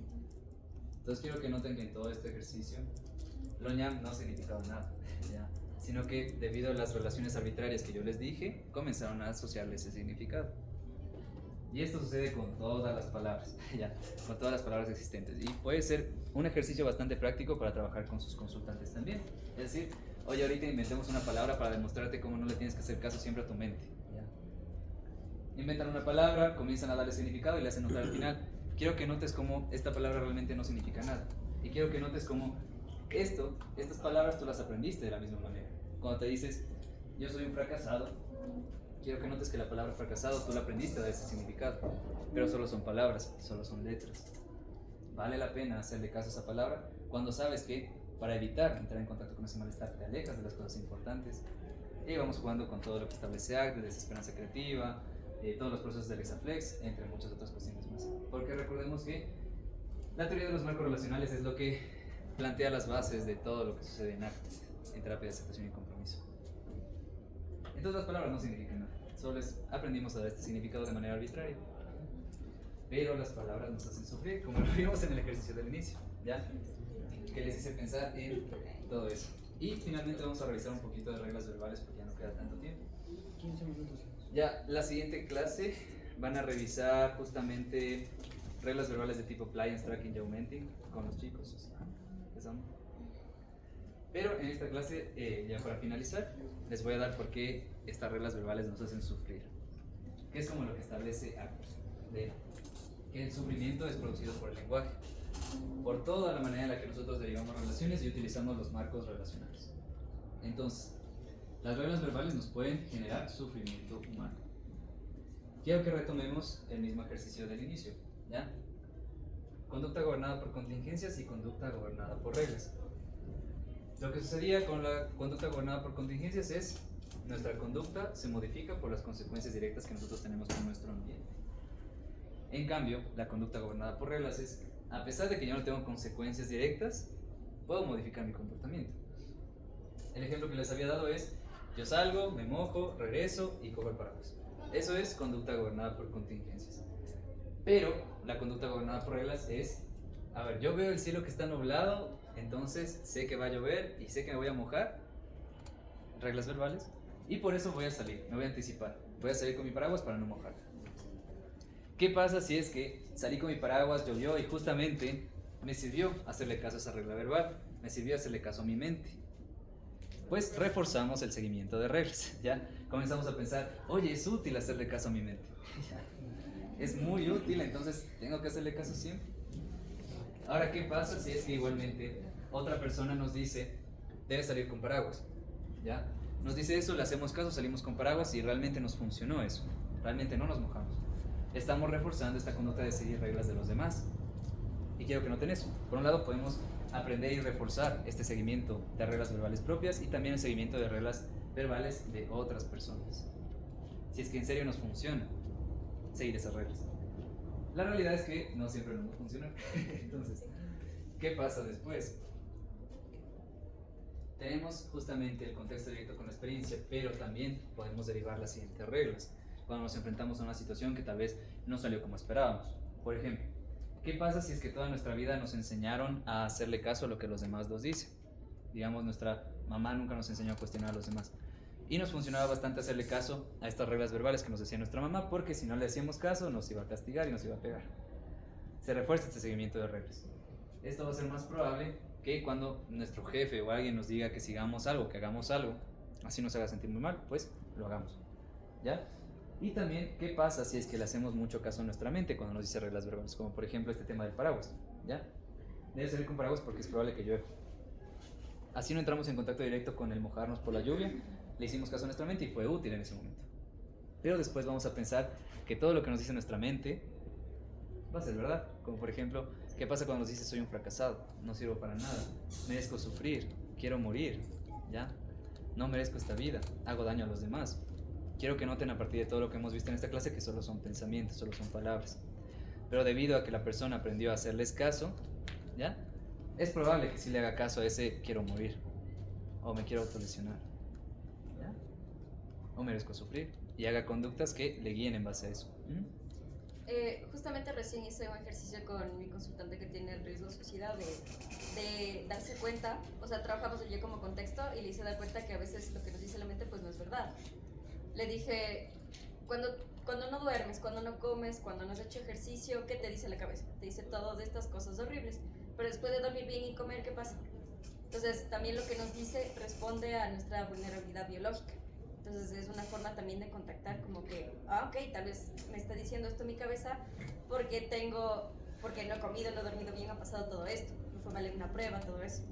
A: Entonces quiero que noten que en todo este ejercicio Loñam no significaba nada, ¿ya? Sino que debido a las relaciones arbitrarias que yo les dije, comenzaron a asociarle ese significado. Y esto sucede con todas las palabras, ¿ya? Con todas las palabras existentes. Y puede ser un ejercicio bastante práctico para trabajar con sus consultantes también. Es decir, oye, ahorita inventemos una palabra para demostrarte cómo no le tienes que hacer caso siempre a tu mente, ¿ya? Inventan una palabra, comienzan a darle significado y le hacen notar al final. Quiero que notes cómo esta palabra realmente no significa nada. Y quiero que notes cómo estas palabras tú las aprendiste de la misma manera. Cuando te dices, yo soy un fracasado, quiero que notes que la palabra fracasado tú la aprendiste de ese significado. Pero solo son palabras, solo son letras. Vale la pena hacerle caso a esa palabra cuando sabes que para evitar entrar en contacto con ese malestar te alejas de las cosas importantes. Y vamos jugando con todo lo que establece ACT, de desesperanza creativa, todos los procesos del Hexaflex, entre muchas otras cuestiones más. Porque recordemos que la teoría de los marcos relacionales es lo que plantea las bases de todo lo que sucede en ACT, en terapia de aceptación y compromiso. Entonces las palabras no significan nada, solo aprendimos a dar este significado de manera arbitraria. Pero las palabras nos hacen sufrir, como lo vimos en el ejercicio del inicio, ¿ya? Que les hice pensar en todo eso. Y finalmente vamos a revisar un poquito de reglas verbales porque ya no queda tanto tiempo.
M: 15 minutos.
A: Ya, la siguiente clase van a revisar justamente reglas verbales de tipo Pliance, Tracking y Augmenting con los chicos. Empezamos. Pero en esta clase, ya para finalizar, les voy a dar por qué estas reglas verbales nos hacen sufrir. Que es como lo que establece ACT, que el sufrimiento es producido por el lenguaje, por toda la manera en la que nosotros derivamos relaciones y utilizamos los marcos relacionales. Entonces, las reglas verbales nos pueden generar sufrimiento humano. Quiero que retomemos el mismo ejercicio del inicio, ¿ya? Conducta gobernada por contingencias y conducta gobernada por reglas. Lo que sucedía con la conducta gobernada por contingencias es nuestra conducta se modifica por las consecuencias directas que nosotros tenemos con nuestro ambiente. En cambio, la conducta gobernada por reglas es, a pesar de que yo no tengo consecuencias directas, puedo modificar mi comportamiento. El ejemplo que les había dado es, yo salgo, me mojo, regreso y cojo el paraguas. Eso es conducta gobernada por contingencias. Pero la conducta gobernada por reglas es, a ver, yo veo el cielo que está nublado, entonces sé que va a llover y sé que me voy a mojar, reglas verbales, y por eso voy a salir, me voy a anticipar, voy a salir con mi paraguas para no mojar. ¿Qué pasa si es que salí con mi paraguas, llovió y justamente me sirvió hacerle caso a esa regla verbal, me sirvió hacerle caso a mi mente? Pues reforzamos el seguimiento de reglas, ¿ya? Comenzamos a pensar, oye, es útil hacerle caso a mi mente. Es muy útil, entonces tengo que hacerle caso siempre. Ahora, ¿qué pasa si es que igualmente otra persona nos dice, debes salir con paraguas? ¿Ya? Nos dice eso, le hacemos caso, salimos con paraguas y realmente nos funcionó eso. Realmente no nos mojamos. Estamos reforzando esta conducta de seguir reglas de los demás. Y quiero que noten eso. Por un lado podemos aprender y reforzar este seguimiento de reglas verbales propias y también el seguimiento de reglas verbales de otras personas. Si es que en serio nos funciona seguir esas reglas. La realidad es que no siempre nos funciona. Entonces, ¿qué pasa después? Tenemos justamente el contexto directo con la experiencia, pero también podemos derivar las siguientes reglas cuando nos enfrentamos a una situación que tal vez no salió como esperábamos. Por ejemplo, ¿qué pasa si es que toda nuestra vida nos enseñaron a hacerle caso a lo que los demás nos dicen? Digamos, nuestra mamá nunca nos enseñó a cuestionar a los demás. Y nos funcionaba bastante hacerle caso a estas reglas verbales que nos decía nuestra mamá, porque si no le hacíamos caso nos iba a castigar y nos iba a pegar. Se refuerza este seguimiento de reglas. Esto va a ser más probable que cuando nuestro jefe o alguien nos diga que sigamos algo, que hagamos algo, así nos haga sentir muy mal, pues lo hagamos. ¿Ya? Y también, ¿qué pasa si es que le hacemos mucho caso a nuestra mente cuando nos dice reglas verbales? Como por ejemplo este tema del paraguas, ¿ya? Debes salir con paraguas porque es probable que llueva. Así no entramos en contacto directo con el mojarnos por la lluvia, le hicimos caso a nuestra mente y fue útil en ese momento. Pero después vamos a pensar que todo lo que nos dice nuestra mente va a ser verdad. Como por ejemplo, ¿qué pasa cuando nos dice soy un fracasado? No sirvo para nada, merezco sufrir, quiero morir, ¿ya? No merezco esta vida, hago daño a los demás. Quiero que noten a partir de todo lo que hemos visto en esta clase que solo son pensamientos, solo son palabras. Pero debido a que la persona aprendió a hacerles caso, ¿ya? es probable que si le haga caso a ese quiero morir, o me quiero autolesionar, ¿ya? O merezco sufrir, y haga conductas que le guíen en base a eso.
B: Justamente recién hice un ejercicio con mi consultante que tiene el riesgo suicida de darse cuenta, o sea, trabajamos yo como contexto y le hice dar cuenta que a veces lo que nos dice la mente pues no es verdad. Le dije, cuando no duermes, cuando no comes, cuando no has hecho ejercicio, ¿qué te dice la cabeza? Te dice todas estas cosas horribles, pero después de dormir bien y comer, ¿qué pasa? Entonces también lo que nos dice responde a nuestra vulnerabilidad biológica. Entonces es una forma también de contactar como que, ok, tal vez me está diciendo esto mi cabeza porque no he comido, no he dormido bien, ha pasado todo esto, me fue mal en una prueba, todo eso.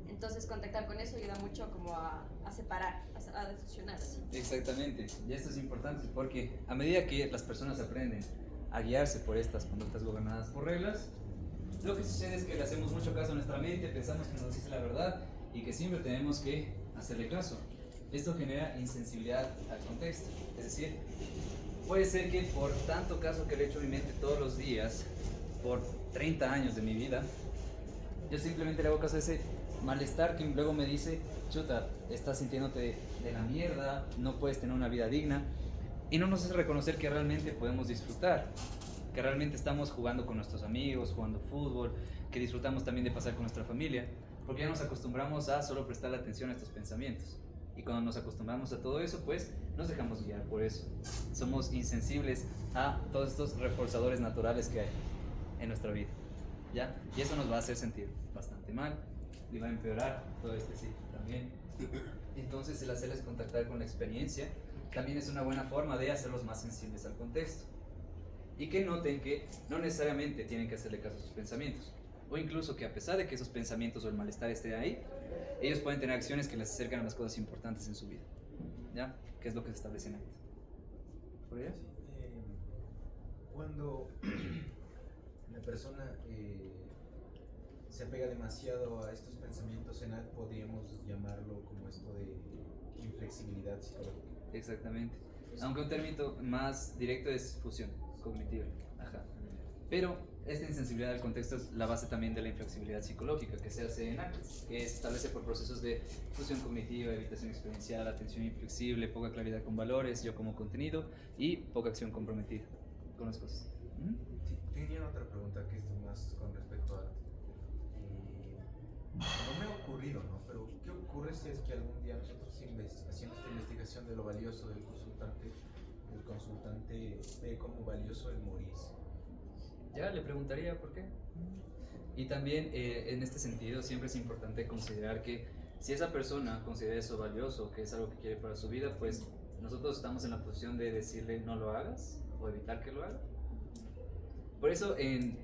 B: Entonces contactar con eso ayuda mucho como a separar, a defusionar así.
A: Exactamente, y esto es importante porque a medida que las personas aprenden a guiarse por estas conductas gobernadas por reglas, lo que sucede es que le hacemos mucho caso a nuestra mente, pensamos que nos dice la verdad y que siempre tenemos que hacerle caso. Esto genera insensibilidad al contexto, es decir, puede ser que por tanto caso que le he hecho a mi mente todos los días, por 30 años de mi vida, yo simplemente le hago caso a ese malestar que luego me dice, chuta, estás sintiéndote de la mierda, no puedes tener una vida digna, y no nos hace reconocer que realmente podemos disfrutar, que realmente estamos jugando con nuestros amigos, jugando fútbol, que disfrutamos también de pasar con nuestra familia, porque ya nos acostumbramos a solo prestar atención a estos pensamientos. Y cuando nos acostumbramos a todo eso, pues nos dejamos guiar por eso. Somos insensibles a todos estos reforzadores naturales que hay en nuestra vida, ¿ya? Y eso nos va a hacer sentir bastante mal y va a empeorar todo este ciclo también. Entonces el hacerles contactar con la experiencia también es una buena forma de hacerlos más sensibles al contexto. Y que noten que no necesariamente tienen que hacerle caso a sus pensamientos. O incluso que a pesar de que esos pensamientos o el malestar esté ahí, ellos pueden tener acciones que les acercan a las cosas importantes en su vida, ¿ya? Que es lo que se establece en acto. ¿Por ahí?
I: Cuando la persona se apega demasiado a estos pensamientos en acto, podríamos llamarlo como esto de inflexibilidad psicológica.
A: Exactamente. Aunque un término más directo es fusión cognitiva. Ajá. Pero esta insensibilidad al contexto es la base también de la inflexibilidad psicológica que se hace en ACT, que se establece por procesos de fusión cognitiva, evitación experiencial, atención inflexible, poca claridad con valores, yo como contenido y poca acción comprometida con las cosas.
I: Sí, tenía otra pregunta que es más con respecto a... no me ha ocurrido, ¿no? Pero ¿qué ocurre si es que algún día nosotros haciendo esta investigación de lo valioso del consultante ve como valioso el morirse?
A: Ya le preguntaría por qué. Y también en este sentido siempre es importante considerar que si esa persona considera eso valioso, que es algo que quiere para su vida, pues nosotros estamos en la posición de decirle no lo hagas o evitar que lo haga. Por eso en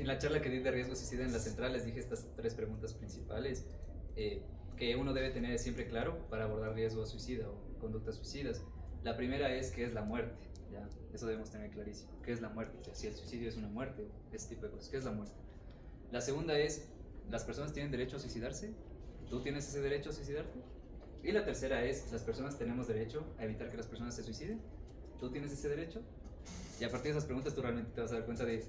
A: la charla que di de riesgo suicida en la central les dije estas 3 preguntas principales que uno debe tener siempre claro para abordar riesgo suicida o conductas suicidas. La primera es ¿qué es la muerte? ¿Ya? Eso debemos tener clarísimo. ¿Qué es la muerte? O sea, si el suicidio es una muerte o ese tipo de cosas. ¿Qué es la muerte? La segunda es ¿las personas tienen derecho a suicidarse? ¿Tú tienes ese derecho a suicidarte? Y la tercera es ¿las personas tenemos derecho a evitar que las personas se suiciden? ¿Tú tienes ese derecho? Y a partir de esas preguntas tú realmente te vas a dar cuenta de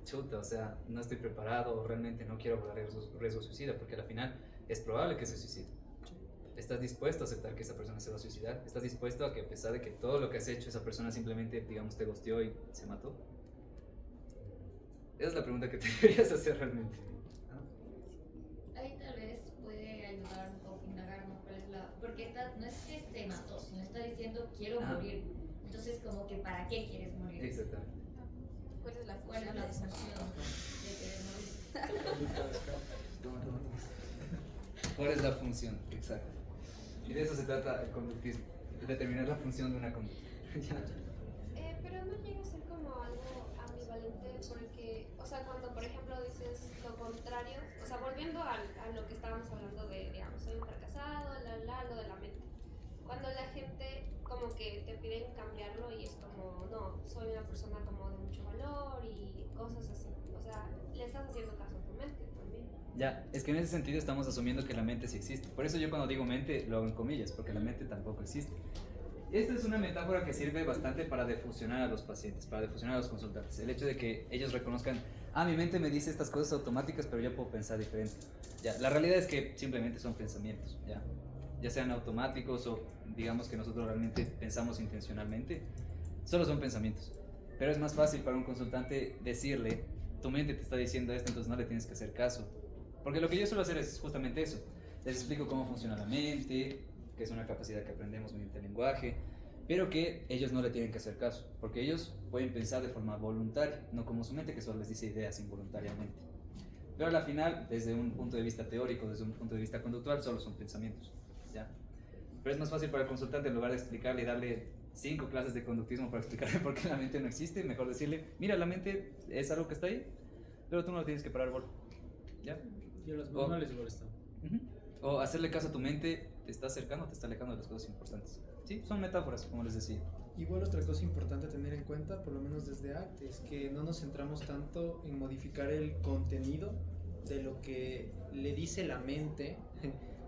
A: chuta, o sea, no estoy preparado o realmente no quiero abordar riesgo suicida porque al final es probable que se suicide. ¿Estás dispuesto a aceptar que esa persona se va a suicidar? ¿Estás dispuesto a que a pesar de que todo lo que has hecho esa persona simplemente, digamos, te ghosteó y se mató? Esa es la pregunta que te deberías hacer realmente.
J: Ahí tal vez puede ayudar un poco, indagar más cuál es la... Porque no es que se mató, sino está diciendo quiero morir. Entonces como que ¿para qué quieres morir?
A: Exactamente.
B: ¿Cuál es la
J: función de querer morir?
A: ¿Cuál es la función? Exacto. Y de eso se trata el conductismo, de determinar la función de una conducta.
Q: Pero no llega a ser como algo ambivalente porque, o sea, cuando por ejemplo dices lo contrario, o sea, volviendo a lo que estábamos hablando de, digamos, soy un fracasado, lo de la mente. Cuando la gente como que te piden cambiarlo y es como, no, soy una persona como de mucho valor y cosas así. O sea, le estás haciendo caso a tu mente también.
A: Ya, es que en ese sentido estamos asumiendo que la mente sí existe. Por eso yo cuando digo mente lo hago en comillas, porque la mente tampoco existe. Esta es una metáfora que sirve bastante para defusionar a los pacientes, para defusionar a los consultantes. El hecho de que ellos reconozcan, mi mente me dice estas cosas automáticas, pero yo puedo pensar diferente. Ya, la realidad es que simplemente son pensamientos, ya sean automáticos o digamos que nosotros realmente pensamos intencionalmente, solo son pensamientos. Pero es más fácil para un consultante decirle, tu mente te está diciendo esto, entonces no le tienes que hacer caso. Porque lo que yo suelo hacer es justamente eso. Les explico cómo funciona la mente, que es una capacidad que aprendemos mediante el lenguaje, pero que ellos no le tienen que hacer caso, porque ellos pueden pensar de forma voluntaria, no como su mente que solo les dice ideas involuntariamente. Pero a la final, desde un punto de vista teórico, desde un punto de vista conductual, solo son pensamientos, ¿ya? Pero es más fácil para el consultante, en lugar de explicarle y darle 5 clases de conductismo para explicarle por qué la mente no existe, mejor decirle, mira, la mente es algo que está ahí, pero tú no lo tienes que parar, bol, ¿ya?
E: Y a los manuales igual están.
A: O hacerle caso a tu mente, te está acercando o te está alejando de las cosas importantes. Sí, son metáforas, como les decía.
K: Igual otra cosa importante a tener en cuenta, por lo menos desde ACT, es que no nos centramos tanto en modificar el contenido de lo que le dice la mente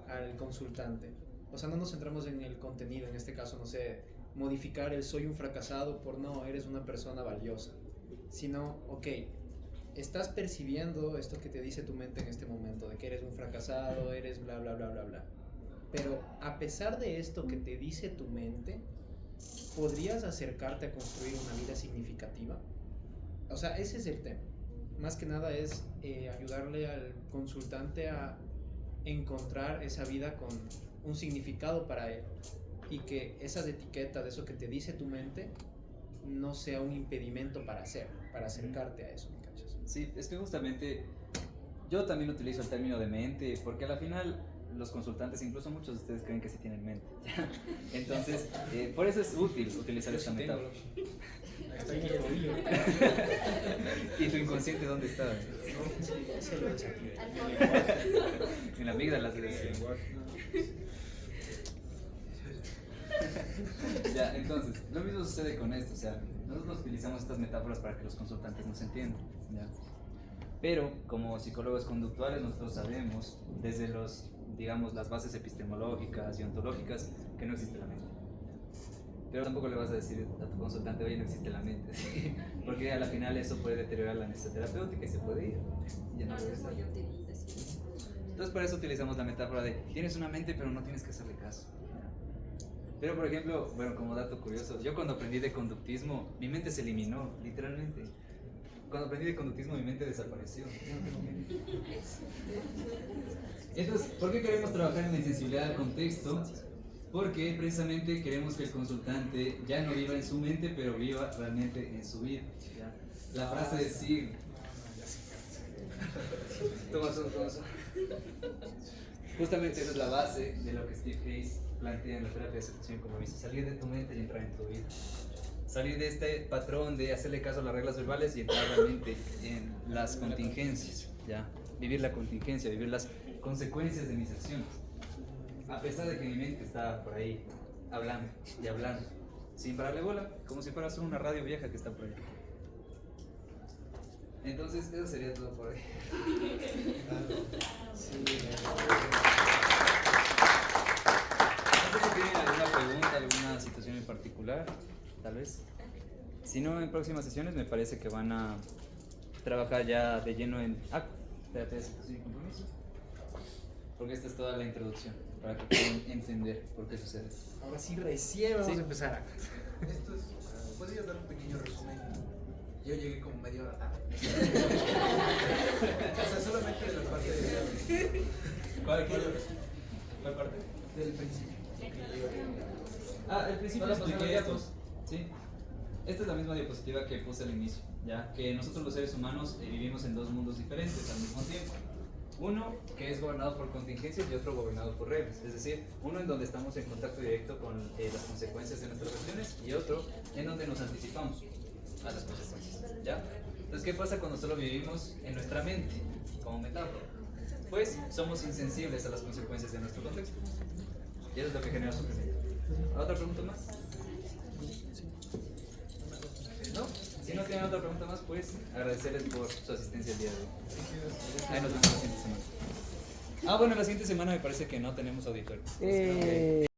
K: al consultante. O sea, no nos centramos en el contenido, en este caso, no sé, modificar el soy un fracasado por no, eres una persona valiosa. Sino, ok, estás percibiendo esto que te dice tu mente en este momento, de que eres un fracasado, eres bla, bla, bla, bla, bla. Pero a pesar de esto que te dice tu mente, ¿podrías acercarte a construir una vida significativa? O sea, ese es el tema. Más que nada es ayudarle al consultante a encontrar esa vida con un significado para él y que esas etiquetas, eso que te dice tu mente, no sea un impedimento para acercarte a eso, ¿me cachas?
A: Sí, es que justamente yo también utilizo el término de mente porque a la final los consultantes, incluso muchos de ustedes creen que sí tienen mente. Entonces, por eso es útil utilizar esta metáfora. ¿Y tu inconsciente dónde está? En la amígdala se decía. Ya, entonces, lo mismo sucede con esto, o sea, nosotros utilizamos estas metáforas para que los consultantes nos entiendan, ¿ya? Pero como psicólogos conductuales nosotros sabemos desde digamos, las bases epistemológicas y ontológicas que no existe la mente. Pero tampoco le vas a decir a tu consultante, oye, no existe la mente, ¿sí? Porque a la final eso puede deteriorar la necesidad terapéutica y se puede ir. Y ya no regresa. Entonces por eso utilizamos la metáfora de tienes una mente pero no tienes que hacerle caso. Pero por ejemplo, bueno, como dato curioso, yo cuando aprendí de conductismo, mi mente se eliminó, literalmente. Cuando aprendí de conductismo mi mente desapareció. Entonces, ¿por qué queremos trabajar en la insensibilidad al contexto? Porque precisamente queremos que el consultante ya no viva en su mente, pero viva realmente en su vida. ¿Ya? La frase de Sig. Toma su. Justamente esa es la base de lo que Steve Hayes plantea en la terapia de aceptación y compromiso. Salir de tu mente y entrar en tu vida. Salir de este patrón de hacerle caso a las reglas verbales y entrar realmente en las contingencias, ¿ya? Vivir la contingencia, vivir las consecuencias de mis acciones. A pesar de que mi mente está por ahí hablando y hablando, sin pararle bola, como si fuera solo una radio vieja que está por ahí. Entonces, eso sería todo por hoy. No sé si tienen alguna pregunta, alguna situación en particular, tal vez. Si no, en próximas sesiones me parece que van a trabajar ya de lleno en terapia de aceptación y compromiso. Porque esta es toda la introducción, para que puedan entender por qué sucede.
K: Ahora sí, recién vamos a empezar a...
I: Esto es, ¿podrías dar un pequeño resumen? Yo llegué como media hora tarde. O sea, solamente de la parte de... ¿Cuál parte? Del principio.
A: El principio expliqué esto. Sí. Esta es la misma diapositiva que puse al inicio, ya que nosotros los seres humanos vivimos en dos mundos diferentes al mismo tiempo. Uno que es gobernado por contingencias y otro gobernado por reglas, es decir, uno en donde estamos en contacto directo con las consecuencias de nuestras acciones y otro en donde nos anticipamos a las consecuencias, ¿ya? Entonces, ¿qué pasa cuando solo vivimos en nuestra mente, como metáfora? Pues somos insensibles a las consecuencias de nuestro contexto y eso es lo que genera sufrimiento. ¿Otra pregunta más? ¿No? Si no tienen otra pregunta más, pues agradecerles por su asistencia el día de hoy. Ahí nos vemos la siguiente semana. Bueno, la siguiente semana me parece que no tenemos auditorio.